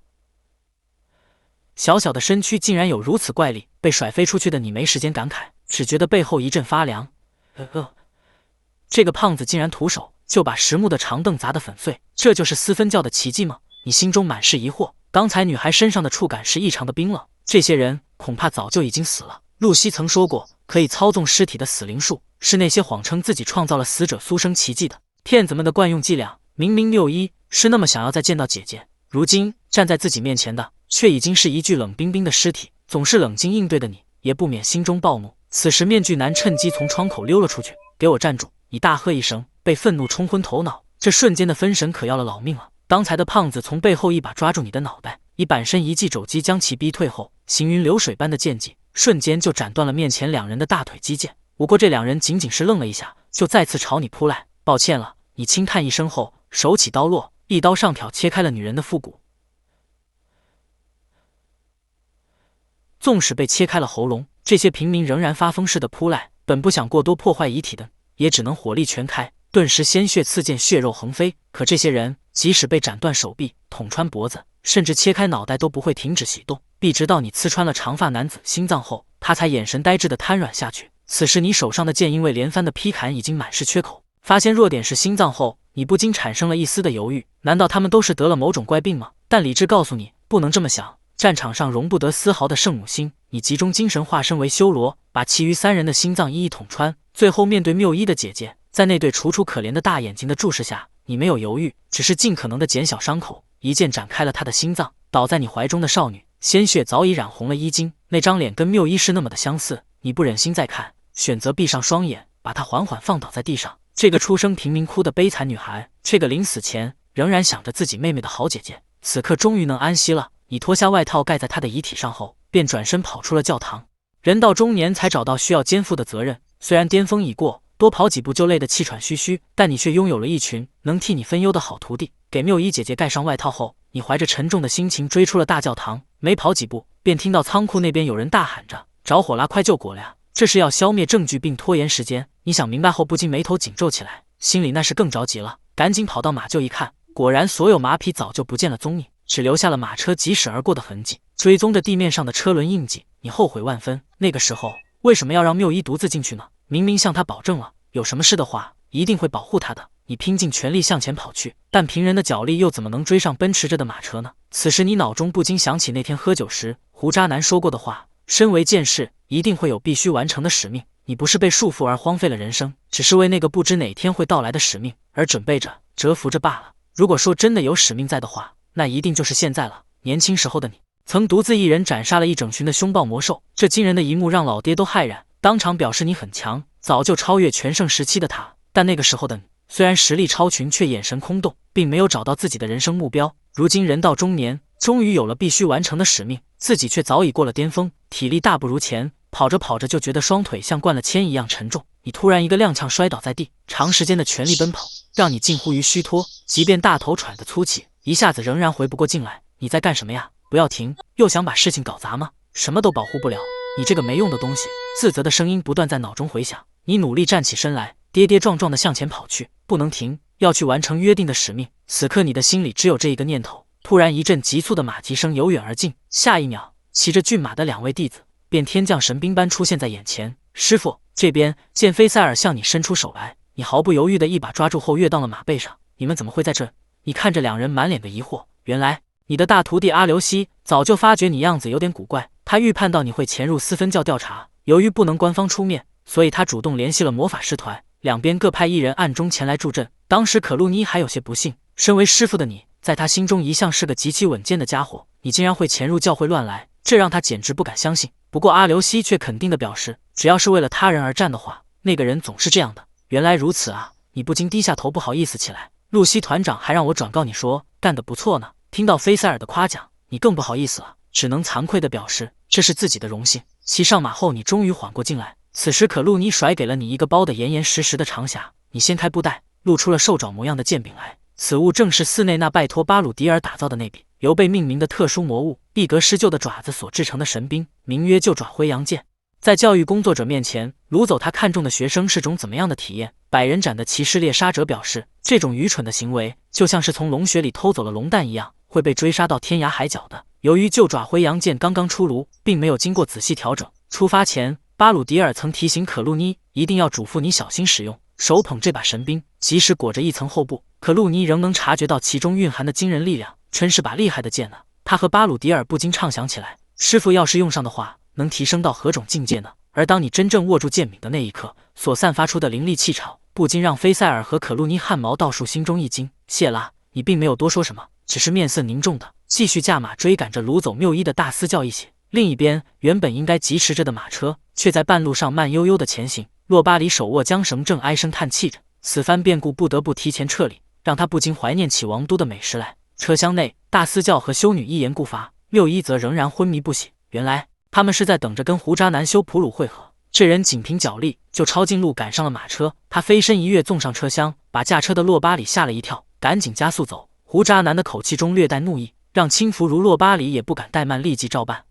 小小的身躯竟然有如此怪力，被甩飞出去的你没时间感慨，只觉得背后一阵发凉。这个胖子竟然徒手就把实木的长凳砸得粉碎，这就是私分教的奇迹吗？你心中满是疑惑。刚才女孩身上的触感是异常的冰冷，这些人恐怕早就已经死了。露西曾说过，可以操纵尸体的死灵术，是那些谎称自己创造了死者苏生奇迹的骗子们的惯用伎俩。明明缪伊是那么想要再见到姐姐，如今站在自己面前的却已经是一具冷冰冰的尸体。总是冷静应对的你，也不免心中暴怒。此时面具男趁机从窗口溜了出去。给我站住！你大喝一声，被愤怒冲昏头脑，这瞬间的分神可要了老命了。刚才的胖子从背后一把抓住你的脑袋，以板身一记肘击将其逼退后，行云流水般的剑技瞬间就斩断了面前两人的大腿肌腱。不过这两人仅仅是愣了一下，就再次朝你扑来。抱歉了，你轻叹一声后，手起刀落，一刀上挑切开了女人的腹骨。纵使被切开了喉咙，这些平民仍然发疯似的扑来，本不想过多破坏遗体的，也只能火力全开，顿时鲜血刺溅，血肉横飞。可这些人即使被斩断手臂、捅穿脖子，甚至切开脑袋都不会停止行动，必直到你刺穿了长发男子心脏后，他才眼神呆滞的瘫软下去。此时你手上的剑因为连番的劈砍已经满是缺口，发现弱点是心脏后，你不禁产生了一丝的犹豫，难道他们都是得了某种怪病吗？但理智告诉你不能这么想，战场上容不得丝毫的圣母心。你集中精神化身为修罗，把其余3人的心脏一一捅穿。最后面对缪伊的姐姐，在那对楚楚可怜的大眼睛的注视下，你没有犹豫，只是尽可能的减小伤口，一剑斩开了她的心脏。倒在你怀中的少女，鲜血早已染红了衣襟，那张脸跟缪伊是那么的相似，你不忍心再看，选择闭上双眼，把她缓缓放倒在地上。这个出生贫民窟的悲惨女孩，这个临死前仍然想着自己妹妹的好姐姐，此刻终于能安息了。你脱下外套盖在她的遗体上后，便转身跑出了教堂。人到中年才找到需要肩负的责任，虽然巅峰已过，多跑几步就累得气喘吁吁，但你却拥有了一群能替你分忧的好徒弟。给缪伊姐姐盖上外套后，你怀着沉重的心情追出了大教堂。没跑几步，便听到仓库那边有人大喊着：“着火啦，快救果了呀！”这是要消灭证据并拖延时间。你想明白后，不禁眉头紧皱起来，心里那是更着急了。赶紧跑到马厩一看，果然所有马匹早就不见了踪影，只留下了马车疾驶而过的痕迹。追踪着地面上的车轮印记，你后悔万分。那个时候为什么要让缪伊独自进去呢？明明向他保证了，有什么事的话，一定会保护他的。你拼尽全力向前跑去，但凭人的脚力又怎么能追上奔驰着的马车呢？此时你脑中不禁想起那天喝酒时胡渣男说过的话：身为剑士，一定会有必须完成的使命。你不是被束缚而荒废了人生，只是为那个不知哪天会到来的使命而准备着、蛰伏着罢了。如果说真的有使命在的话，那一定就是现在了。年轻时候的你，曾独自一人斩杀了一整群的凶暴魔兽，这惊人的一幕让老爹都骇然，当场表示你很强，早就超越全盛时期的他。但那个时候的你，虽然实力超群，却眼神空洞，并没有找到自己的人生目标。如今人到中年，终于有了必须完成的使命，自己却早已过了巅峰，体力大不如前，跑着跑着就觉得双腿像灌了铅一样沉重。你突然一个踉跄摔倒在地，长时间的全力奔跑，让你近乎于虚脱，即便大头喘得粗气，一下子仍然回不过劲来。你在干什么呀？不要停！又想把事情搞砸吗？什么都保护不了，你这个没用的东西！自责的声音不断在脑中回响。你努力站起身来，跌跌撞撞地向前跑去，不能停，要去完成约定的使命。此刻你的心里只有这一个念头。突然一阵急促的马蹄声由远而近，下一秒，骑着骏马的两位弟子便天降神兵般出现在眼前。师傅，这边见菲塞尔向你伸出手来，你毫不犹豫地一把抓住后跃到了马背上。你们怎么会在这？你看着两人满脸的疑惑，原来你的大徒弟阿留西早就发觉你样子有点古怪，他预判到你会潜入私分教调查，由于不能官方出面，所以他主动联系了魔法师团，两边各派一人暗中前来助阵。当时可露妮还有些不幸，身为师傅的你，在他心中一向是个极其稳健的家伙，你竟然会潜入教会乱来，这让他简直不敢相信。不过阿留西却肯定地表示，只要是为了他人而战的话，那个人总是这样的。原来如此啊！你不禁低下头，不好意思起来。露西团长还让我转告你说，干得不错呢。听到菲塞尔的夸奖，你更不好意思了，只能惭愧地表示这是自己的荣幸。骑上马后，你终于缓过劲来。此时可露妮甩给了你一个包得严严实实的长匣，你掀开布袋，露出了兽爪模样的剑柄来。此物正是寺内那拜托巴鲁迪尔打造的那柄由被命名的特殊魔物毕格施救的爪子所制成的神兵，名曰旧爪灰羊剑。在教育工作者面前掳走他看中的学生是种怎么样的体验？百人斩的骑士猎杀者表示，这种愚蠢的行为就像是从龙穴里偷走了龙蛋一样，会被追杀到天涯海角的。由于旧爪灰羊剑刚刚出炉，并没有经过仔细调整，出发前巴鲁迪尔曾提醒可露妮一定要嘱咐你小心使用。手捧这把神兵，即使裹着一层厚布，可露妮仍能察觉到其中蕴含的惊人力量，真是把厉害的剑呢。他和巴鲁迪尔不禁畅想起来，师傅要是用上的话，能提升到何种境界呢？而当你真正握住剑柄的那一刻，所散发出的凌厉气场，不禁让菲塞尔和可露妮汗毛倒竖，心中一惊。谢拉，你并没有多说什么，只是面色凝重的继续驾马追赶着掳走缪伊的大司教一起。另一边，原本应该疾驰着的马车，却在半路上慢悠悠的前行。洛巴里手握缰绳，正唉声叹气着，此番变故不得不提前撤离，让他不禁怀念起王都的美食来。车厢内，大司教和修女一言不发，缪伊则仍然昏迷不醒。原来他们是在等着跟胡渣男修普鲁会合。这人仅凭脚力就抄近路赶上了马车，他飞身一跃纵上车厢，把驾车的洛巴里吓了一跳，赶紧加速走。胡渣男的口气中略带怒意，让轻浮如洛巴里也不敢怠慢，立即照办。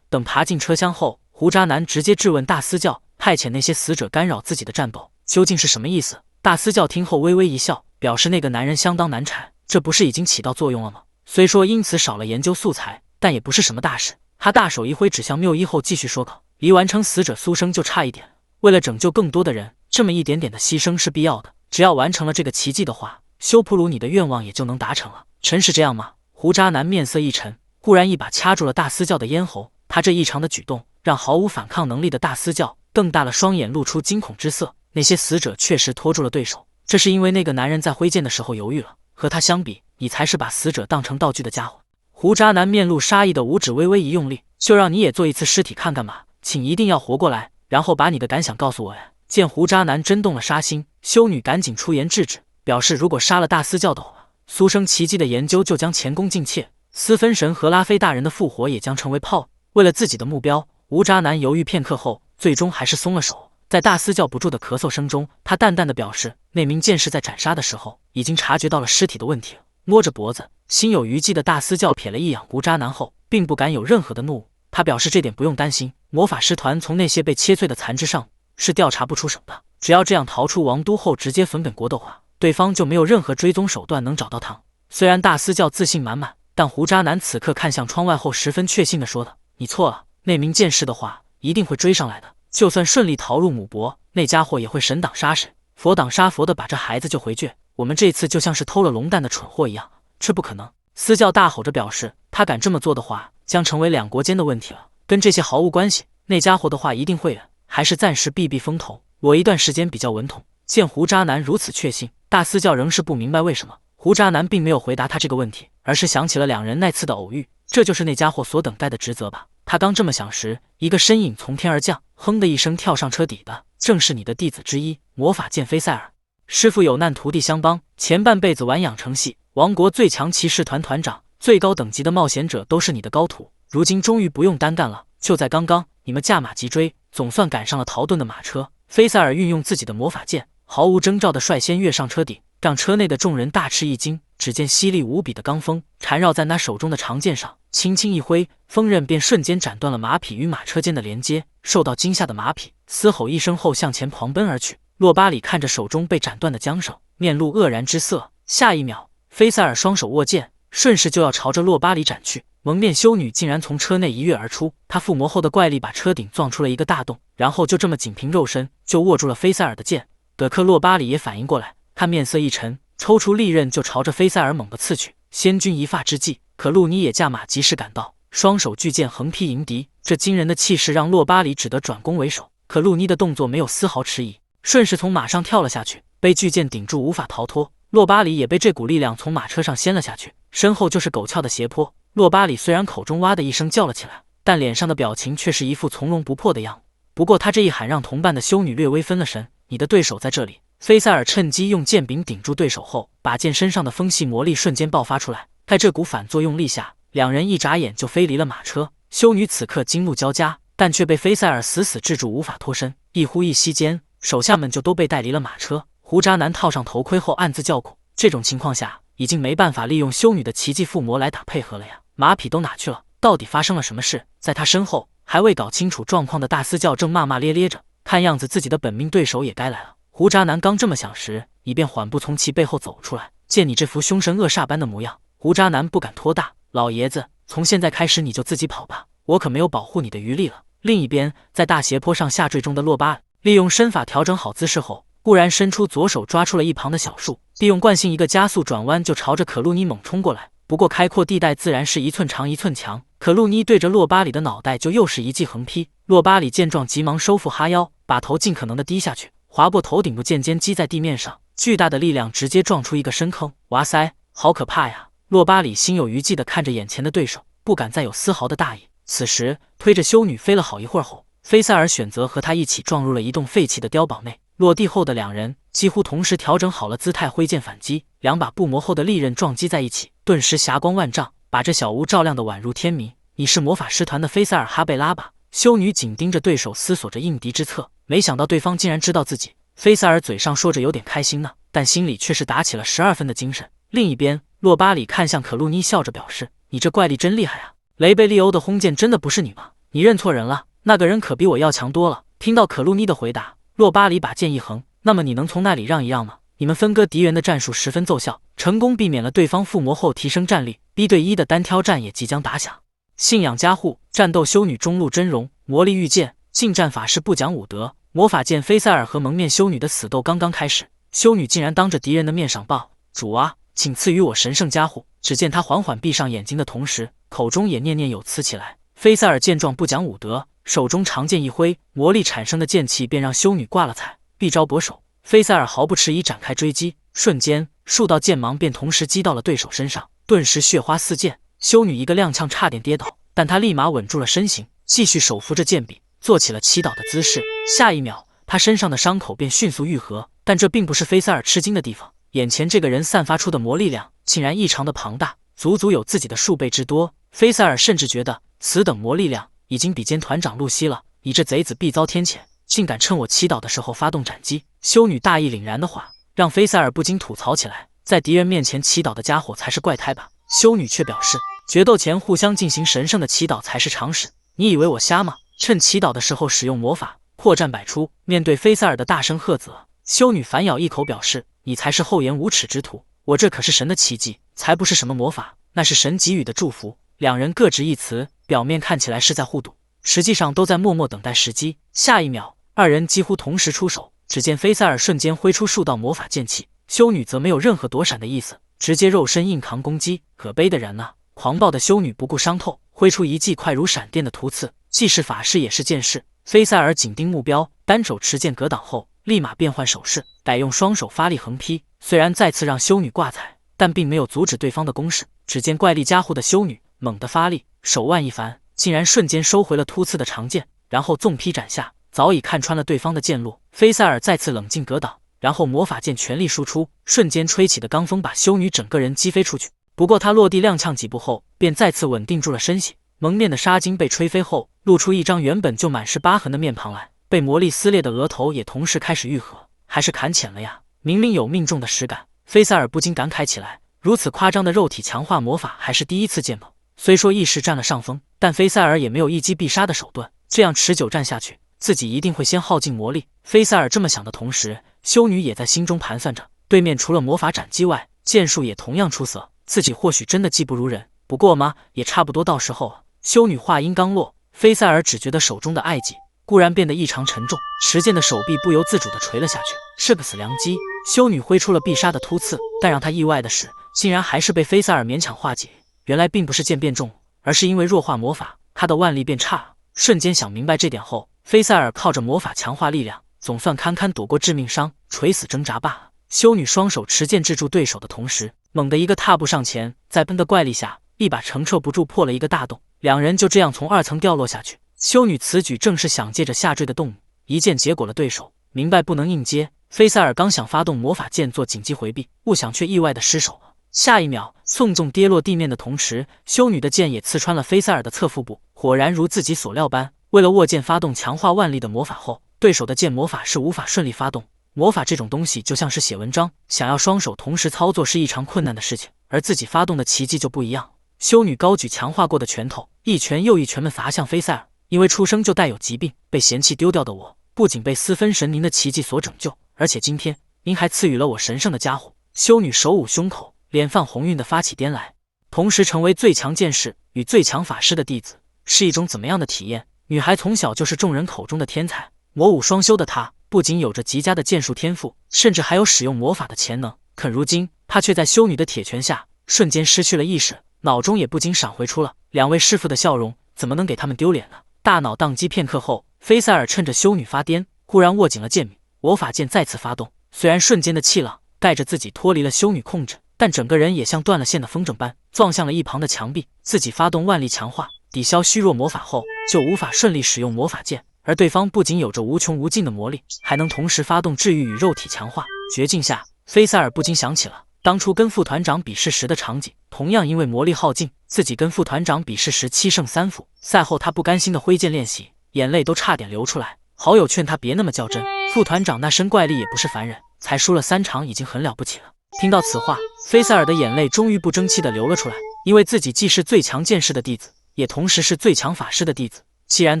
等爬进车厢后，胡渣男直接质问大司教，派遣那些死者干扰自己的战斗究竟是什么意思？大司教听后微微一笑，表示那个男人相当难缠，这不是已经起到作用了吗？虽说因此少了研究素材，但也不是什么大事。他大手一挥指向缪伊后继续说道，离完成死者苏生就差一点，为了拯救更多的人，这么一点点的牺牲是必要的。只要完成了这个奇迹的话，修普鲁你的愿望也就能达成了。真是这样吗？胡渣男面色一沉，忽然一把掐住了大司教的咽喉。他这异常的举动让毫无反抗能力的大司教瞪大了双眼，露出惊恐之色。那些死者确实拖住了对手，这是因为那个男人在挥剑的时候犹豫了。和他相比，你才是把死者当成道具的家伙。胡渣男面露杀意的五指微微一用力，就让你也做一次尸体看看吧，请一定要活过来，然后把你的感想告诉我呀。见胡渣男真动了杀心，修女赶紧出言制止，表示如果杀了大司教的话，苏生奇迹的研究就将前功尽弃，私分神和拉菲大人的复活也将成为泡。为了自己的目标，胡渣男犹豫片刻后，最终还是松了手。在大司教不住的咳嗽声中，他淡淡的表示，那名剑士在斩杀的时候已经察觉到了尸体的问题了。摸着脖子，心有余悸的大司教瞥了一眼胡渣男后，并不敢有任何的怒物。他表示这点不用担心，魔法师团从那些被切碎的残肢上是调查不出什么的，只要这样逃出王都后直接焚本国的话，对方就没有任何追踪手段能找到他。虽然大司教自信满满，但胡渣男此刻看向窗外后十分确信地说道，你错了，那名剑士的话一定会追上来的，就算顺利逃入母国，那家伙也会神挡杀神，佛挡杀佛的把这孩子救回去。我们这次就像是偷了龙蛋的蠢货一样，这不可能！司教大吼着表示，他敢这么做的话，将成为两国间的问题了，跟这些毫无关系。那家伙的话一定会的，还是暂时避避风头，躲一段时间比较稳妥。见胡渣男如此确信，大司教仍是不明白为什么。胡渣男并没有回答他这个问题，而是想起了两人那次的偶遇，这就是那家伙所等待的职责吧。他刚这么想时，一个身影从天而降，哼的一声跳上车底的，正是你的弟子之一魔法剑菲塞尔。师傅有难徒弟相帮，前半辈子玩养成系，王国最强骑士团团长，最高等级的冒险者都是你的高徒，如今终于不用单干了。就在刚刚，你们驾马急追，总算赶上了逃遁的马车。菲塞尔运用自己的魔法剑，毫无征兆地率先跃上车顶，让车内的众人大吃一惊。只见犀利无比的罡风缠绕在那手中的长剑上，轻轻一挥，锋刃便瞬间斩断了马匹与马车间的连接。受到惊吓的马匹嘶吼一声后向前狂奔而去。洛巴里看着手中被斩断的缰绳，面露愕然之色。下一秒，菲塞尔双手握剑，顺势就要朝着洛巴里斩去。蒙面修女竟然从车内一跃而出，她附魔后的怪力把车顶撞出了一个大洞，然后就这么仅凭肉身就握住了菲塞尔的剑。葛克洛巴里也反应过来，他面色一沉，抽出利刃就朝着菲塞尔猛地刺去。先君一发之际，可露妮也驾马及时赶到，双手巨剑横劈迎敌。这惊人的气势让洛巴里只得转攻为守，可露妮的动作没有丝毫迟疑，顺势从马上跳了下去，被巨剑顶住无法逃脱。洛巴里也被这股力量从马车上掀了下去，身后就是陡峭的斜坡。洛巴里虽然口中哇的一声叫了起来，但脸上的表情却是一副从容不迫的样子。不过他这一喊让同伴的修女略微分了神，你的对手在这里。菲塞尔趁机用剑柄顶住对手后，把剑身上的风系魔力瞬间爆发出来，在这股反作用力下，两人一眨眼就飞离了马车。修女此刻惊怒交加，但却被菲塞尔死死制住，无法脱身。一呼一吸间，手下们就都被带离了马车。胡渣男套上头盔后暗自叫苦，这种情况下已经没办法利用修女的奇迹附魔来打配合了呀。马匹都哪去了？到底发生了什么事？在他身后还未搞清楚状况的大司教正骂骂咧咧着，看样子自己的本命对手也该来了。胡渣男刚这么想时，你便缓步从其背后走出来。见你这副凶神恶煞般的模样，胡渣男不敢托大，老爷子，从现在开始你就自己跑吧，我可没有保护你的余力了。另一边，在大斜坡上下坠中的洛巴利用身法调整好姿势后，忽然伸出左手抓出了一旁的小树，利用惯性一个加速转弯就朝着可露妮猛冲过来。不过开阔地带自然是一寸长一寸强，可露妮对着洛巴里的脑袋就又是一记横劈。洛巴里见状急忙收复哈腰，把头尽可能的低下去，划破头顶部，剑尖击在地面上，巨大的力量直接撞出一个深坑。哇塞，好可怕呀！洛巴里心有余悸地看着眼前的对手，不敢再有丝毫的大意。此时推着修女飞了好一会儿后，菲塞尔选择和他一起撞入了一栋废弃的碉堡内。落地后的两人几乎同时调整好了姿态，挥剑反击，两把不磨后的利刃撞击在一起，顿时霞光万丈，把这小屋照亮的宛如天明。你是魔法师团的菲塞尔哈贝拉吧？修女紧盯着对手，思索着应敌之策，没想到对方竟然知道自己。菲塞尔嘴上说着有点开心呢，但心里却是打起了12分的精神。另一边，洛巴里看向可露妮，笑着表示：“你这怪力真厉害啊！雷贝利欧的轰剑真的不是你吗？你认错人了，那个人可比我要强多了。”听到可露妮的回答，洛巴里把剑一横：“那么你能从那里让一让吗？”你们分割敌人的战术十分奏效，成功避免了对方附魔后提升战力，1对1的单挑战也即将打响。信仰加护，战斗修女中路真容，魔力御剑，近战法师不讲武德。魔法剑菲塞尔和蒙面修女的死斗刚刚开始，修女竟然当着敌人的面上报：“主啊，请赐予我神圣加护。”只见他缓缓闭上眼睛的同时，口中也念念有词起来。菲塞尔见状不讲武德，手中长剑一挥，魔力产生的剑气便让修女挂了彩，必招薄手。菲塞尔毫不迟疑展开追击，瞬间数道剑芒便同时击到了对手身上，顿时血花四溅。修女一个踉跄差点跌倒，但她立马稳住了身形，继续手扶着剑柄，做起了祈祷的姿势。下一秒，她身上的伤口便迅速愈合。但这并不是菲塞尔吃惊的地方，眼前这个人散发出的魔力量竟然异常的庞大，足足有自己的数倍之多。菲塞尔甚至觉得此等魔力量已经比肩团长露西了，你这贼子必遭天谴，竟敢趁我祈祷的时候发动斩击。修女大义凛然的话让菲塞尔不禁吐槽起来，在敌人面前祈祷的家伙才是怪胎吧。修女却表示，决斗前互相进行神圣的祈祷才是常识，你以为我瞎吗？趁祈祷的时候使用魔法，破绽百出。面对菲塞尔的大声喝责，修女反咬一口表示，你才是厚颜无耻之徒，我这可是神的奇迹，才不是什么魔法，那是神给予的祝福。两人各执一词，表面看起来是在互赌，实际上都在默默等待时机。下一秒二人几乎同时出手。只见菲塞尔瞬间挥出数道魔法剑气，修女则没有任何躲闪的意思，直接肉身硬扛攻击。可悲的人啊！狂暴的修女不顾伤透，挥出一记快如闪电的突刺，既是法式也是剑士。菲塞尔紧盯目标，单手持剑格挡后，立马变换手势，改用双手发力横劈。虽然再次让修女挂彩，但并没有阻止对方的攻势。只见怪力加护的修女猛地发力，手腕一翻，竟然瞬间收回了突刺的长剑，然后纵劈斩下。早已看穿了对方的剑路，菲塞尔再次冷静格挡，然后魔法剑全力输出，瞬间吹起的罡风把修女整个人击飞出去。不过他落地踉跄几步后，便再次稳定住了身形。蒙面的纱巾被吹飞后，露出一张原本就满是疤痕的面庞来，被魔力撕裂的额头也同时开始愈合。还是砍浅了呀，明明有命中的实感。菲塞尔不禁感慨起来，如此夸张的肉体强化魔法还是第一次见到。虽说一时占了上风，但菲塞尔也没有一击必杀的手段，这样持久战下去，自己一定会先耗尽魔力。菲塞尔这么想的同时，修女也在心中盘算着，对面除了魔法斩击外，剑术也同样出色，自己或许真的技不如人。不过嘛，也差不多到时候了。修女话音刚落，菲塞尔只觉得手中的爱戟固然变得异常沉重，持剑的手臂不由自主地垂了下去，是个死良机。修女挥出了必杀的突刺，但让她意外的是，竟然还是被菲塞尔勉强化解。原来并不是剑变重，而是因为弱化魔法，他的腕力变差了。瞬间想明白这点后，菲塞尔靠着魔法强化力量，总算堪堪躲过致命伤，垂死挣扎罢了。修女双手持剑制住对手的同时，猛地一个踏步上前，在喷的怪力下，一把承受不住破了一个大洞，两人就这样从2层掉落下去。修女此举正是想借着下坠的洞一剑结果了对手，明白不能硬接。菲塞尔刚想发动魔法剑做紧急回避，不想却意外的失手了。下一秒，宋纵跌落地面的同时，修女的剑也刺穿了菲塞尔的侧腹部。果然如自己所料般，为了握剑发动强化腕力的魔法后，对手的剑魔法是无法顺利发动。魔法这种东西就像是写文章，想要双手同时操作是异常困难的事情，而自己发动的奇迹就不一样。修女高举强化过的拳头，一拳又一拳地砸向菲塞尔。因为出生就带有疾病，被嫌弃丢掉的我，不仅被私分神您的奇迹所拯救，而且今天您还赐予了我神圣的家伙。修女手捂胸口，脸泛红晕地发起癫来。同时成为最强剑士与最强法师的弟子，是一种怎么样的体验？女孩从小就是众人口中的天才，魔武双修的她，不仅有着极佳的剑术天赋，甚至还有使用魔法的潜能。可如今，她却在修女的铁拳下，瞬间失去了意识，脑中也不禁闪回出了两位师傅的笑容，怎么能给他们丢脸呢？大脑宕机片刻后，菲塞尔趁着修女发癫，忽然握紧了剑柄，魔法剑再次发动。虽然瞬间的气浪带着自己脱离了修女控制，但整个人也像断了线的风筝般撞向了一旁的墙壁。自己发动腕力强化，抵消虚弱魔法后，就无法顺利使用魔法剑，而对方不仅有着无穷无尽的魔力，还能同时发动治愈与肉体强化。绝境下，菲塞尔不禁想起了当初跟副团长比试时的场景，同样因为魔力耗尽，自己跟副团长比试时7胜3负。赛后他不甘心的挥剑练习，眼泪都差点流出来。好友劝他别那么较真，副团长那身怪力也不是凡人，才输了3场已经很了不起了。听到此话，菲塞尔的眼泪终于不争气的流了出来，因为自己既是最强剑士的弟子，也同时是最强法师的弟子。既然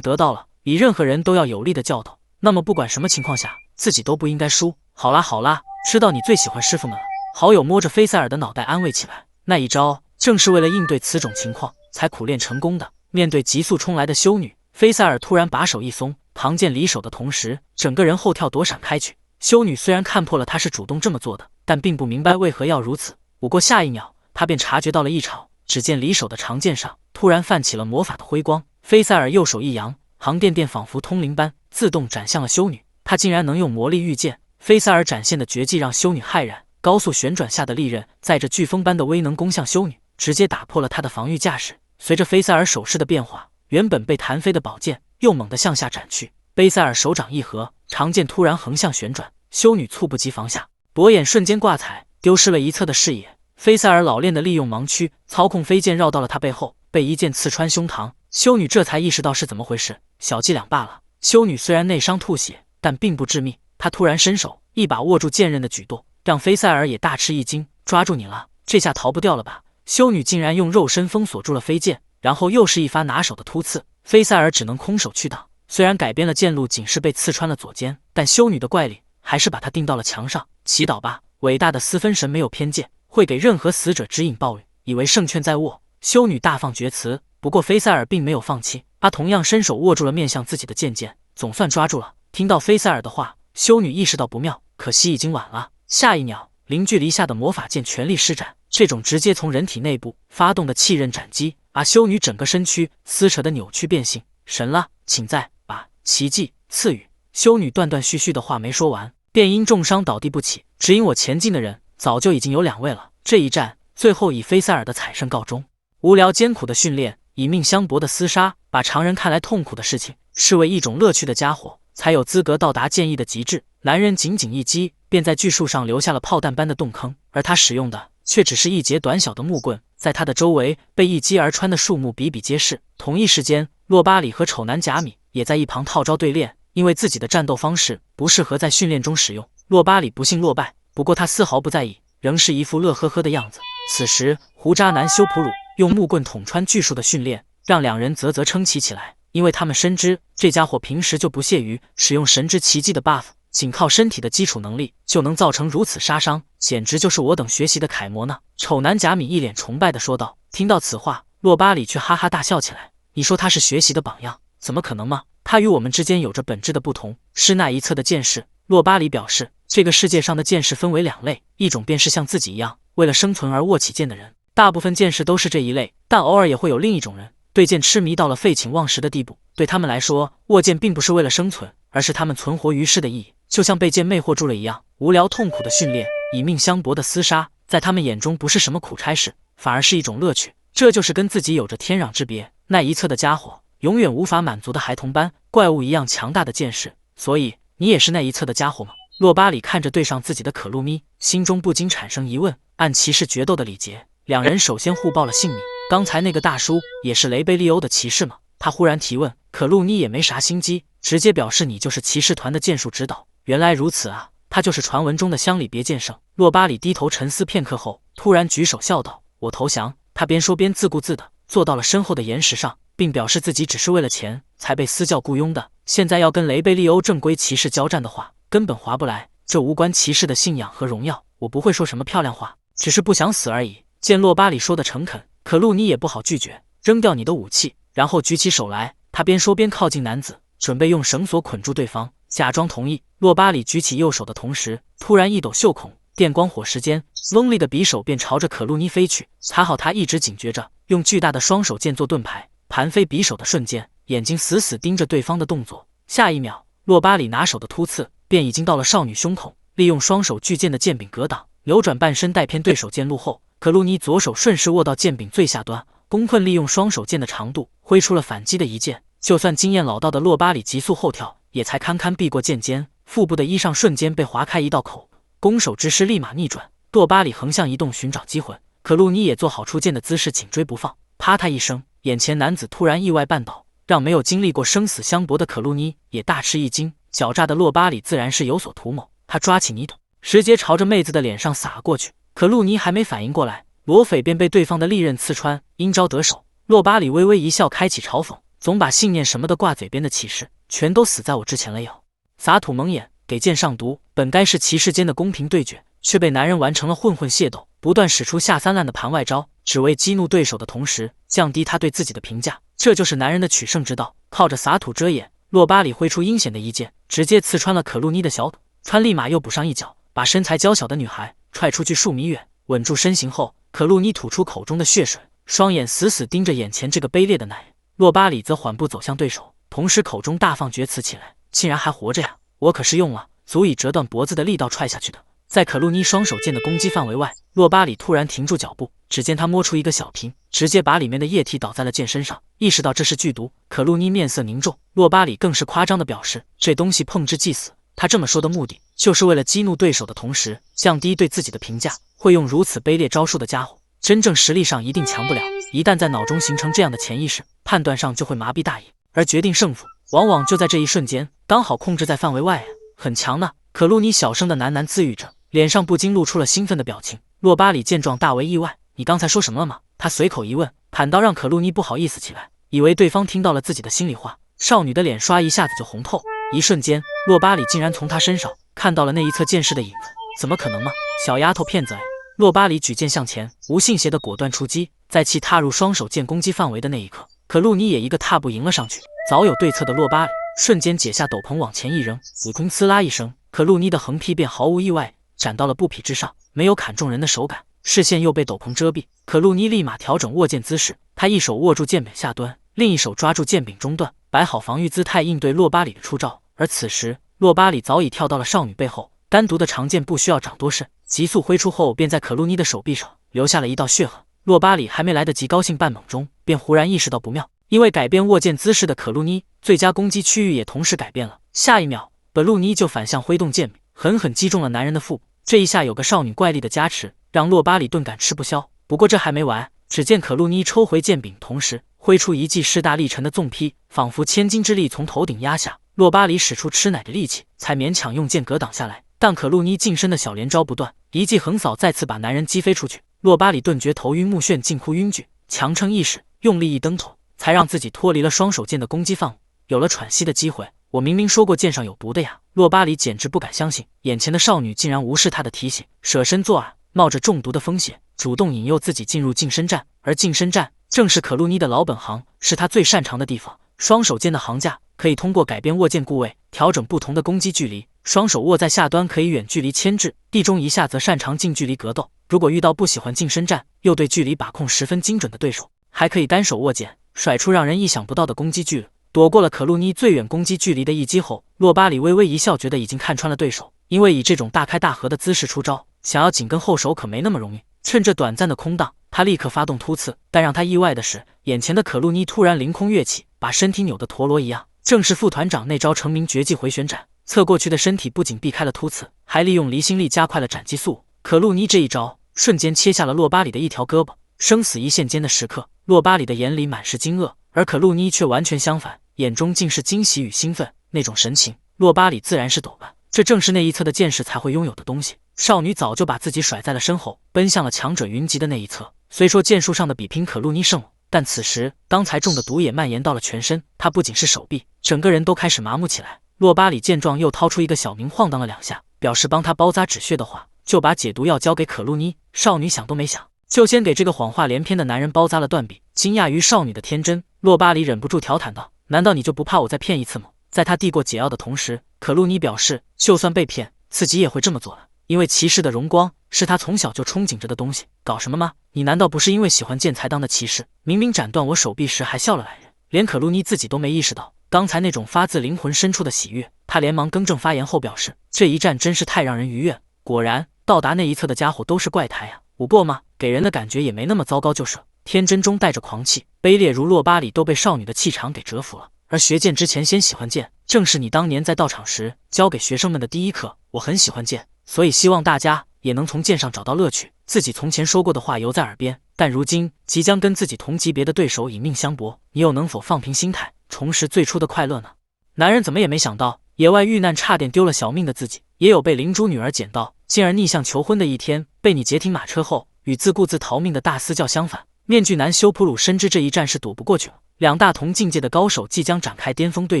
得到了比任何人都要有力的教导，那么不管什么情况下，自己都不应该输。好啦好啦，知道你最喜欢师傅们了。好友摸着菲塞尔的脑袋安慰起来，那一招正是为了应对此种情况才苦练成功的。面对急速冲来的修女，菲塞尔突然把手一松，旁剑离手的同时，整个人后跳躲闪开去。修女虽然看破了他是主动这么做的，但并不明白为何要如此。不过下一秒，他便察觉到了异常，只见离手的长剑上突然泛起了魔法的辉光。菲塞尔右手一扬，航电仿佛通灵般自动斩向了修女。他竟然能用魔力御剑，菲塞尔展现的绝技让修女骇然。高速旋转下的利刃载着飓风般的威能攻向修女，直接打破了她的防御架势。随着菲塞尔手势的变化，原本被弹飞的宝剑又猛地向下斩去。菲塞尔手掌一合，长剑突然横向旋转，修女猝不及防下，博眼瞬间挂彩，丢失了一侧的视野。菲塞尔老练的利用盲区操控飞剑绕到了他背后，被一剑刺穿胸膛。修女这才意识到是怎么回事，小伎俩罢了。修女虽然内伤吐血，但并不致命。她突然伸手一把握住剑刃的举动，让菲塞尔也大吃一惊。抓住你了，这下逃不掉了吧？修女竟然用肉身封锁住了飞剑，然后又是一发拿手的突刺，菲塞尔只能空手去挡。虽然改变了剑路，仅是被刺穿了左肩，但修女的怪力还是把他钉到了墙上。祈祷吧，伟大的私分神没有偏见，会给任何死者指引报应。以为胜券在握，修女大放厥词。不过菲塞尔并没有放弃，他同样伸手握住了面向自己的剑尖，总算抓住了。听到菲塞尔的话，修女意识到不妙，可惜已经晚了。下一秒，零距离下的魔法剑全力施展，这种直接从人体内部发动的气刃斩击，把修女整个身躯撕扯的扭曲变形。神了，请再把奇迹赐予。修女断断续续的话没说完，便因重伤倒地不起。指引我前进的人早就已经有2位了。这一战最后以菲塞尔的惨胜告终。无聊艰苦的训练，以命相搏的厮杀，把常人看来痛苦的事情视为一种乐趣的家伙，才有资格到达剑意的极致。男人仅仅一击，便在巨树上留下了炮弹般的洞坑，而他使用的却只是一截短小的木棍。在他的周围，被一击而穿的树木比比皆是。同一时间，洛巴里和丑男贾米也在一旁套招对练，因为自己的战斗方式不适合在训练中使用。洛巴里不幸落败，不过他丝毫不在意，仍是一副乐呵呵的样子。此时，胡渣男修普鲁用木棍捅穿巨树的训练，让两人啧啧称奇起来，因为他们深知这家伙平时就不屑于使用神之奇迹的 buff， 仅靠身体的基础能力就能造成如此杀伤，简直就是我等学习的楷模呢。丑男贾米一脸崇拜地说道。听到此话，洛巴里却哈哈大笑起来。你说他是学习的榜样，怎么可能吗？他与我们之间有着本质的不同，是那一侧的剑士。洛巴里表示，这个世界上的剑士分为2类，一种便是像自己一样为了生存而握起剑的人，大部分剑士都是这一类，但偶尔也会有另一种人，对剑痴迷到了废寝忘食的地步。对他们来说，握剑并不是为了生存，而是他们存活于世的意义，就像被剑魅惑住了一样。无聊痛苦的训练，以命相搏的厮杀，在他们眼中不是什么苦差事，反而是一种乐趣。这就是跟自己有着天壤之别，那一侧的家伙永远无法满足的孩童般怪物一样强大的剑士。所以你也是那一侧的家伙吗？洛巴里看着对上自己的可露咪，心中不禁产生疑问。按骑士决斗的礼节，两人首先互报了姓名。刚才那个大叔也是雷贝利欧的骑士吗？他忽然提问。可露咪也没啥心机，直接表示你就是骑士团的剑术指导。原来如此啊，他就是传闻中的乡里别剑圣。洛巴里低头沉思片刻后，突然举手笑道：我投降。他边说边自顾自地坐到了身后的岩石上，并表示自己只是为了钱才被私教雇佣的，现在要跟雷贝利欧正规骑士交战的话，根本划不来。这无关骑士的信仰和荣耀，我不会说什么漂亮话，只是不想死而已。见洛巴里说的诚恳，可露妮也不好拒绝，扔掉你的武器，然后举起手来。他边说边靠近男子，准备用绳索捆住对方，假装同意。洛巴里举起右手的同时，突然一抖袖孔，电光火石间，锋利的匕首便朝着可露妮飞去。还好他一直警觉着，用巨大的双手剑做盾牌，盘飞匕首的瞬间，眼睛死死盯着对方的动作。下一秒，洛巴里拿手的突刺便已经到了少女胸口，利用双手巨剑的剑柄格挡，扭转半身带偏对手剑路后，可露妮左手顺势握到剑柄最下端，弓棍利用双手剑的长度挥出了反击的一剑。就算经验老道的洛巴里急速后跳，也才堪堪避过剑尖，腹部的衣裳瞬间被划开一道口，攻守之势立马逆转。洛巴里横向移动寻找机会，可露妮也做好出剑的姿势，紧追不放。啪嗒一声，眼前男子突然意外绊倒，让没有经历过生死相搏的可露妮也大吃一惊。狡诈的洛巴里自然是有所图谋，他抓起泥桶直接朝着妹子的脸上撒过去。可露妮还没反应过来，罗斐便被对方的利刃刺穿，阴招得手。洛巴里微微一笑，开启嘲讽：总把信念什么的挂嘴边的骑士，全都死在我之前了哟！撒土蒙眼，给剑上毒。本该是骑士间的公平对决，却被男人玩成了混混械斗，不断使出下三滥的盘外招，只为激怒对手的同时降低他对自己的评价。这就是男人的取胜之道。靠着撒土遮掩，洛巴里挥出阴险的一剑，直接刺穿了可露妮的小肚，穿立马又补上一脚，把身材娇小的女孩踹出去数米远。稳住身形后，可露妮吐出口中的血水，双眼死死盯着眼前这个卑劣的男人。洛巴里则缓步走向对手，同时口中大放厥词起来：竟然还活着呀！我可是用了足以折断脖子的力道踹下去的。在可露妮双手剑的攻击范围外，洛巴里突然停住脚步，只见他摸出一个小瓶，直接把里面的液体倒在了剑身上。意识到这是剧毒，可露妮面色凝重，洛巴里更是夸张地表示：这东西碰之即死。他这么说的目的，就是为了激怒对手的同时降低对自己的评价。会用如此卑劣招数的家伙，真正实力上一定强不了。一旦在脑中形成这样的潜意识，判断上就会麻痹大意，而决定胜负往往就在这一瞬间，刚好控制在范围外啊，很强呢。可露妮小声的喃喃自语着，脸上不禁露出了兴奋的表情。洛巴里见状大为意外：你刚才说什么了吗？他随口一问，坦到让可露妮不好意思起来，以为对方听到了自己的心里话。少女的脸刷一下子就红透，一瞬间，洛巴里竟然从她身上看到了那一侧剑士的影子。怎么可能吗？小丫头骗子哎！洛巴里举剑向前，无信邪的果断出击。在其踏入双手剑攻击范围的那一刻，可露妮也一个踏步迎了上去。早有对策的洛巴里瞬间解下斗篷往前一扔，悟空呲啦一声，可露妮的横劈便毫无意外斩到了布匹之上，没有砍中人的手感，视线又被斗篷遮蔽。可露妮立马调整握剑姿势，她一手握住剑柄下端，另一手抓住剑柄中段，摆好防御姿态应对洛巴里的出招。而此时洛巴里早已跳到了少女背后，单独的长剑不需要长多深，急速挥出后便在可露妮的手臂上留下了一道血痕。洛巴里还没来得及高兴半猛中，便忽然意识到不妙，因为改变握剑姿势的可露妮最佳攻击区域也同时改变了。下一秒，本露妮就反向挥动剑柄，狠狠击中了男人的腹部。这一下有个少女怪力的加持，让洛巴里顿感吃不消。不过这还没完，只见可露妮抽回剑柄，同时挥出一记势大力沉的纵劈，仿佛千斤之力从头顶压下。洛巴里使出吃奶的力气，才勉强用剑格挡下来。但可露妮近身的小连招不断，一记横扫再次把男人击飞出去。洛巴里顿觉头晕目眩，近乎晕厥，强撑意识，用力一蹬头，才让自己脱离了双手剑的攻击范围，有了喘息的机会。我明明说过剑上有毒的呀！洛巴里简直不敢相信，眼前的少女竟然无视他的提醒，舍身作饵，冒着中毒的风险，主动引诱自己进入近身战。而近身战正是可露妮的老本行，是她最擅长的地方。双手间的行架可以通过改变握剑部位，调整不同的攻击距离。双手握在下端可以远距离牵制，地中一下则擅长近距离格斗。如果遇到不喜欢近身战，又对距离把控十分精准的对手，还可以单手握剑，甩出让人意想不到的攻击距离。躲过了可露妮最远攻击距离的一击后，洛巴里微微一笑，觉得已经看穿了对手。因为以这种大开大合的姿势出招，想要紧跟后手可没那么容易。趁着短暂的空档，他立刻发动突刺。但让他意外的是，眼前的可露妮突然凌空跃起，把身体扭得陀螺一样，正是副团长那招成名绝技回旋斩。侧过去的身体不仅避开了突刺，还利用离心力加快了斩击速度。可露妮这一招瞬间切下了洛巴里的一条胳膊。生死一线间的时刻，洛巴里的眼里满是惊愕，而可露妮却完全相反，眼中尽是惊喜与兴奋。那种神情，洛巴里自然是懂了，这正是那一侧的剑士才会拥有的东西。少女早就把自己甩在了身后，奔向了强者云集的那一侧。虽说剑术上的比拼可露妮胜了，但此时刚才中的毒也蔓延到了全身，她不仅是手臂，整个人都开始麻木起来。洛巴里见状，又掏出一个小名晃荡了两下，表示帮他包扎止血的话，就把解毒药交给可露妮。少女想都没想，就先给这个谎话连篇的男人包扎了断臂。惊讶于少女的天真，洛巴里忍不住调侃道：“难道你就不怕我再骗一次吗？”在他递过解药的同时，可露妮表示，就算被骗，自己也会这么做的，因为骑士的荣光是他从小就憧憬着的东西。搞什么吗？你难道不是因为喜欢剑才当的骑士？明明斩断我手臂时还笑了来人，连可露妮自己都没意识到刚才那种发自灵魂深处的喜悦。他连忙更正发言后表示，这一战真是太让人愉悦了。果然，到达那一侧的家伙都是怪胎啊！不过嘛，给人的感觉也没那么糟糕就是了。天真中带着狂气，卑劣如洛巴里都被少女的气场给折服了。而学剑之前先喜欢剑，正是你当年在道场时教给学生们的第一课。我很喜欢剑，所以希望大家也能从剑上找到乐趣。自己从前说过的话犹在耳边，但如今即将跟自己同级别的对手以命相搏，你又能否放平心态，重拾最初的快乐呢？男人怎么也没想到，野外遇难差点丢了小命的自己，也有被灵珠女儿捡到，进而逆向求婚的一天。被你劫停马车后，与自顾自逃命的大司教相反，面具男修普鲁深知这一战是躲不过去了。两大同境界的高手即将展开巅峰对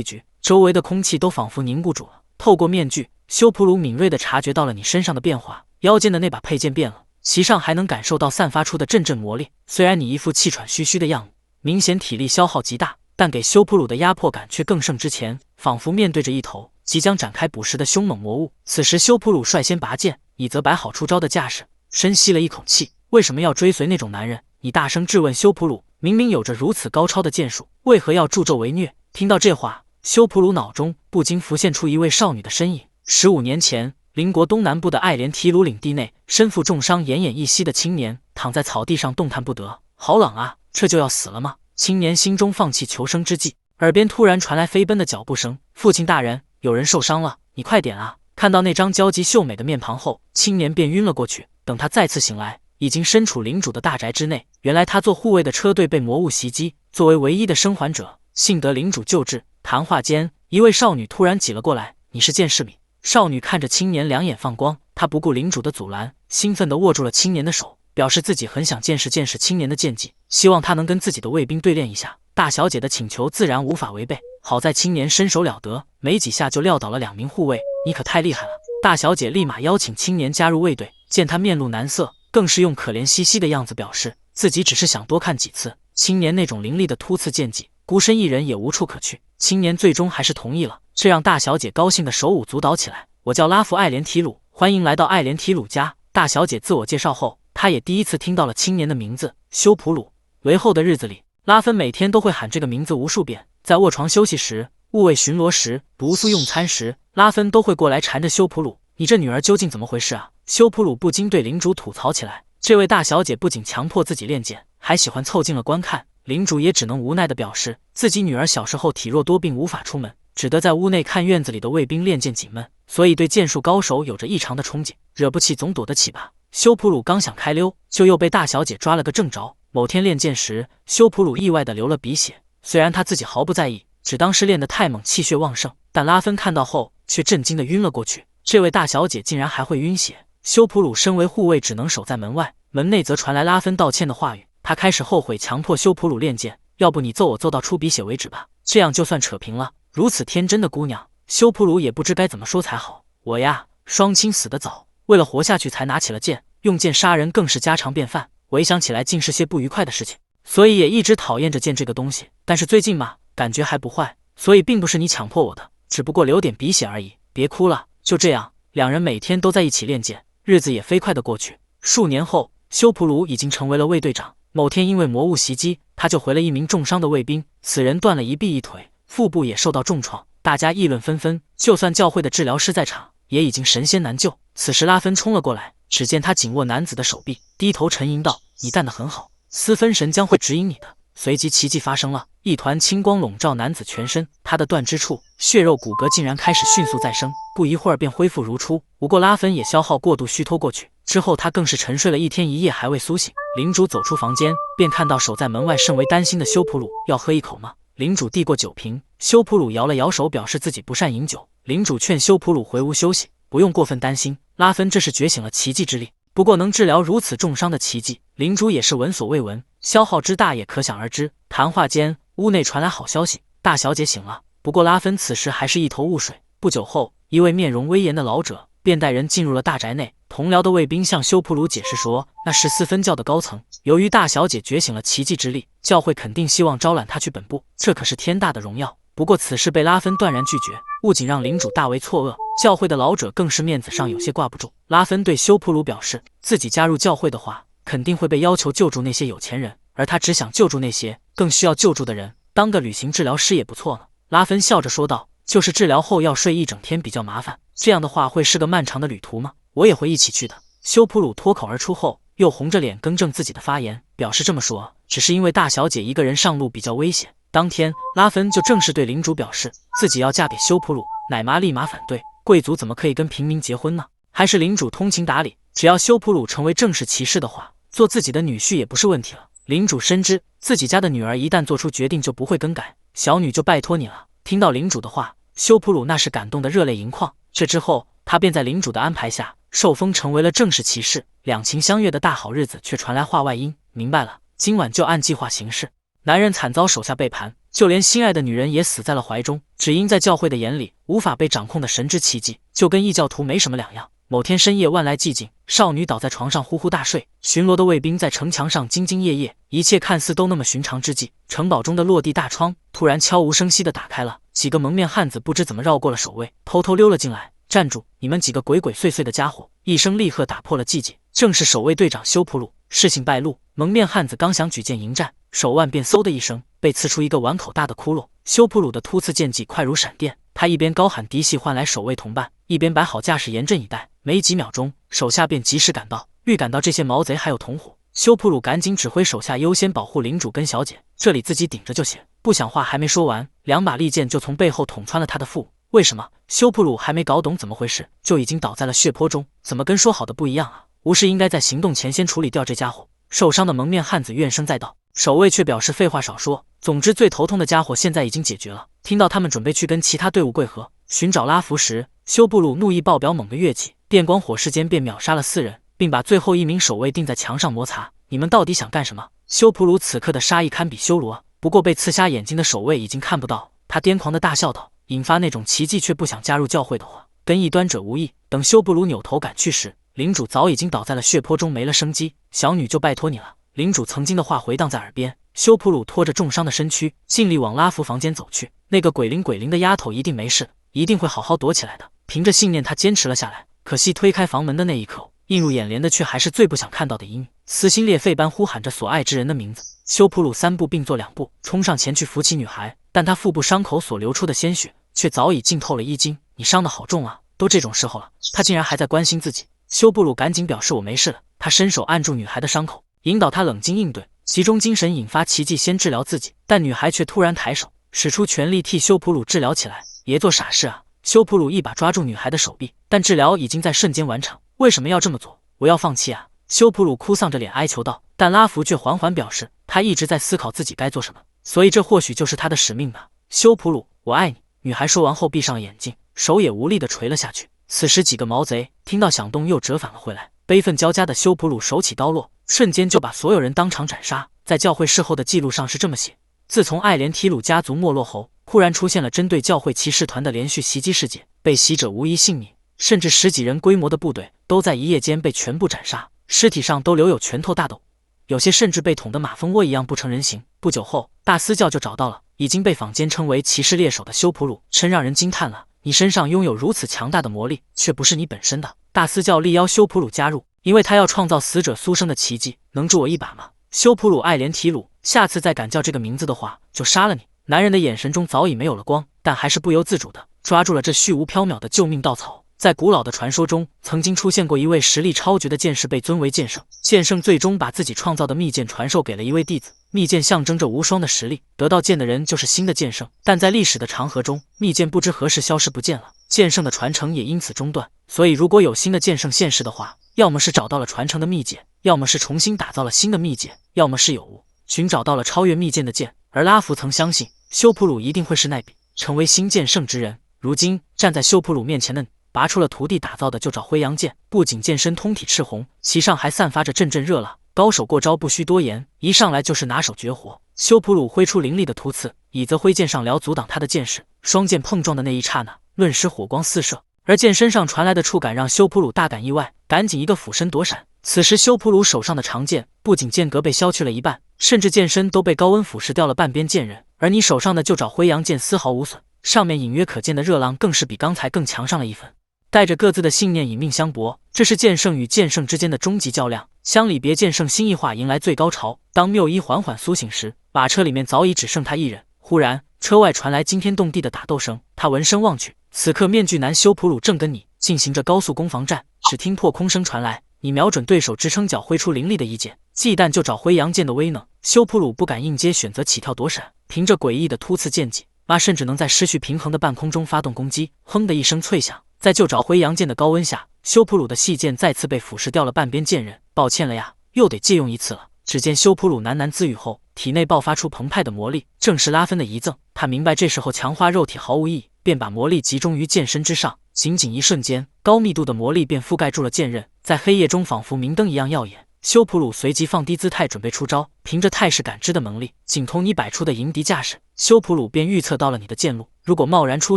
决，周围的空气都仿佛凝固住了。透过面具，修普鲁敏锐地察觉到了你身上的变化，腰间的那把佩剑变了，其上还能感受到散发出的阵阵魔力。虽然你一副气喘吁吁的样子，明显体力消耗极大，但给修普鲁的压迫感却更胜之前，仿佛面对着一头即将展开捕食的凶猛魔物。此时修普鲁率先拔剑，以则摆好出招的架势。深吸了一口气，为什么要追随那种男人？你大声质问修普鲁，明明有着如此高超的剑术，为何要助纣为虐？听到这话，修普鲁脑中不禁浮现出一位少女的身影。15年前，邻国东南部的艾莲提鲁领地内，身负重伤、奄奄一息的青年躺在草地上动弹不得。好冷啊，这就要死了吗？青年心中放弃求生之计，耳边突然传来飞奔的脚步声。父亲大人，有人受伤了，你快点啊！看到那张焦急秀美的面庞后，青年便晕了过去。等他再次醒来，已经身处领主的大宅之内。原来他做护卫的车队被魔物袭击，作为唯一的生还者，幸得领主救治。谈话间，一位少女突然挤了过来：“你是剑士米？”少女看着青年，两眼放光。她不顾领主的阻拦，兴奋地握住了青年的手，表示自己很想见识见识青年的剑技，希望他能跟自己的卫兵对练一下。大小姐的请求自然无法违背。好在青年身手了得，没几下就撂倒了2名护卫。你可太厉害了！大小姐立马邀请青年加入卫队。见他面露难色，更是用可怜兮兮的样子表示自己只是想多看几次青年那种凌厉的突刺剑技，孤身一人也无处可去。青年最终还是同意了，这让大小姐高兴的手舞足蹈起来。我叫拉弗艾莲提鲁，欢迎来到艾莲提鲁家。大小姐自我介绍后，她也第一次听到了青年的名字修普鲁。随后的日子里，拉芬每天都会喊这个名字无数遍，在卧床休息时、务卫巡逻时、不宿用餐时，拉芬都会过来缠着修普鲁。你这女儿究竟怎么回事啊？修普鲁不禁对领主吐槽起来。这位大小姐不仅强迫自己练剑，还喜欢凑近了观看。领主也只能无奈地表示，自己女儿小时候体弱多病，无法出门，只得在屋内看院子里的卫兵练剑解闷，所以对剑术高手有着异常的憧憬。惹不起总躲得起吧。修普鲁刚想开溜，就又被大小姐抓了个正着。某天练剑时，修普鲁意外地流了鼻血，虽然他自己毫不在意，只当是练得太猛，气血旺盛，但拉芬看到后却震惊地晕了过去。这位大小姐竟然还会晕血。修普鲁身为护卫，只能守在门外，门内则传来拉芬道歉的话语。他开始后悔强迫修普鲁练剑，要不你揍我揍到出鼻血为止吧，这样就算扯平了。如此天真的姑娘，修普鲁也不知该怎么说才好。我呀，双亲死得早，为了活下去才拿起了剑，用剑杀人更是家常便饭，回想起来竟是些不愉快的事情，所以也一直讨厌着剑这个东西。但是最近嘛，感觉还不坏，所以并不是你强迫我的，只不过流点鼻血而已，别哭了。就这样，两人每天都在一起练剑，日子也飞快地过去。数年后，修普鲁已经成为了卫队长。某天因为魔物袭击，他救回了一名重伤的卫兵，此人断了一臂一腿，腹部也受到重创，大家议论纷纷。就算教会的治疗师在场，也已经神仙难救。此时拉芬冲了过来，只见他紧握男子的手臂，低头沉吟道：“你干得很好，私分神将会指引你的。”随即奇迹发生了，一团青光笼罩男子全身，他的断肢处血肉骨骼竟然开始迅速再生，不一会儿便恢复如初。不过拉芬也消耗过度虚脱过去，之后他更是沉睡了一天一夜还未苏醒。领主走出房间，便看到守在门外甚为担心的修普鲁。要喝一口吗？领主递过酒瓶，修普鲁摇了摇手，表示自己不善饮酒。领主劝修普鲁回屋休息，不用过分担心，拉芬这是觉醒了奇迹之力。不过能治疗如此重伤的奇迹，领主也是闻所未闻，消耗之大也可想而知。谈话间，屋内传来好消息，大小姐醒了。不过拉芬此时还是一头雾水。不久后，一位面容威严的老者便带人进入了大宅内。同僚的卫兵向修普鲁解释说，那是四分教的高层，由于大小姐觉醒了奇迹之力，教会肯定希望招揽她去本部，这可是天大的荣耀。不过此事被拉芬断然拒绝，不仅让领主大为错愕，教会的老者更是面子上有些挂不住。拉芬对修普鲁表示，自己加入教会的话，肯定会被要求救助那些有钱人，而他只想救助那些更需要救助的人，当个旅行治疗师也不错呢。拉芬笑着说道，就是治疗后要睡一整天比较麻烦，这样的话会是个漫长的旅途吗？我也会一起去的。修普鲁脱口而出后，又红着脸更正自己的发言，表示这么说只是因为大小姐一个人上路比较危险。当天，拉芬就正式对领主表示自己要嫁给修普鲁，奶妈立马反对，贵族怎么可以跟平民结婚呢？还是领主通情达理，只要修普鲁成为正式骑士的话，做自己的女婿也不是问题了。领主深知自己家的女儿一旦做出决定就不会更改，小女就拜托你了。听到领主的话，修普鲁那是感动得热泪盈眶。这之后，他便在领主的安排下受封成为了正式骑士。两情相悦的大好日子却传来话外音，明白了，今晚就按计划行事。男人惨遭手下背叛，就连心爱的女人也死在了怀中，只因在教会的眼里，无法被掌控的神之奇迹就跟异教徒没什么两样。某天深夜，万籁寂静，少女倒在床上呼呼大睡，巡逻的卫兵在城墙上兢兢业业，一切看似都那么寻常之际，城堡中的落地大窗突然悄无声息地打开了，几个蒙面汉子不知怎么绕过了守卫，偷偷溜了进来。站住！你们几个鬼鬼祟祟的家伙！一声厉喝打破了寂静，正是守卫队长修普鲁。事情败露，蒙面汉子刚想举剑迎战，手腕便嗖的一声被刺出一个碗口大的窟窿。修普鲁的突刺剑技快如闪电，他一边高喊嫡系换来守卫同伴，一边摆好架势严阵以待。没几秒钟，手下便及时赶到，预感到这些毛贼还有同伙，修普鲁赶紧指挥手下优先保护领主跟小姐，这里自己顶着就行。不想话还没说完，两把利剑就从背后捅穿了他的腹部。为什么？修普鲁还没搞懂怎么回事，就已经倒在了血泊中。怎么跟说好的不一样啊？无事应该在行动前先处理掉这家伙。受伤的蒙面汉子怨声载道，守卫却表示废话少说。总之，最头痛的家伙现在已经解决了。听到他们准备去跟其他队伍会合，寻找拉弗时，修普鲁怒意爆表，猛地跃起，电光火石间便秒杀了4人，并把最后一名守卫钉在墙上摩擦。你们到底想干什么？修普鲁此刻的杀意堪比修罗，不过被刺瞎眼睛的守卫已经看不到。他癫狂的大笑道，引发那种奇迹却不想加入教会的话，跟异端者无异。等修布鲁扭头赶去时，领主早已经倒在了血泊中没了生机。小女就拜托你了。领主曾经的话回荡在耳边，修普鲁拖着重伤的身躯，尽力往拉弗房间走去。那个鬼灵鬼灵的丫头一定没事的，一定会好好躲起来的。凭着信念，他坚持了下来。可惜推开房门的那一刻，映入眼帘的却还是最不想看到的一幕。撕心裂肺般呼喊着所爱之人的名字，修普鲁3步并作2步，冲上前去扶起女孩，但他腹部伤口所流出的鲜血却早已浸透了衣襟。你伤得好重啊，都这种时候了，他竟然还在关心自己。修普鲁赶紧表示我没事了，他伸手按住女孩的伤口，引导她冷静应对，集中精神引发奇迹先治疗自己。但女孩却突然抬手，使出全力替修普鲁治疗起来。别做傻事啊！修普鲁一把抓住女孩的手臂，但治疗已经在瞬间完成。为什么要这么做？我要放弃啊！修普鲁哭丧着脸哀求道。但拉弗却缓缓表示，他一直在思考自己该做什么，所以这或许就是他的使命吧。修普鲁，我爱你。女孩说完后闭上了眼睛，手也无力地垂了下去。此时几个毛贼听到响动又折返了回来，悲愤交加的修普鲁手起刀落，瞬间就把所有人当场斩杀。在教会事后的记录上是这么写：自从艾连提鲁家族没落后，忽然出现了针对教会骑士团的连续袭击事件，被袭者无一幸免，甚至10几人规模的部队都在一夜间被全部斩杀，尸体上都留有拳头大斗，有些甚至被捅得马蜂窝一样不成人形。不久后，大司教就找到了已经被坊间称为骑士猎手的修普鲁，真让人惊叹了。你身上拥有如此强大的魔力，却不是你本身的。大司教力邀修普鲁加入，因为他要创造死者苏生的奇迹，能助我一把吗？修普鲁艾连提鲁，下次再敢叫这个名字的话，就杀了你。男人的眼神中早已没有了光，但还是不由自主的抓住了这虚无缥缈的救命稻草。在古老的传说中，曾经出现过一位实力超绝的剑士被尊为剑圣，剑圣最终把自己创造的秘剑传授给了一位弟子，秘剑象征着无双的实力，得到剑的人就是新的剑圣。但在历史的长河中，秘剑不知何时消失不见了，剑圣的传承也因此中断。所以如果有新的剑圣现世的话，要么是找到了传承的秘剑，要么是重新打造了新的秘剑，要么是有物寻找到了超越秘剑的剑。而拉弗曾相信修普鲁一定会是那笔成为新剑圣之人。如今站在修普鲁面前的你，拔出了徒弟打造的旧爪灰阳剑，不仅剑身通体赤红，其上还散发着阵阵热浪。高手过招不需多言，一上来就是拿手绝活。修普鲁挥出凌厉的突刺，以则挥剑上撩阻挡他的剑势。双剑碰撞的那一刹那，论时火光四射，而剑身上传来的触感让修普鲁大感意外，赶紧一个俯身躲闪。此时修普鲁手上的长剑不仅剑格被削去了一半，甚至剑身都被高温腐蚀掉了半边剑刃，而你手上的旧爪灰阳剑丝毫无损，上面隐约可见的热浪更是比刚才更强上了一分。带着各自的信念以命相搏，这是剑圣与剑圣之间的终极较量。相离别，剑圣新异化迎来最高潮。当缪伊缓缓苏醒时，马车里面早已只剩他一人。忽然，车外传来惊天动地的打斗声，他闻声望去，此刻面具男修普鲁正跟你进行着高速攻防战。只听破空声传来，你瞄准对手支撑脚，挥出凌厉的一剑，忌惮就找回阳剑的威能。修普鲁不敢应接，选择起跳躲闪，凭着诡异的突刺剑技，甚至能在失去平衡的半空中发动攻击。轰的一声脆响，在旧爪灰阳剑的高温下，修普鲁的细剑再次被腐蚀掉了半边剑刃。抱歉了呀，又得借用一次了。只见修普鲁喃喃自语后，体内爆发出澎湃的魔力，正是拉芬的遗赠。他明白这时候强化肉体毫无意义，便把魔力集中于剑身之上。仅仅一瞬间，高密度的魔力便覆盖住了剑刃，在黑夜中仿佛明灯一样耀眼。修普鲁随即放低姿态准备出招，凭着态势感知的能力，仅同你摆出的迎敌架势，修普鲁便预测到了你的剑路。如果贸然出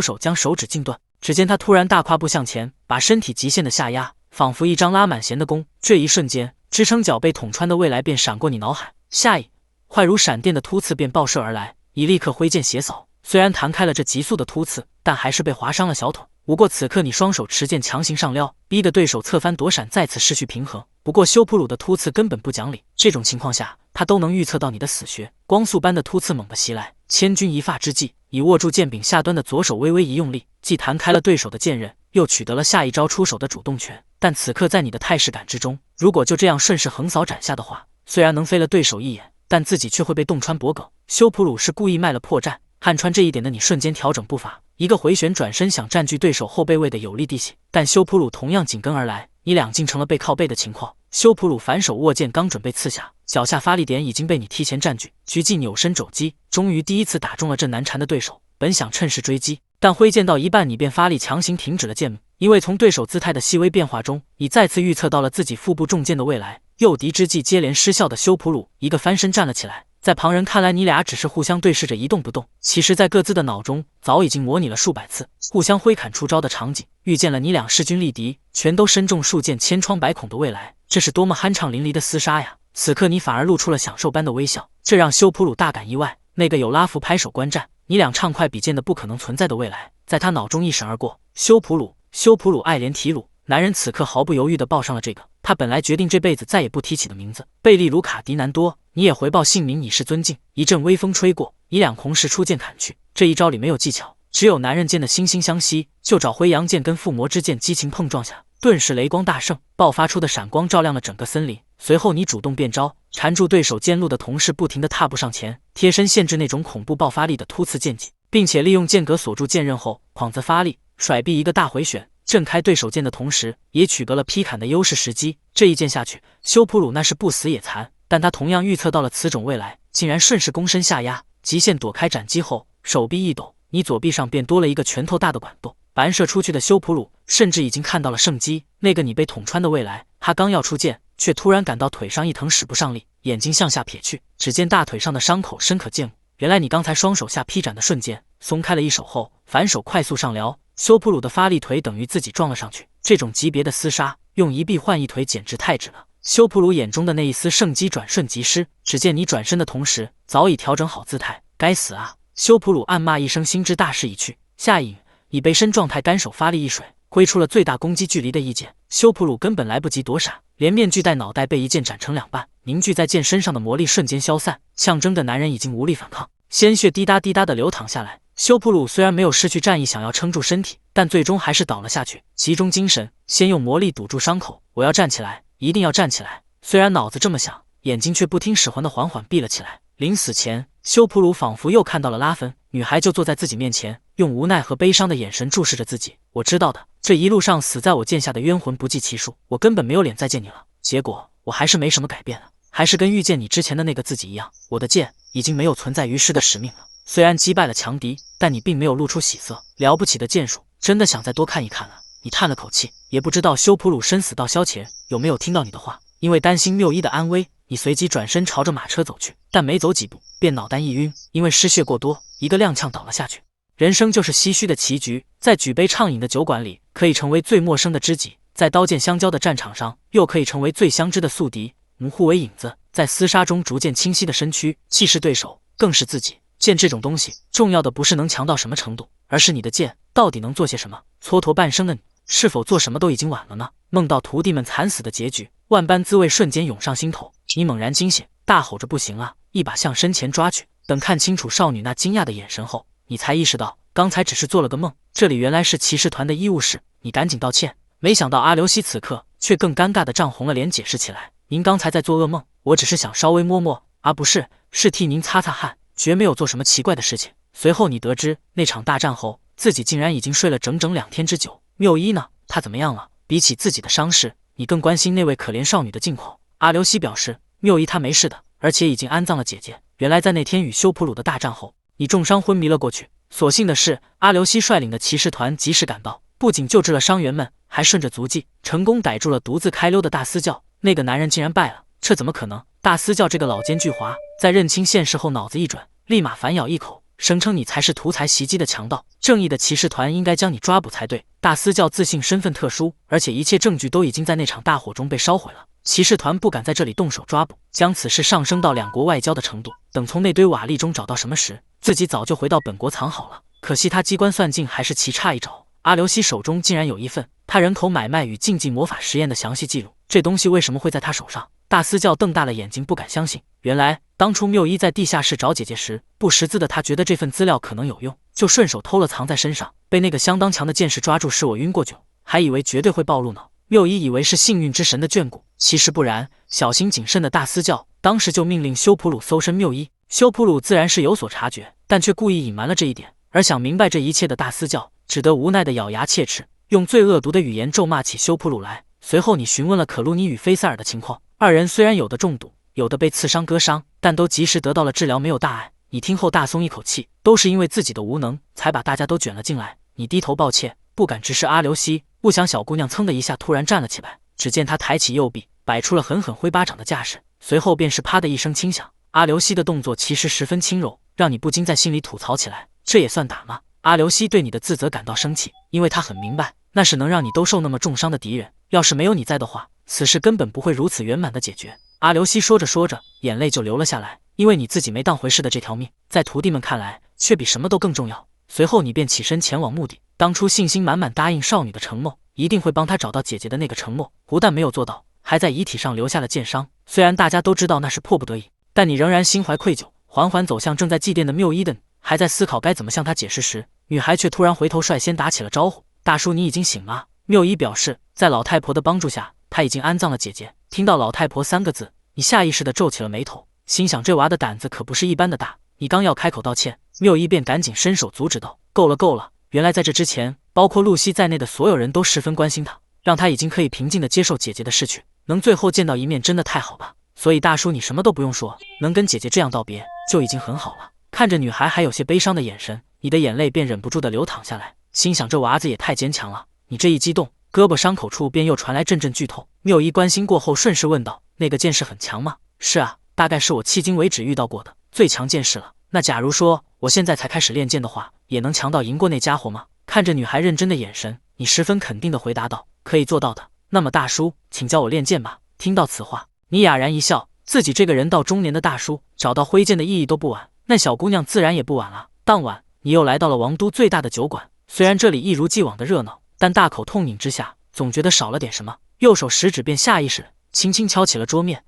手将手指尽断，只见他突然大跨步向前，把身体极限的下压，仿佛一张拉满弦的弓。这一瞬间，支撑脚被捅穿的未来便闪过你脑海，下一快如闪电的突刺便爆射而来，你立刻挥剑斜扫。虽然弹开了这急速的突刺，但还是被划伤了小腿。不过此刻你双手持剑强行上撩，逼得对手侧翻躲闪，再次失去平衡。不过修普鲁的突刺根本不讲理，这种情况下他都能预测到你的死穴。光速般的突刺猛地袭来，千钧一发之际，以握住剑柄下端的左手微微一用力，既弹开了对手的剑刃，又取得了下一招出手的主动权。但此刻在你的态势感知中，如果就这样顺势横扫斩下的话，虽然能飞了对手一眼，但自己却会被洞穿脖颈。修普鲁是故意卖了破绽，看穿这一点的你瞬间调整步伐，一个回旋转身想占据对手后背位的有利地形，但修普鲁同样紧跟而来，你俩竟成了背靠背的情况。修普鲁反手握剑刚准备刺下，脚下发力点已经被你提前占据，局际扭身肘击，终于第一次打中了这难缠的对手。本想趁势追击，但挥剑到一半你便发力强行停止了剑幕，因为从对手姿态的细微变化中，你再次预测到了自己腹部中箭的未来。诱敌之计接连失效的修普鲁一个翻身站了起来，在旁人看来你俩只是互相对视着一动不动，其实在各自的脑中早已经模拟了数百次互相挥砍出招的场景，遇见了你俩势均力敌，全都身中数箭千疮百孔的未来。这是多么酣畅淋漓的厮杀呀！此刻你反而露出了享受般的微笑，这让修普鲁大感意外。那个有拉弗拍手观战，你俩畅快比肩的不可能存在的未来，在他脑中一闪而过。修普鲁爱莲提鲁。男人此刻毫不犹豫地报上了这个他本来决定这辈子再也不提起的名字——贝利卢卡·迪南多。你也回报姓名，以示尊敬。一阵微风吹过，以两同时出剑砍去。这一招里没有技巧，只有男人间的惺惺相惜。就找辉阳剑跟附魔之剑激情碰撞下，顿时雷光大盛，爆发出的闪光照亮了整个森林。随后你主动变招，缠住对手剑路的同时不停地踏步上前，贴身限制那种恐怖爆发力的突刺剑技，并且利用剑格锁住剑刃后哐子发力，甩臂一个大回旋，震开对手剑的同时，也取得了劈砍的优势时机。这一剑下去，修普鲁那是不死也残，但他同样预测到了此种未来，竟然顺势躬身下压，极限躲开斩击后，手臂一抖，你左臂上便多了一个拳头大的管洞。反射出去的修普鲁甚至已经看到了圣机，那个你被捅穿的未来。他刚要出剑，却突然感到腿上一疼，使不上力，眼睛向下瞥去，只见大腿上的伤口深可见骨。原来你刚才双手下劈斩的瞬间，松开了一手后，反手快速上撩。修普鲁的发力腿等于自己撞了上去，这种级别的厮杀，用一臂换一腿简直太值了。修普鲁眼中的那一丝圣机转瞬即逝，只见你转身的同时，早已调整好姿态。该死啊！修普鲁暗骂一声，心知大势已去。下一以背身状态单手发力一甩，挥出了最大攻击距离的一剑。修普鲁根本来不及躲闪，连面具带脑袋被一剑斩成两半，凝聚在剑身上的魔力瞬间消散，象征着男人已经无力反抗，鲜血滴答滴答的流淌下来。修普鲁虽然没有失去战意，想要撑住身体，但最终还是倒了下去，集中精神，先用魔力堵住伤口。我要站起来，一定要站起来！虽然脑子这么想，眼睛却不听使唤的缓缓闭了起来。临死前，修普鲁仿佛又看到了拉芬，女孩就坐在自己面前，用无奈和悲伤的眼神注视着自己。我知道的，这一路上死在我剑下的冤魂不计其数，我根本没有脸再见你了。结果我还是没什么改变了，还是跟遇见你之前的那个自己一样，我的剑已经没有存在于世的使命了。虽然击败了强敌，但你并没有露出喜色。了不起的剑术，真的想再多看一看了。你叹了口气，也不知道修普鲁生死道消前有没有听到你的话。因为担心缪伊的安危，你随即转身朝着马车走去，但没走几步便脑袋一晕，因为失血过多，一个踉跄倒了下去。人生就是唏嘘的棋局，在举杯畅饮的酒馆里，可以成为最陌生的知己；在刀剑相交的战场上，又可以成为最相知的宿敌。模糊为影子，在厮杀中逐渐清晰的身躯，既是对手，更是自己。剑这种东西，重要的不是能强到什么程度，而是你的剑到底能做些什么。蹉跎半生的你，是否做什么都已经晚了呢？梦到徒弟们惨死的结局，万般滋味瞬间涌上心头，你猛然惊醒，大吼着不行啊，一把向身前抓去。等看清楚少女那惊讶的眼神后，你才意识到刚才只是做了个梦，这里原来是骑士团的医务室。你赶紧道歉，没想到阿留西此刻却更尴尬的涨红了脸，解释起来：您刚才在做噩梦，我只是想稍微摸摸，不是替您擦擦汗，绝没有做什么奇怪的事情。随后你得知那场大战后，自己竟然已经睡了整整2天之久。缪伊呢？他怎么样了？比起自己的伤势，你更关心那位可怜少女的近况。阿留西表示，缪伊她没事的，而且已经安葬了姐姐。原来在那天与修普鲁的大战后，你重伤昏迷了过去。所幸的是，阿留西率领的骑士团及时赶到，不仅救治了伤员们，还顺着足迹成功逮住了独自开溜的大司教。那个男人竟然败了，这怎么可能？大司教这个老奸巨猾，在认清现实后脑子一转，立马反咬一口，声称你才是图财袭击的强盗，正义的骑士团应该将你抓捕才对。大司教自信身份特殊，而且一切证据都已经在那场大火中被烧毁了，骑士团不敢在这里动手抓捕，将此事上升到2国外交的程度。等从那堆瓦砾中找到什么时，自己早就回到本国藏好了。可惜他机关算尽，还是棋差一招。阿留西手中竟然有一份他人口买卖与禁忌魔法实验的详细记录，这东西为什么会在他手上？大司教瞪大了眼睛，不敢相信。原来当初缪伊在地下室找姐姐时，不识字的他觉得这份资料可能有用，就顺手偷了藏在身上，被那个相当强的剑士抓住，使我晕过去，还以为绝对会暴露呢。缪伊以为是幸运之神的眷顾，其实不然。小心谨慎的大司教当时就命令修普鲁搜身缪伊。修普鲁自然是有所察觉，但却故意隐瞒了这一点。而想明白这一切的大司教只得无奈的咬牙切齿，用最恶毒的语言咒骂起修普鲁来。随后你询问了可鲁尼与菲塞尔的情况，二人虽然有的中毒，有的被刺伤割伤，但都及时得到了治疗，没有大碍。你听后大松一口气，都是因为自己的无能，才把大家都卷了进来。你低头抱歉，不敢直视阿留西，不想小姑娘噌的一下突然站了起来，只见她抬起右臂，摆出了狠狠挥巴掌的架势，随后便是啪的一声轻响。阿留西的动作其实十分轻柔，让你不禁在心里吐槽起来，这也算打吗？阿留西对你的自责感到生气，因为他很明白，那是能让你都受那么重伤的敌人，要是没有你在的话，此事根本不会如此圆满的解决。阿刘希说着说着，眼泪就流了下来。因为你自己没当回事的这条命，在徒弟们看来却比什么都更重要。随后你便起身前往墓地，当初信心满满答应少女的承诺，一定会帮她找到姐姐的那个承诺，不但没有做到，还在遗体上留下了剑伤。虽然大家都知道那是迫不得已，但你仍然心怀愧疚，缓缓走向正在祭奠的缪一的你。还在思考该怎么向他解释时，女孩却突然回头率先打起了招呼：“大叔，你已经醒了。”缪一表示，在老太婆的帮助下，他已经安葬了姐姐。听到老太婆3个字，你下意识地皱起了眉头，心想这娃的胆子可不是一般的大。你刚要开口道歉，缪一便赶紧伸手阻止道：“够了够了！原来在这之前，包括露西在内的所有人都十分关心他，让他已经可以平静地接受姐姐的逝去，能最后见到一面真的太好了。所以大叔，你什么都不用说，能跟姐姐这样道别就已经很好了。”看着女孩还有些悲伤的眼神，你的眼泪便忍不住地流淌下来，心想这娃子也太坚强了。你这一激动，胳膊伤口处便又传来阵阵剧痛。缪一关心过后，顺势问道：“那个剑士很强吗？”“是啊，大概是我迄今为止遇到过的最强剑士了。那假如说我现在才开始练剑的话，也能强到赢过那家伙吗？”看着女孩认真的眼神，你十分肯定地回答道：“可以做到的。那么大叔，请教我练剑吧。”听到此话，你哑然一笑，自己这个人到中年的大叔，找到挥剑的意义都不晚，那小姑娘自然也不晚了。当晚，你又来到了王都最大的酒馆，虽然这里一如既往的热闹，但大口痛饮之下，总觉得少了点什么。右手食指便下意识轻轻敲起了桌面。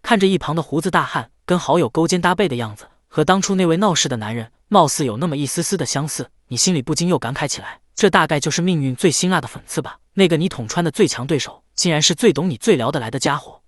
看着一旁的胡子大汉跟好友勾肩搭背的样子，和当初那位闹事的男人貌似有那么一丝丝的相似，你心里不禁又感慨起来，这大概就是命运最辛辣的讽刺吧。那个你捅穿的最强对手，竟然是最懂你最聊得来的家伙。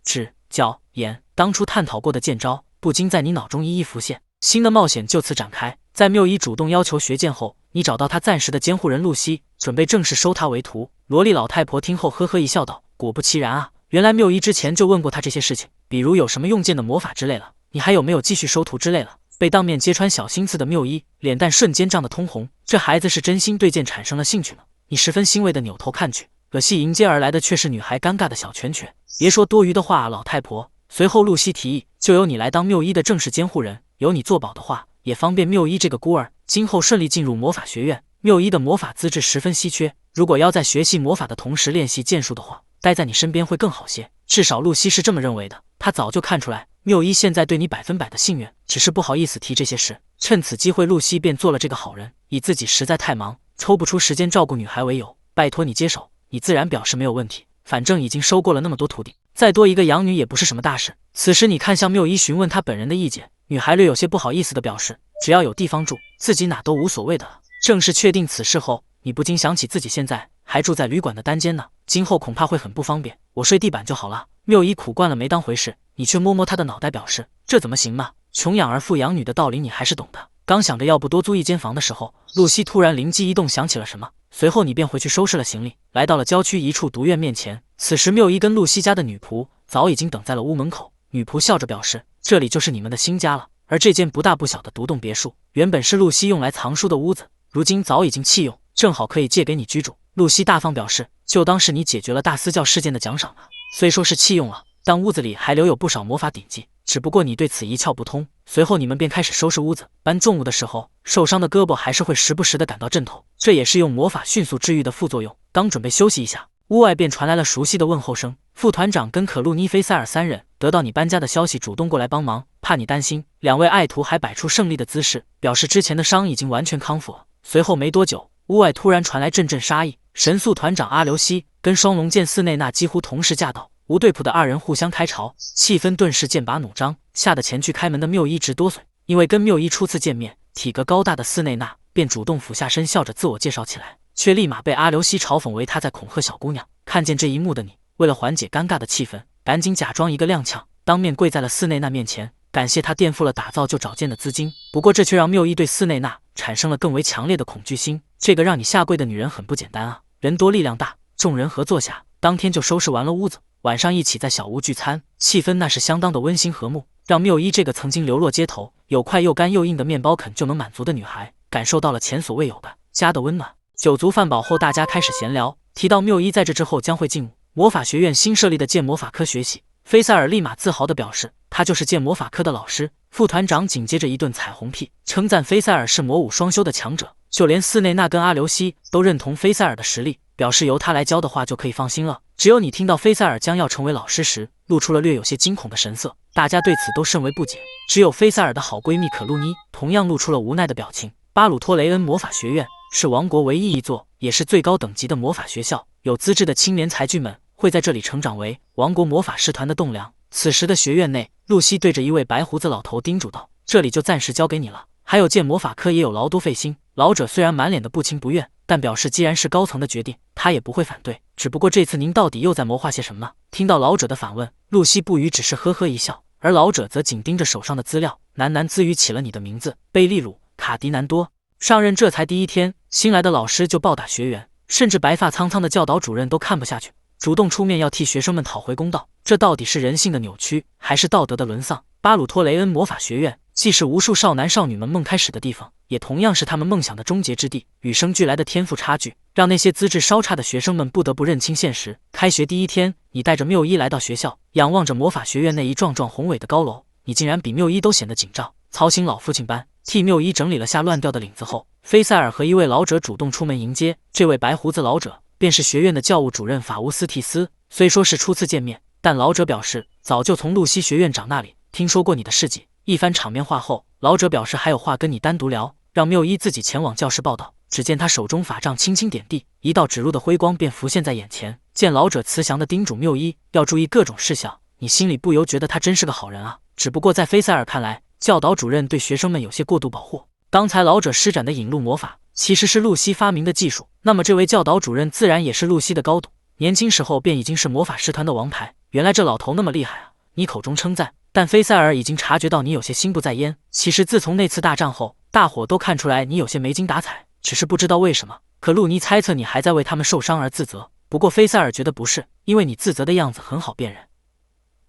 指、脚、眼，当初探讨过的剑招，不禁在你脑中一一浮现。新的冒险就此展开。在缪一主动要求学剑后，你找到他暂时的监护人露西，准备正式收他为徒。萝莉老太婆听后呵呵一笑道：“果不其然啊，原来缪一之前就问过他这些事情，比如有什么用剑的魔法之类了，你还有没有继续收徒之类了。”被当面揭穿小心思的缪一脸蛋瞬间涨得通红，这孩子是真心对剑产生了兴趣呢。你十分欣慰地扭头看去，可惜迎接而来的却是女孩尴尬的小拳拳。别说多余的话啊，老太婆。随后露西提议，就由你来当缪一的正式监护人，有你作保的话，也方便缪一这个孤儿今后顺利进入魔法学院。缪一的魔法资质十分稀缺，如果要在学习魔法的同时练习剑术的话，待在你身边会更好些。至少露西是这么认为的，她早就看出来缪一现在对你100%的信任，只是不好意思提这些事。趁此机会，露西便做了这个好人，以自己实在太忙，抽不出时间照顾女孩为由，拜托你接手。你自然表示没有问题，反正已经收过了那么多徒弟，再多一个养女也不是什么大事。此时你看向缪一询问他本人的意见，女孩略有些不好意思地表示，只要有地方住，自己哪都无所谓的了。正式确定此事后，你不禁想起自己现在还住在旅馆的单间呢，今后恐怕会很不方便，我睡地板就好了。缪一苦惯了没当回事，你却摸摸他的脑袋表示，这怎么行嘛，穷养儿富养女的道理你还是懂的。刚想着要不多租一间房的时候，露西突然灵机一动想起了什么，随后你便回去收拾了行李，来到了郊区一处独院面前。此时缪一跟露西家的女仆早已经等在了屋门口，女仆笑着表示，这里就是你们的新家了。而这间不大不小的独栋别墅，原本是露西用来藏书的屋子，如今早已经弃用，正好可以借给你居住。露西大方表示，就当是你解决了大私教事件的奖赏吧。虽说是弃用了，但屋子里还留有不少魔法典籍，只不过你对此一窍不通。随后你们便开始收拾屋子，搬重物的时候，受伤的胳膊还是会时不时的感到阵痛，这也是用魔法迅速治愈的副作用。刚准备休息一下，屋外便传来了熟悉的问候声。副团长跟可露妮菲塞尔3人得到你搬家的消息，主动过来帮忙，怕你担心，两位爱徒还摆出胜利的姿势，表示之前的伤已经完全康复了。随后没多久，屋外突然传来阵阵杀意，神速团长阿留西跟双龙剑斯内娜几乎同时驾到，无对谱的二人互相开嘲，气氛顿时剑拔弩张，吓得前去开门的缪一直哆嗦。因为跟缪一初次见面，体格高大的斯内娜便主动俯下身笑着自我介绍起来，却立马被阿留西嘲讽为他在恐吓小姑娘。看见这一幕的你，为了缓解尴尬的气氛，赶紧假装一个踉跄，当面跪在了斯内娜面前，感谢她垫付了打造就找剑的资金。不过这却让缪一对斯内娜产生了更为强烈的恐惧心，这个让你下跪的女人很不简单啊！人多力量大，众人合作下，当天就收拾完了屋子，晚上一起在小屋聚餐，气氛那是相当的温馨和睦，让缪一这个曾经流落街头，有块又干又硬的面包啃就能满足的女孩，感受到了前所未有的家的温暖。酒足饭饱后，大家开始闲聊，提到缪一在这之后将会进入魔法学院新设立的剑魔法科学习，菲塞尔立马自豪地表示，他就是剑魔法科的老师。副团长紧接着一顿彩虹屁，称赞菲塞尔是魔武双修的强者，就连寺内那根阿留希都认同菲塞尔的实力，表示由他来教的话就可以放心了。只有你听到菲塞尔将要成为老师时，露出了略有些惊恐的神色，大家对此都甚为不解。只有菲塞尔的好闺蜜可露妮同样露出了无奈的表情。巴鲁托雷恩魔法学院是王国唯一一座，也是最高等级的魔法学校，有资质的青年才俊们会在这里成长为王国魔法师团的栋梁。此时的学院内，露西对着一位白胡子老头叮嘱道：“这里就暂时交给你了。还有剑魔法科也有劳多费心。”老者虽然满脸的不情不愿，但表示既然是高层的决定，他也不会反对。只不过这次您到底又在谋划些什么呢？听到老者的反问，露西不语，只是呵呵一笑，而老者则紧盯着手上的资料，喃喃自语起了你的名字：贝利鲁·卡迪南多。上任这才第一天，新来的老师就暴打学员，甚至白发苍苍的教导主任都看不下去，主动出面要替学生们讨回公道。这到底是人性的扭曲，还是道德的沦丧？巴鲁托雷恩魔法学院既是无数少男少女们梦开始的地方，也同样是他们梦想的终结之地。与生俱来的天赋差距，让那些资质稍差的学生们不得不认清现实。开学第一天，你带着缪伊来到学校，仰望着魔法学院那一幢幢宏伟的高楼，你竟然比缪伊都显得紧张。操心老父亲般替缪伊整理了下乱掉的领子后，菲塞尔和一位老者主动出门迎接。这位白胡子老者便是学院的教务主任法乌斯蒂斯。虽说是初次见面，但老者表示早就从露西学院长那里听说过你的事迹。一番场面话后，老者表示还有话跟你单独聊，让缪伊自己前往教室报道。只见他手中法杖轻轻点地，一道指路的辉光便浮现在眼前。见老者慈祥地叮嘱缪伊要注意各种事项，你心里不由觉得他真是个好人啊。只不过在菲塞尔看来，教导主任对学生们有些过度保护。刚才老者施展的引路魔法其实是露西发明的技术，那么这位教导主任自然也是露西的高徒，年轻时候便已经是魔法师团的王牌。原来这老头那么厉害啊！你口中称赞，但菲塞尔已经察觉到你有些心不在焉。其实自从那次大战后，大伙都看出来你有些没精打采，只是不知道为什么。可露妮猜测你还在为他们受伤而自责，不过菲塞尔觉得不是，因为你自责的样子很好辨认。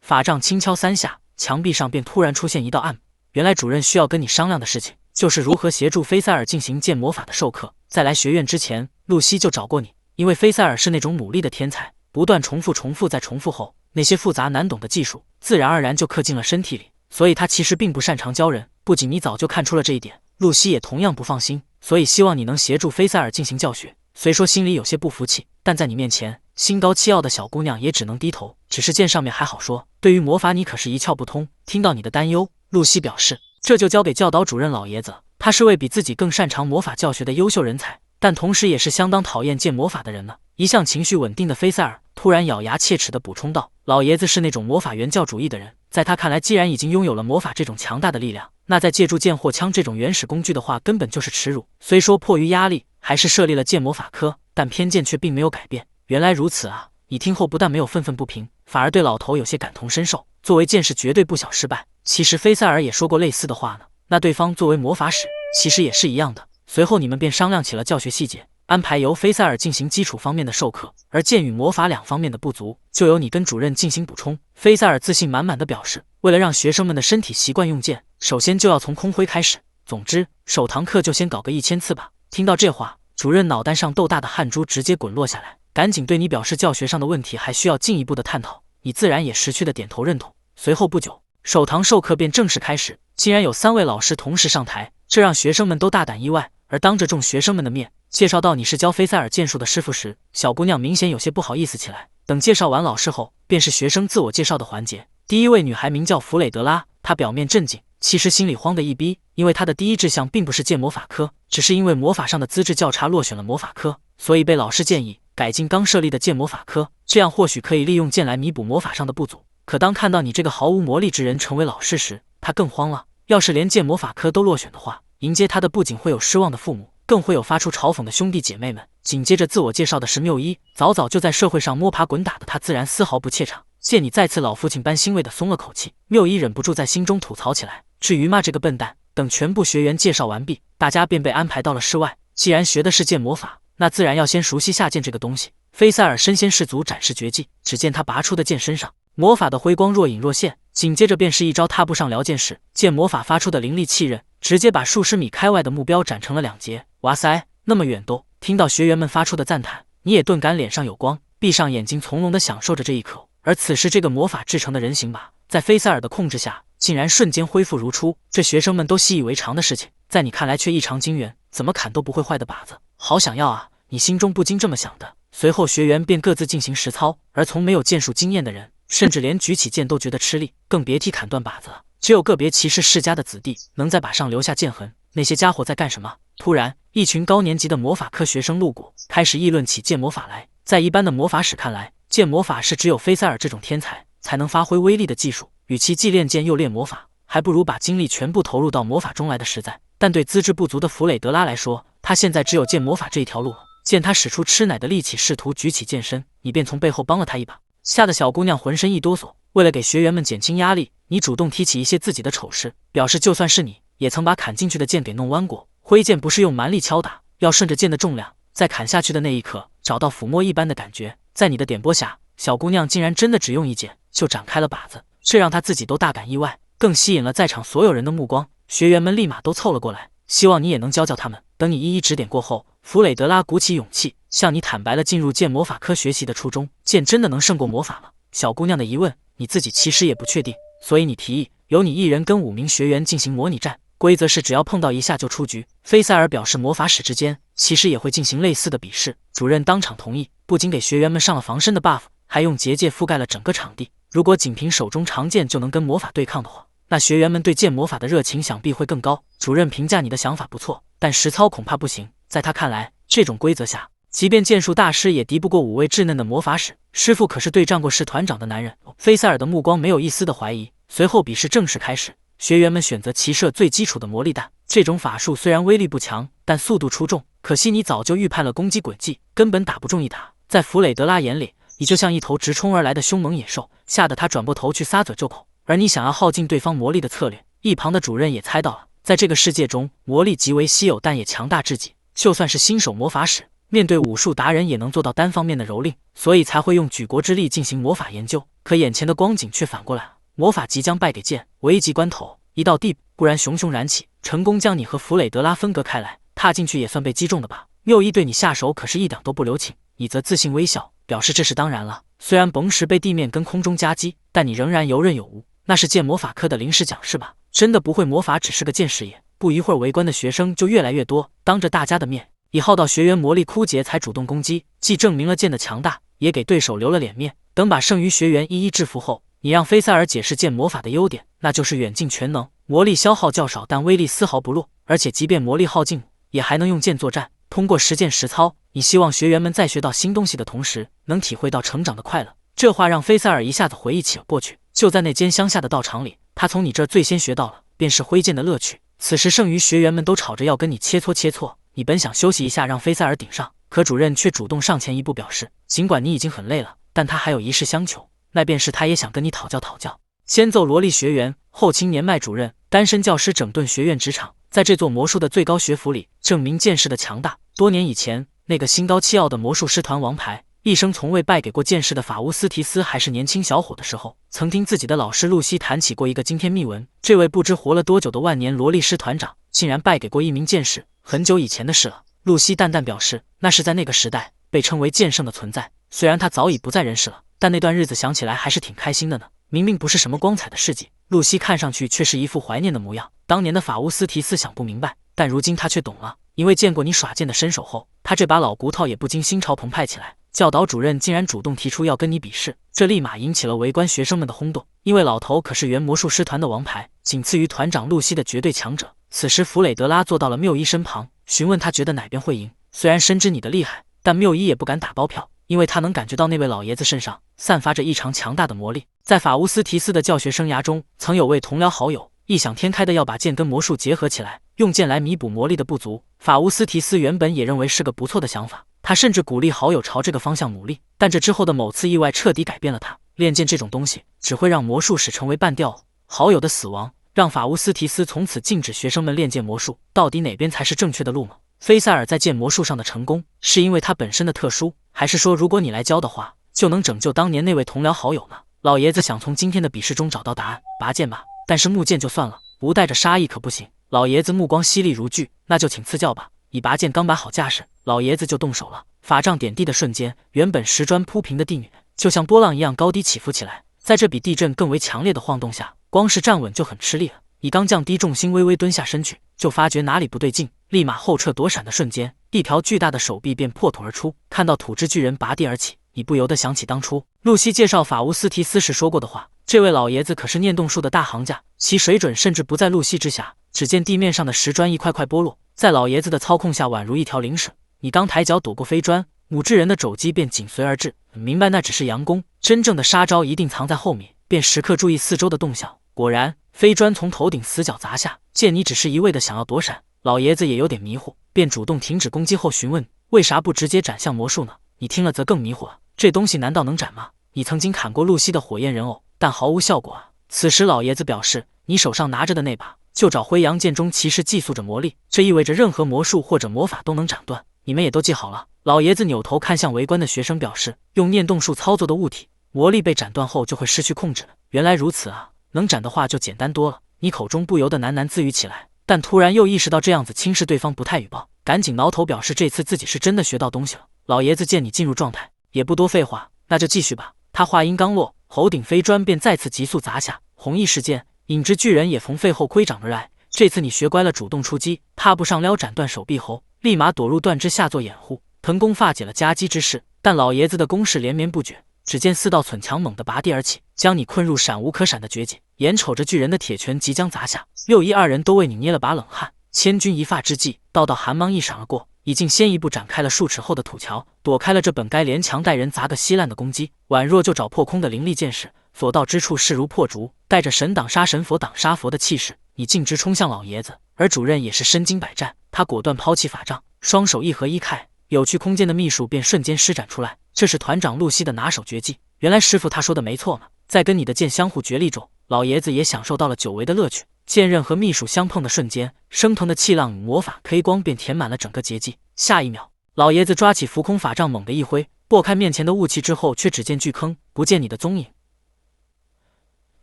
法杖轻敲3下，墙壁上便突然出现一道暗幕。原来主任需要跟你商量的事情，就是如何协助菲塞尔进行剑魔法的授课。在来学院之前，露西就找过你，因为菲塞尔是那种努力的天才，不断重复再重复后，那些复杂难懂的技术自然而然就刻进了身体里，所以他其实并不擅长教人。不仅你早就看出了这一点，露西也同样不放心，所以希望你能协助菲塞尔进行教学。虽说心里有些不服气，但在你面前，心高气傲的小姑娘也只能低头。只是见上面还好说，对于魔法你可是一窍不通。听到你的担忧，露西表示这就交给教导主任老爷子，他是位比自己更擅长魔法教学的优秀人才，但同时也是相当讨厌剑魔法的人呢。一向情绪稳定的菲塞尔突然咬牙切齿地补充道，老爷子是那种魔法原教主义的人，在他看来，既然已经拥有了魔法这种强大的力量，那再借助剑或枪这种原始工具的话，根本就是耻辱。虽说迫于压力还是设立了剑魔法科，但偏见却并没有改变。原来如此啊！你听后不但没有愤愤不平，反而对老头有些感同身受。作为剑士，绝对不小失败。其实菲塞尔也说过类似的话呢，那对方作为魔法使，其实也是一样的。随后你们便商量起了教学细节，安排由菲塞尔进行基础方面的授课，而剑与魔法两方面的不足，就由你跟主任进行补充。菲塞尔自信满满的表示，为了让学生们的身体习惯用剑，首先就要从空挥开始。总之，首堂课就先搞个1000次吧。听到这话，主任脑袋上豆大的汗珠直接滚落下来，赶紧对你表示教学上的问题还需要进一步的探讨。你自然也识趣的点头认同。随后不久，首堂授课便正式开始，竟然有3位老师同时上台，这让学生们都大胆意外。而当着众学生们的面介绍到你是教菲塞尔剑术的师傅时，小姑娘明显有些不好意思起来。等介绍完老师后，便是学生自我介绍的环节。第一位女孩名叫弗蕾德拉，她表面镇静，其实心里慌得一逼，因为她的第一志向并不是剑魔法科，只是因为魔法上的资质较差落选了魔法科，所以被老师建议改进刚设立的剑魔法科，这样或许可以利用剑来弥补魔法上的不足。可当看到你这个毫无魔力之人成为老师时，她更慌了。要是连剑魔法科都落选的话，迎接她的不仅会有失望的父母，更会有发出嘲讽的兄弟姐妹们。紧接着自我介绍的是缪伊，早就在社会上摸爬滚打的他自然丝毫不怯场。见你再次老父亲般欣慰地松了口气，缪伊忍不住在心中吐槽起来，至于吗这个笨蛋。等全部学员介绍完毕，大家便被安排到了室外。既然学的是剑魔法，那自然要先熟悉下剑这个东西。菲塞尔身先士卒展示绝技，只见他拔出的剑身上魔法的辉光若隐若现，紧接着便是一招踏步上撩剑式，剑魔法发出的凌厉气刃直接把数十米开外的目标斩成了2截。哇塞，那么远都！听到学员们发出的赞叹，你也顿感脸上有光，闭上眼睛从容地享受着这一刻。而此时这个魔法制成的人形马，在菲塞尔的控制下，竟然瞬间恢复如初。这学生们都习以为常的事情，在你看来却异常惊人，怎么砍都不会坏的靶子，好想要啊！你心中不禁这么想的。随后学员便各自进行实操，而从没有剑术经验的人，甚至连举起剑都觉得吃力，更别提砍断靶子了。只有个别骑士世家的子弟能在靶上留下剑痕。那些家伙在干什么？突然，一群高年级的魔法科学生路过，开始议论起剑魔法来。在一般的魔法使看来，剑魔法是只有菲塞尔这种天才才能发挥威力的技术，与其既练剑又练魔法，还不如把精力全部投入到魔法中来的实在。但对资质不足的弗雷德拉来说，他现在只有剑魔法这一条路了。见他使出吃奶的力气，试图举起剑身，你便从背后帮了他一把，吓得小姑娘浑身一哆嗦。为了给学员们减轻压力，你主动提起一些自己的丑事，表示就算是你也曾把砍进去的剑给弄弯过。挥剑不是用蛮力敲打，要顺着剑的重量，在砍下去的那一刻找到抚摸一般的感觉。在你的点拨下，小姑娘竟然真的只用一剑就展开了靶子，这让她自己都大感意外，更吸引了在场所有人的目光。学员们立马都凑了过来，希望你也能教教他们。等你一一指点过后，弗雷德拉鼓起勇气向你坦白了进入剑魔法科学习的初衷。剑真的能胜过魔法吗？小姑娘的疑问，你自己其实也不确定，所以你提议由你一人跟5名学员进行模拟战，规则是只要碰到一下就出局。菲塞尔表示魔法使之间其实也会进行类似的比试，主任当场同意，不仅给学员们上了防身的 buff， 还用结界覆盖了整个场地。如果仅凭手中长剑就能跟魔法对抗的话，那学员们对剑魔法的热情想必会更高。主任评价你的想法不错，但实操恐怕不行。在他看来，这种规则下，即便剑术大师也敌不过5位稚嫩的魔法使。师傅可是对战过师团长的男人。菲塞尔的目光没有一丝的怀疑。随后比试正式开始，学员们选择齐射最基础的魔力弹。这种法术虽然威力不强，但速度出众。可惜你早就预判了攻击轨迹，根本打不中一打。在弗雷德拉眼里，你就像一头直冲而来的凶猛野兽，吓得他转过头去撒嘴就口。而你想要耗尽对方魔力的策略，一旁的主任也猜到了。在这个世界中，魔力极为稀有，但也强大至极。就算是新手魔法使，面对武术达人也能做到单方面的蹂躏，所以才会用举国之力进行魔法研究。可眼前的光景却反过来了，魔法即将败给剑。危急关头，一道地不然熊熊燃起，成功将你和弗雷德拉分隔开来。踏进去也算被击中的吧？缪伊对你下手可是一点都不留情，你则自信微笑，表示这是当然了。虽然甭时被地面跟空中夹击，但你仍然游刃有余。那是剑魔法科的临时讲师吧？真的不会魔法只是个剑士也。不一会儿，围观的学生就越来越多，当着大家的面，以耗到学员魔力枯竭才主动攻击，既证明了剑的强大，也给对手留了脸面。等把剩余学员一一制服后，你让菲塞尔解释剑魔法的优点，那就是远近全能，魔力消耗较少，但威力丝毫不弱，而且即便魔力耗尽，也还能用剑作战。通过实践实操，你希望学员们在学到新东西的同时，能体会到成长的快乐。这话让菲塞尔一下子回忆起了过去。就在那间乡下的道场里，他从你这儿最先学到了，便是挥剑的乐趣。此时剩余学员们都吵着要跟你切磋切磋，你本想休息一下让菲塞尔顶上，可主任却主动上前一步表示，尽管你已经很累了，但他还有一事相求，那便是他也想跟你讨教讨教。先奏萝莉学员，后青年迈主任，单身教师整顿学院职场，在这座魔术的最高学府里证明剑士的强大。多年以前，那个心高气傲的魔术师团王牌，一生从未败给过剑士的法乌斯提斯还是年轻小伙的时候，曾听自己的老师露西谈起过一个惊天秘闻。这位不知活了多久的万年萝莉师团长，竟然败给过一名剑士。很久以前的事了，露西淡淡表示，那是在那个时代被称为剑圣的存在。虽然他早已不在人世了，但那段日子想起来还是挺开心的呢。明明不是什么光彩的事迹，露西看上去却是一副怀念的模样。当年的法乌斯提斯想不明白，但如今他却懂了，因为见过你耍剑的身手后，他这把老骨头也不禁心潮澎湃起来。教导主任竟然主动提出要跟你比试，这立马引起了围观学生们的轰动。因为老头可是原魔术师团的王牌，仅次于团长露西的绝对强者。此时弗雷德拉坐到了缪伊身旁，询问他觉得哪边会赢。虽然深知你的厉害，但缪伊也不敢打包票，因为他能感觉到那位老爷子身上散发着异常强大的魔力。在法乌斯提斯的教学生涯中，曾有位同僚好友异想天开的要把剑跟魔术结合起来，用剑来弥补魔力的不足。法乌斯提斯原本也认为是个不错的想法，他甚至鼓励好友朝这个方向努力。但这之后的某次意外彻底改变了他。练剑这种东西只会让魔术使成为半吊子。好友的死亡让法乌斯提斯从此禁止学生们练剑魔术。到底哪边才是正确的路吗？菲塞尔在剑魔术上的成功，是因为他本身的特殊，还是说如果你来教的话，就能拯救当年那位同僚好友呢？老爷子想从今天的比试中找到答案。拔剑吧，但是木剑就算了，不带着杀意可不行。老爷子目光犀利如炬，那就请赐教吧。一拔剑刚摆好架势，老爷子就动手了。法杖点地的瞬间，原本石砖铺平的地面就像波浪一样高低起伏起来。在这比地震更为强烈的晃动下，光是站稳就很吃力了。你刚降低重心，微微蹲下身去，就发觉哪里不对劲，立马后撤躲闪的瞬间，一条巨大的手臂便破土而出。看到土之巨人拔地而起，你不由得想起当初露西介绍法乌斯提斯时说过的话，这位老爷子可是念动术的大行家，其水准甚至不在露西之下。只见地面上的石砖一块块剥落，在老爷子的操控下宛如一条灵蛇。你刚抬脚躲过飞砖，母之人的肘击便紧随而至，明白那只是佯攻，真正的杀招一定藏在后面，便时刻注意四周的动向。果然，飞砖从头顶死角砸下，见你只是一味的想要躲闪，老爷子也有点迷糊，便主动停止攻击后询问为啥不直接斩向魔术呢？你听了则更迷糊了，这东西难道能斩吗？你曾经砍过露西的火焰人偶，但毫无效果啊。此时老爷子表示，你手上拿着的那把就找灰阳剑中其实寄宿着魔力，这意味着任何魔术或者魔法都能斩断，你们也都记好了。老爷子扭头看向围观的学生，表示用念动术操作的物体，魔力被斩断后就会失去控制了。原来如此啊，能斩的话就简单多了。你口中不由得喃喃自语起来，但突然又意识到这样子轻视对方不太语报，赶紧挠头表示这次自己是真的学到东西了。老爷子见你进入状态，也不多废话，那就继续吧。他话音刚落，头顶飞砖便再次急速砸下，红翼事件，影之巨人也从背后挥掌而来。这次你学乖了，主动出击，踏步上撩斩断手臂后，立马躲入断肢下做掩护，腾弓发解了夹击之势。但老爷子的攻势连绵不绝，只见四道损墙猛地拔地而起，将你困入闪无可闪的绝境。眼瞅着巨人的铁拳即将砸下，六一二人都为你捏了把冷汗。千钧一发之际，道寒芒一闪而过，已经先一步展开了数尺厚的土桥，躲开了这本该连墙带人砸个稀烂的攻击，宛若就找破空的凌厉剑士，所到之处势如破竹，带着神挡杀神佛挡杀佛的气势，你径直冲向老爷子。而主任也是身经百战，他果断抛弃法杖，双手一合一开，有趣空间的秘术便瞬间施展出来。这是团长露西的拿手绝技。原来师傅他说的没错嘛，在跟你的剑相互角力中，老爷子也享受到了久违的乐趣。剑刃和秘术相碰的瞬间，升腾的气浪与魔法黑光便填满了整个结界。下一秒，老爷子抓起浮空法杖猛地一挥，拨开面前的雾气之后，却只见巨坑，不见你的踪影。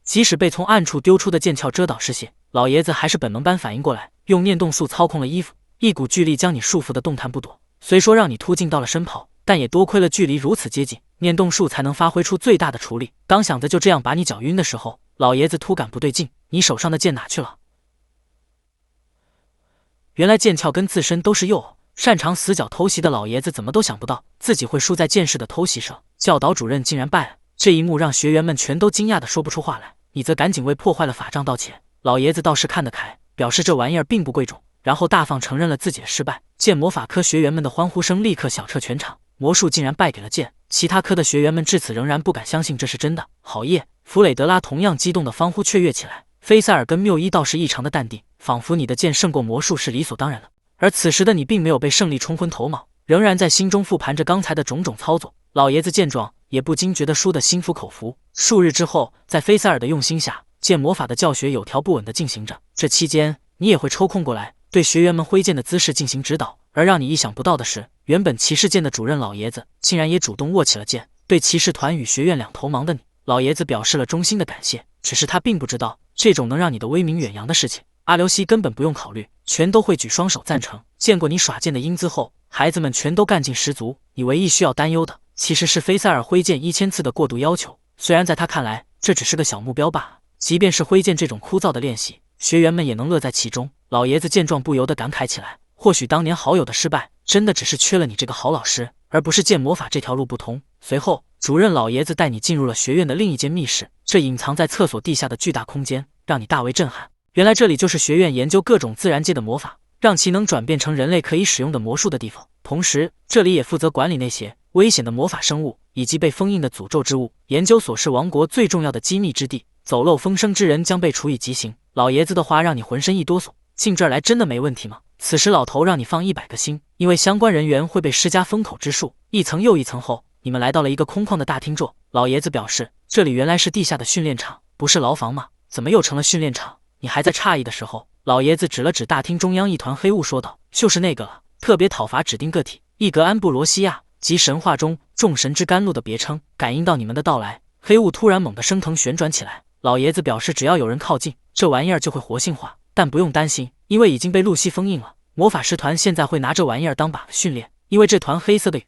即使被从暗处丢出的剑鞘遮挡视线，老爷子还是本能般反应过来，用念动术操控了衣服，一股巨力将你束缚的动弹不躲。虽说让你突进到了身跑，但也多亏了距离如此接近，念动术才能发挥出最大的处理。刚想着就这样把你搅晕的时候，老爷子突感不对劲，你手上的剑哪去了？原来剑鞘跟自身都是诱偶，擅长死角偷袭的老爷子怎么都想不到自己会输在剑士的偷袭上，教导主任竟然败了。这一幕让学员们全都惊讶的说不出话来，你则赶紧为破坏了法杖道歉。老爷子倒是看得开，表示这玩意儿并不贵重，然后大方承认了自己的失败。见魔法科学员们的欢呼声立刻响彻全场，魔术竟然败给了剑，其他科的学员们至此仍然不敢相信这是真的。好耶！弗雷德拉同样激动的欢呼雀跃起来。菲塞尔跟缪伊倒是异常的淡定，仿佛你的剑胜过魔术是理所当然了。而此时的你并没有被胜利冲昏头脑，仍然在心中复盘着刚才的种种操作。老爷子见状，也不禁觉得输得心服口服。数日之后，在菲塞尔的用心下，剑魔法的教学有条不紊地进行着。这期间，你也会抽空过来，对学员们挥剑的姿势进行指导。而让你意想不到的是，原本骑士剑的主任老爷子，竟然也主动握起了剑，对骑士团与学院两头忙的你，老爷子表示了衷心的感谢。只是他并不知道，这种能让你的威名远扬的事情，阿留西根本不用考虑，全都会举双手赞成。见过你耍剑的英姿后，孩子们全都干劲十足。你唯一需要担忧的，其实是菲塞尔挥剑1000次的过度要求。虽然在他看来，这只是个小目标罢了，即便是挥剑这种枯燥的练习，学员们也能乐在其中。老爷子见状不由得感慨起来，或许当年好友的失败，真的只是缺了你这个好老师，而不是剑魔法这条路不通。随后，主任老爷子带你进入了学院的另一间密室，这隐藏在厕所地下的巨大空间，让你大为震撼。原来这里就是学院研究各种自然界的魔法，让其能转变成人类可以使用的魔术的地方。同时，这里也负责管理那些危险的魔法生物以及被封印的诅咒之物。研究所是王国最重要的机密之地，走漏风声之人将被处以极刑。老爷子的话让你浑身一哆嗦，进这儿来真的没问题吗？此时老头让你放100个心，因为相关人员会被施加封口之术。一层又一层后，你们来到了一个空旷的大厅座。老爷子表示，这里原来是地下的训练场，不是牢房吗？怎么又成了训练场？你还在诧异的时候，老爷子指了指大厅中央一团黑雾，说道：“就是那个了，特别讨伐指定个体伊格安布罗西亚，即神话中众神之甘露的别称。”感应到你们的到来，黑雾突然猛地升腾旋转起来。老爷子表示，只要有人靠近，这玩意儿就会活性化，但不用担心，因为已经被露西封印了。魔法师团现在会拿这玩意儿当靶训练，因为这团黑色的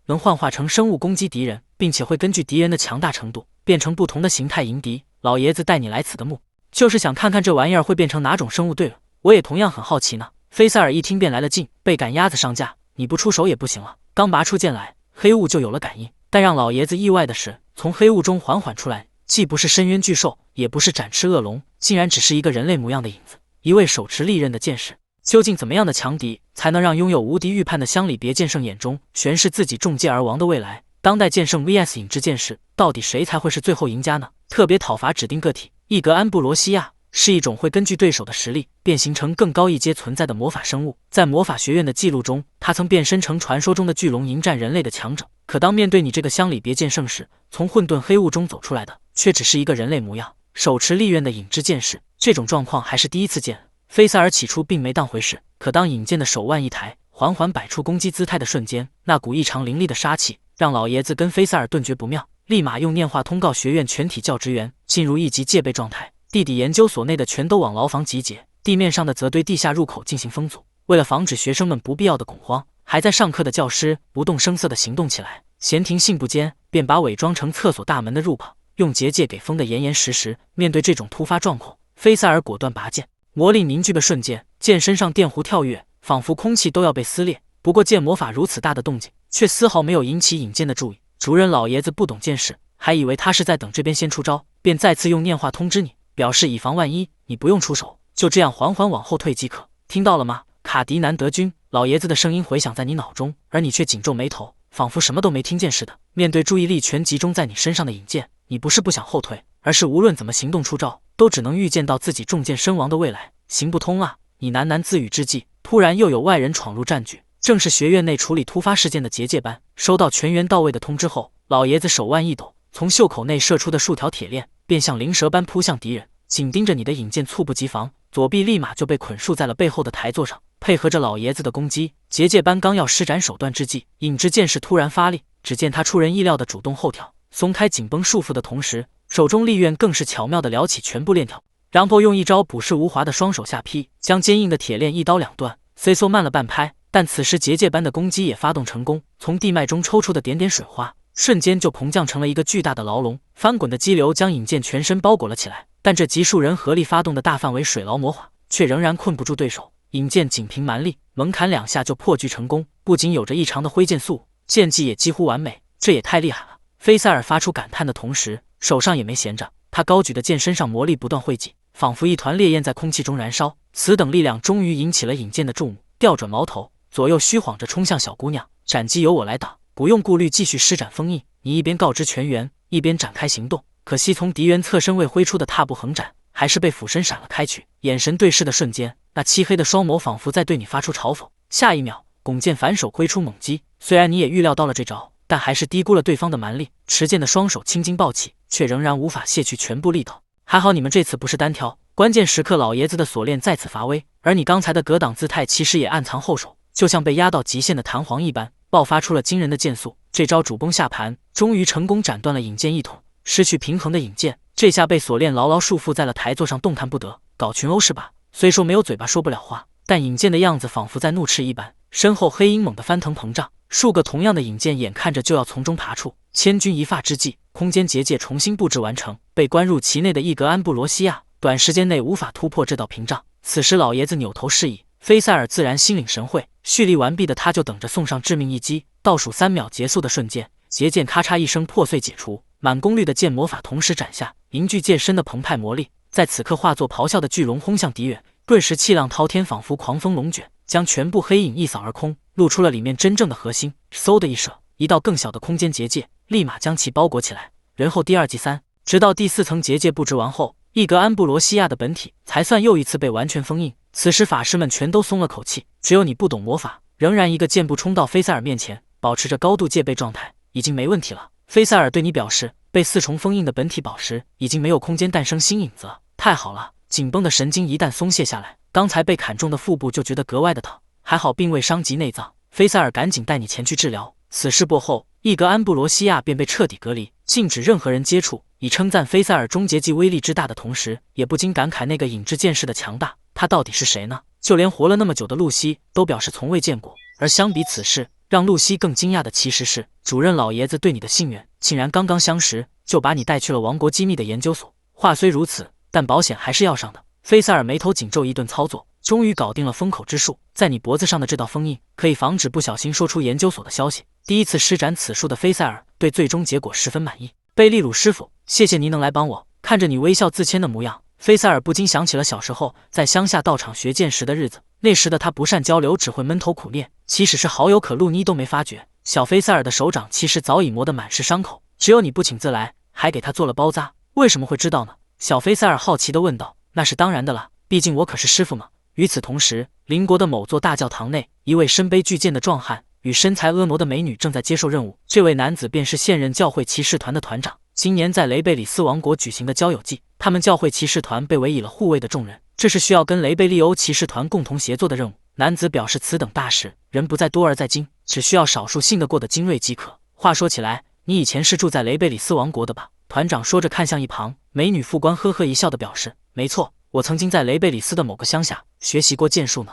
能幻化成生物攻击敌人，并且会根据敌人的强大程度变成不同的形态迎敌。老爷子带你来此的目，就是想看看这玩意儿会变成哪种生物。对了，我也同样很好奇呢。菲塞尔一听便来了劲，被赶鸭子上架，你不出手也不行了。刚拔出剑来，黑雾就有了感应，但让老爷子意外的是，从黑雾中缓缓出来，既不是深渊巨兽，也不是展翅恶龙，竟然只是一个人类模样的影子，一位手持利刃的剑士。究竟怎么样的强敌，才能让拥有无敌预判的乡里别剑圣眼中悬视自己中箭而亡的未来？当代剑圣 vs 影之剑士，到底谁才会是最后赢家呢？特别讨伐指定个体伊格安布罗西亚是一种会根据对手的实力变形成更高一阶存在的魔法生物。在魔法学院的记录中，他曾变身成传说中的巨龙迎战人类的强者。可当面对你这个乡里别剑圣时，从混沌黑雾中走出来的却只是一个人类模样，手持利刃的影之剑士。这种状况还是第一次见。菲塞尔起初并没当回事，可当引剑的手腕一抬，缓缓摆出攻击姿态的瞬间，那股异常凌厉的杀气让老爷子跟菲塞尔顿觉不妙，立马用念话通告学院全体教职员进入一级戒备状态。地底研究所内的全都往牢房集结，地面上的则对地下入口进行封阻。为了防止学生们不必要的恐慌，还在上课的教师不动声色地行动起来。闲庭信步间，便把伪装成厕所大门的入口用结界给封得严严实实。面对这种突发状况，菲塞尔果断拔剑，魔力凝聚的瞬间，剑身上电弧跳跃，仿佛空气都要被撕裂。不过剑魔法如此大的动静，却丝毫没有引起引剑的注意。主任老爷子不懂剑士，还以为他是在等这边先出招，便再次用念话通知你，表示以防万一，你不用出手，就这样缓缓往后退即可。听到了吗，卡迪南德君？老爷子的声音回响在你脑中，而你却紧皱眉头，仿佛什么都没听见似的。面对注意力全集中在你身上的引剑，你不是不想后退，而是无论怎么行动出招，都只能预见到自己中箭身亡的未来，行不通啊！你喃喃自语之际，突然又有外人闯入战局，正是学院内处理突发事件的结界班。收到全员到位的通知后，老爷子手腕一抖，从袖口内射出的数条铁链便像灵蛇般扑向敌人，紧盯着你的引剑，猝不及防，左臂立马就被捆束在了背后的台座上。配合着老爷子的攻击，结界班刚要施展手段之际，影之剑士突然发力，只见他出人意料的主动后跳，松开紧绷束缚的同时，手中利刃更是巧妙地撩起全部链条，然后用一招朴实无华的双手下劈，将坚硬的铁链一刀两断。虽说慢了半拍，但此时结界班的攻击也发动成功，从地脉中抽出的点点水花，瞬间就膨胀成了一个巨大的牢笼，翻滚的激流将引剑全身包裹了起来。但这集数人合力发动的大范围水牢魔法，却仍然困不住对手。引剑仅凭蛮力，猛砍2下就破局成功，不仅有着异常的挥剑速，剑技也几乎完美，这也太厉害了！菲塞尔发出感叹的同时，手上也没闲着，他高举的剑身上魔力不断汇集，仿佛一团烈焰在空气中燃烧。此等力量终于引起了引剑的注目，调转矛头，左右虚晃着冲向小姑娘。斩击由我来挡，不用顾虑继续施展封印。你一边告知全员，一边展开行动。可惜从敌人侧身位挥出的踏步横斩，还是被俯身闪了开去。眼神对视的瞬间，那漆黑的双眸仿佛在对你发出嘲讽。下一秒，拱剑反手挥出猛击。虽然你也预料到了这招，但还是低估了对方的蛮力。持剑的双手青筋暴起，却仍然无法卸去全部力道。还好你们这次不是单挑，关键时刻老爷子的锁链再次发威，而你刚才的格挡姿态其实也暗藏后手，就像被压到极限的弹簧一般，爆发出了惊人的剑速。这招主攻下盘，终于成功斩断了引剑一统。失去平衡的引剑，这下被锁链牢牢束缚在了台座上，动弹不得。搞群殴是吧？虽说没有嘴巴说不了话，但引剑的样子仿佛在怒斥一般。身后黑鹰猛地翻腾膨胀，数个同样的引剑眼看着就要从中爬出。千钧一发之际，空间结界重新布置完成，被关入其内的伊格安布罗西亚短时间内无法突破这道屏障。此时老爷子扭头示意，菲塞尔自然心领神会。蓄力完毕的他就等着送上致命一击。倒数3秒结束的瞬间，结剑咔嚓一声破碎解除，满功率的剑魔法同时斩下，凝聚剑身的澎湃魔力，在此刻化作咆哮的巨龙轰向敌人。顿时气浪滔天，仿佛狂风龙卷，将全部黑影一扫而空，露出了里面真正的核心。嗖的一射，一道更小的空间结界立马将其包裹起来。人后第二即三，直到第4层结界布置完后，伊格安布罗西亚的本体才算又一次被完全封印。此时法师们全都松了口气，只有你不懂魔法，仍然一个箭步冲到菲塞尔面前，保持着高度戒备状态。已经没问题了。菲塞尔对你表示，被4重封印的本体宝石已经没有空间诞生新影子了。太好了！紧绷的神经一旦松懈下来，刚才被砍中的腹部就觉得格外的疼，还好并未伤及内脏。菲塞尔赶紧带你前去治疗。此事过后，伊格安布罗西亚便被彻底隔离，禁止任何人接触。以称赞菲塞尔终结技威力之大的同时，也不禁感慨那个影之剑士的强大。他到底是谁呢？就连活了那么久的露西都表示从未见过。而相比此事，让露西更惊讶的其实是，主任老爷子对你的信任，竟然刚刚相识就把你带去了王国机密的研究所。话虽如此，但保险还是要上的。菲塞尔眉头紧皱，一顿操作，终于搞定了封口之术。在你脖子上的这道封印，可以防止不小心说出研究所的消息。第一次施展此术的菲塞尔对最终结果十分满意。贝利鲁师傅，谢谢您能来帮我。看着你微笑自谦的模样，菲塞尔不禁想起了小时候在乡下道场学剑时的日子。那时的他不善交流，只会闷头苦练，即使是好友可露妮都没发觉。小菲塞尔的手掌其实早已磨得满是伤口，只有你不请自来，还给他做了包扎，为什么会知道呢？小菲塞尔好奇地问道。那是当然的了，毕竟我可是师傅嘛。与此同时，邻国的某座大教堂内，一位身背巨剑的壮汉与身材婀娜的美女正在接受任务。这位男子便是现任教会骑士团的团长。今年在雷贝里斯王国举行的交友季，他们教会骑士团被委以了护卫的重任，这是需要跟雷贝利欧骑士团共同协作的任务。男子表示，此等大事，人不在多而在精，只需要少数信得过的精锐即可。话说起来，你以前是住在雷贝里斯王国的吧？团长说着看向一旁美女副官，呵呵一笑的表示，没错，我曾经在雷贝里斯的某个乡下学习过剑术呢。